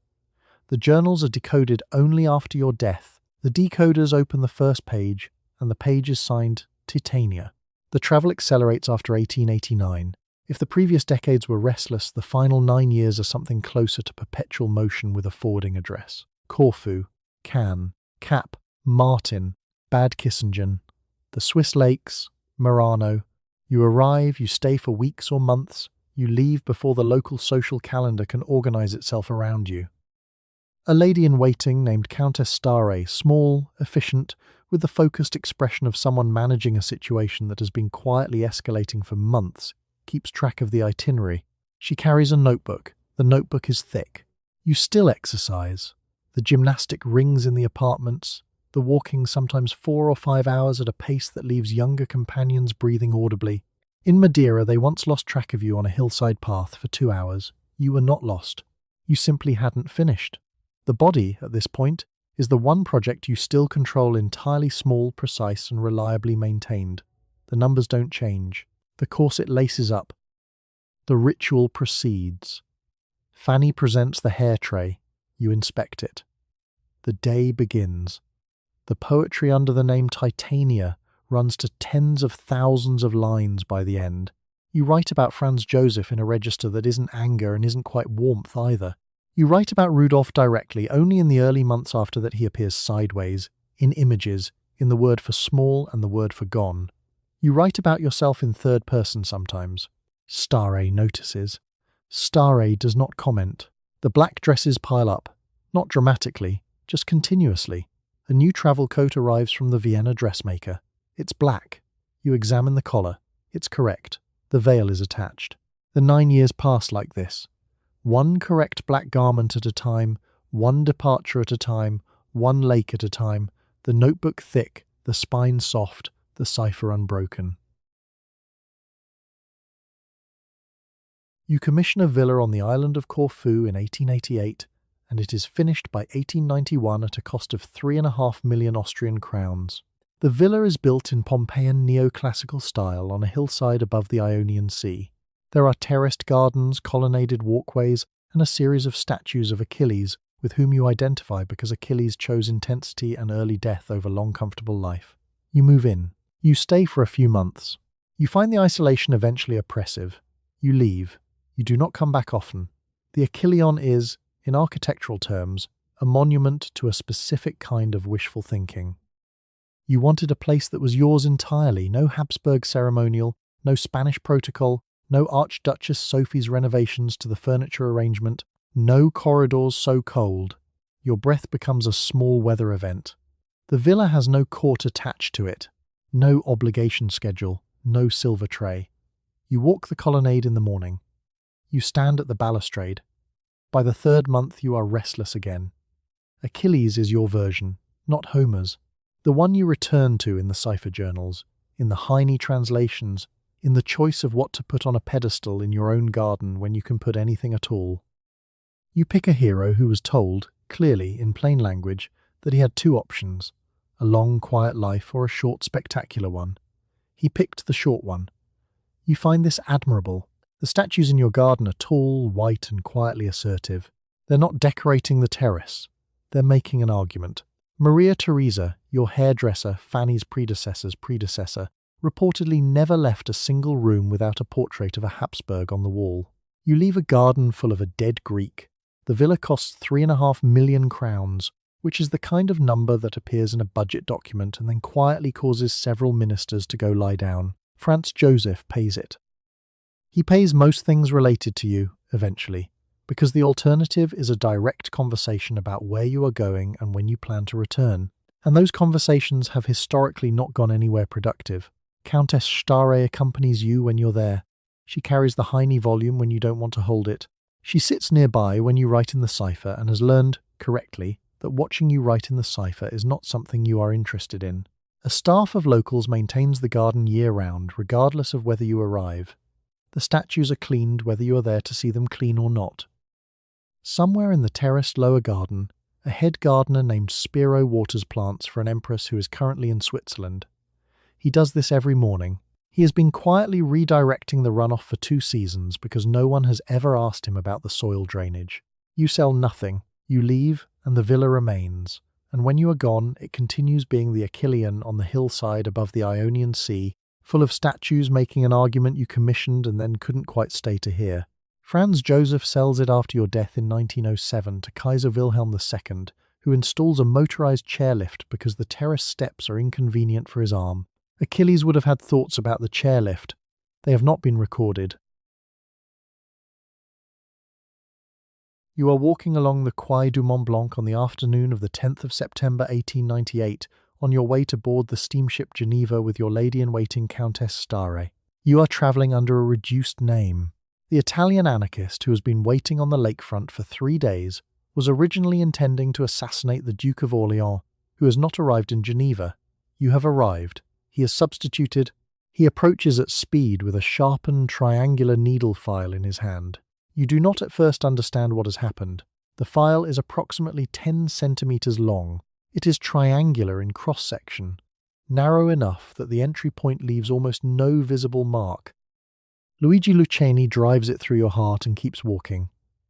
The journals are decoded only after your death. The decoders open the first page, and the page is signed Titania. The travel accelerates after 1889. If the previous decades were restless, the final 9 years are something closer to perpetual motion with a forwarding address. Corfu, Cannes, Cap, Martin, Bad Kissingen, the Swiss lakes, Murano. You arrive, you stay for weeks or months, you leave before the local social calendar can organize itself around you. A lady-in-waiting named Countess Stare, small, efficient, with the focused expression of someone managing a situation that has been quietly escalating for months, keeps track of the itinerary. She carries a notebook. The notebook is thick. You still exercise. The gymnastic rings in the apartments, the walking sometimes 4 or 5 hours at a pace that leaves younger companions breathing audibly. In Madeira, they once lost track of you on a hillside path for 2 hours. You were not lost. You simply hadn't finished. The body, at this point, is the one project you still control, entirely small, precise, and reliably maintained. The numbers don't change. The corset laces up. The ritual proceeds. Fanny presents the hair tray. You inspect it. The day begins. The poetry under the name Titania runs to tens of thousands of lines by the end. You write about Franz Joseph in a register that isn't anger and isn't quite warmth either. You write about Rudolf directly only in the early months after that he appears sideways, in images, in the word for small and the word for gone. You write about yourself in third person sometimes. Stare notices. Stare does not comment. The black dresses pile up, not dramatically, just continuously. A new travel coat arrives from the Vienna dressmaker. It's black. You examine the collar. It's correct. The veil is attached. The 9 years pass like this. One correct black garment at a time, one departure at a time, one lake at a time, the notebook thick, the spine soft, the cipher unbroken. You commission a villa on the island of Corfu in 1888, and it is finished by 1891 at a cost of 3.5 million Austrian crowns. The villa is built in Pompeian neoclassical style on a hillside above the Ionian Sea. There are terraced gardens, colonnaded walkways, and a series of statues of Achilles, with whom you identify because Achilles chose intensity and early death over long, comfortable life. You move in. You stay for a few months. You find the isolation eventually oppressive. You leave. You do not come back often. The Achilleion is, in architectural terms, a monument to a specific kind of wishful thinking. You wanted a place that was yours entirely, no Habsburg ceremonial, no Spanish protocol, no Archduchess Sophie's renovations to the furniture arrangement, no corridors so cold. Your breath becomes a small weather event. The villa has no court attached to it, no obligation schedule, no silver tray. You walk the colonnade in the morning. You stand at the balustrade. By the 3rd month you are restless again. Achilles is your version, not Homer's. The one you return to in the cipher journals, in the Heine translations, in the choice of what to put on a pedestal in your own garden when you can put anything at all. You pick a hero who was told, clearly, in plain language, that he had 2 options, a long, quiet life or a short, spectacular one. He picked the short one. You find this admirable. The statues in your garden are tall, white, and quietly assertive. They're not decorating the terrace. They're making an argument. Maria Theresa, your hairdresser, Fanny's predecessor, reportedly never left a single room without a portrait of a Habsburg on the wall. You leave a garden full of a dead Greek. The villa costs 3.5 million crowns, which is the kind of number that appears in a budget document and then quietly causes several ministers to go lie down. Franz Joseph pays it. He pays most things related to you, eventually, because the alternative is a direct conversation about where you are going and when you plan to return. And those conversations have historically not gone anywhere productive. Countess Stare accompanies you when you're there. She carries the Heine volume when you don't want to hold it. She sits nearby when you write in the cipher and has learned, correctly, that watching you write in the cipher is not something you are interested in. A staff of locals maintains the garden year-round, regardless of whether you arrive. The statues are cleaned whether you are there to see them clean or not. Somewhere in the terraced lower garden, a head gardener named Spiro waters plants for an empress who is currently in Switzerland. He does this every morning. He has been quietly redirecting the runoff for 2 seasons because no one has ever asked him about the soil drainage. You sell nothing, you leave, and the villa remains. And when you are gone, it continues being the Achillean on the hillside above the Ionian Sea, full of statues making an argument you commissioned and then couldn't quite stay to hear. Franz Joseph sells it after your death in 1907 to Kaiser Wilhelm II, who installs a motorized chairlift because the terrace steps are inconvenient for his arm. Achilles would have had thoughts about the chairlift. They have not been recorded. You are walking along the Quai du Mont Blanc on the afternoon of the 10th of September 1898, on your way to board the steamship Geneva with your lady-in-waiting Countess Stare. You are travelling under a reduced name. The Italian anarchist who has been waiting on the lakefront for 3 days was originally intending to assassinate the Duke of Orleans, who has not arrived in Geneva. You have arrived. He is substituted. He approaches at speed with a sharpened triangular needle file in his hand. You do not at first understand what has happened. The file is approximately 10 centimeters long. It is triangular in cross-section, narrow enough that the entry point leaves almost no visible mark. Luigi Lucchini drives it through your heart and keeps walking.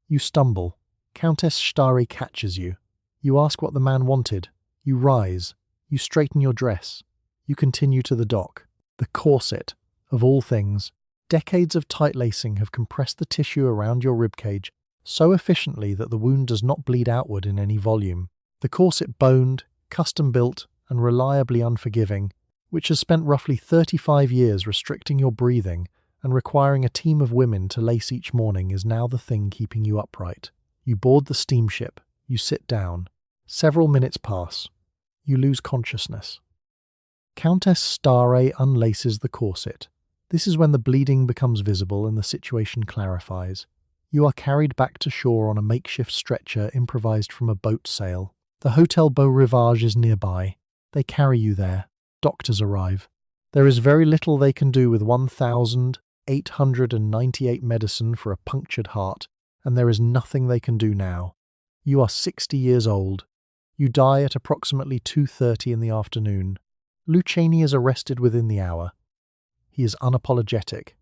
You stumble. Countess Stare catches you. You ask what the man wanted. You rise. You straighten your dress. You continue to the dock. The corset, of all things. Decades of tight lacing have compressed the tissue around your ribcage so efficiently that the wound does not bleed outward in any volume. The corset boned, custom-built, and reliably unforgiving, which has spent roughly 35 years restricting your breathing and requiring a team of women to lace each morning, is now the thing keeping you upright. You board the steamship. You sit down. Several minutes pass. You lose consciousness. Countess Stare unlaces the corset. This is when the bleeding becomes visible and the situation clarifies. You are carried back to shore on a makeshift stretcher improvised from a boat sail. The Hotel Beau Rivage is nearby. They carry you there. Doctors arrive. There is very little they can do with 1,898 medicine for a punctured heart, and there is nothing they can do now. You are 60 years old. You die at approximately 2:30 in the afternoon. Lucchini is arrested within the hour. He is unapologetic.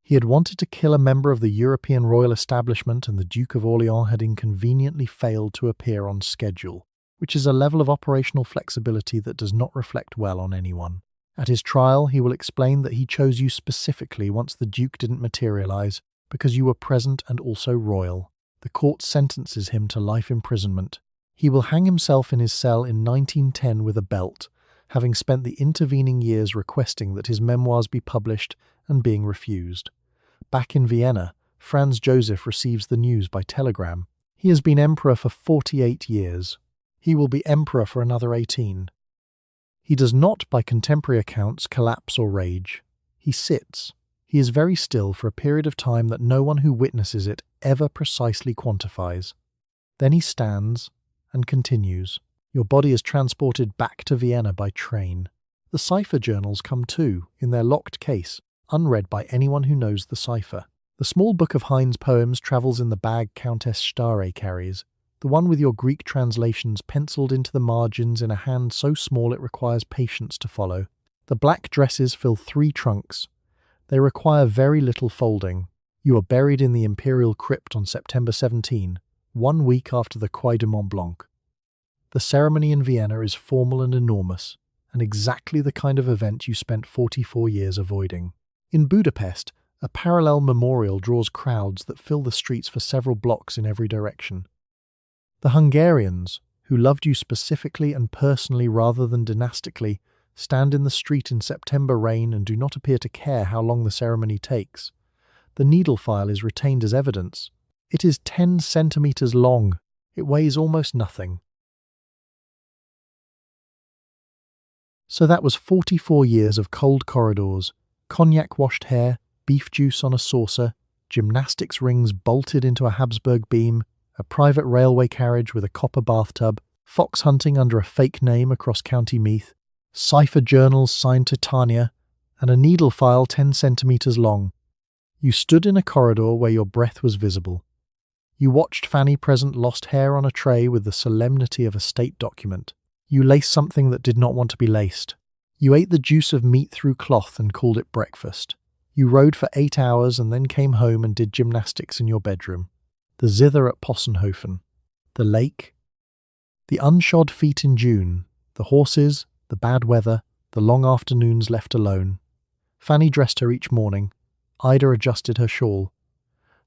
He had wanted to kill a member of the European royal establishment, and the Duke of Orleans had inconveniently failed to appear on schedule, which is a level of operational flexibility that does not reflect well on anyone. At his trial, he will explain that he chose you specifically once the Duke didn't materialize, because you were present and also royal. The court sentences him to life imprisonment. He will hang himself in his cell in 1910 with a belt, having spent the intervening years requesting that his memoirs be published and being refused. Back in Vienna, Franz Joseph receives the news by telegram. He has been emperor for 48 years. He will be emperor for another 18. He does not, by contemporary accounts, collapse or rage. He sits. He is very still for a period of time that no one who witnesses it ever precisely quantifies. Then he stands and continues. Your body is transported back to Vienna by train. The cipher journals come too, in their locked case, unread by anyone who knows the cipher. The small book of Heine's poems travels in the bag Countess Stare carries, the one with your Greek translations penciled into the margins in a hand so small it requires patience to follow. The black dresses fill 3 trunks. They require very little folding. You are buried in the imperial crypt on September 17, 1 week after the Quai du Mont Blanc. The ceremony in Vienna is formal and enormous, and exactly the kind of event you spent 44 years avoiding. In Budapest, a parallel memorial draws crowds that fill the streets for several blocks in every direction. The Hungarians, who loved you specifically and personally rather than dynastically, stand in the street in September rain and do not appear to care how long the ceremony takes. The needle file is retained as evidence. It is 10 centimeters long. It weighs almost nothing. So that was 44 years of cold corridors, cognac-washed hair, beef juice on a saucer, gymnastics rings bolted into a Habsburg beam, a private railway carriage with a copper bathtub, fox hunting under a fake name across County Meath, cipher journals signed Titania, and a needle file 10 centimeters long. You stood in a corridor where your breath was visible. You watched Fanny present lost hair on a tray with the solemnity of a state document. You laced something that did not want to be laced. You ate the juice of meat through cloth and called it breakfast. You rode for 8 hours and then came home and did gymnastics in your bedroom. The zither at Possenhofen. The lake. The unshod feet in June. The horses, the bad weather, the long afternoons left alone. Fanny dressed her each morning. Ida adjusted her shawl.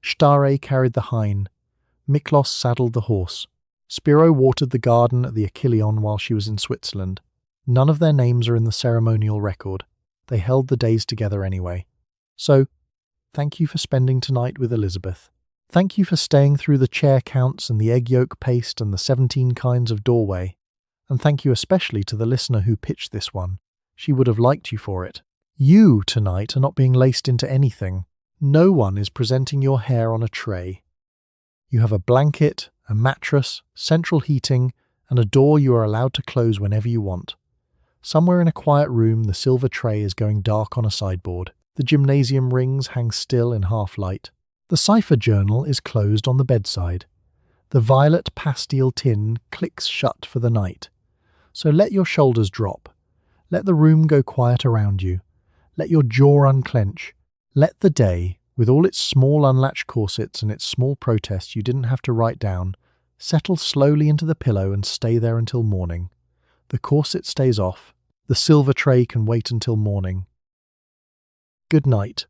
Stare carried the hind. Miklos saddled the horse. Spiro watered the garden at the Achilleon while she was in Switzerland. None of their names are in the ceremonial record. They held the days together anyway. So, thank you for spending tonight with Elisabeth. Thank you for staying through the chair counts and the egg yolk paste and the 17 kinds of doorway. And thank you especially to the listener who pitched this one. She would have liked you for it. You, tonight, are not being laced into anything. No one is presenting your hair on a tray. You have a blanket, a mattress, central heating, and a door you are allowed to close whenever you want. Somewhere in a quiet room, the silver tray is going dark on a sideboard. The gymnasium rings hang still in half-light. The cipher journal is closed on the bedside. The violet pastille tin clicks shut for the night. So let your shoulders drop. Let the room go quiet around you. Let your jaw unclench. Let the day, with all its small unlatched corsets and its small protests you didn't have to write down, settle slowly into the pillow and stay there until morning. The corset stays off. The silver tray can wait until morning. Good night.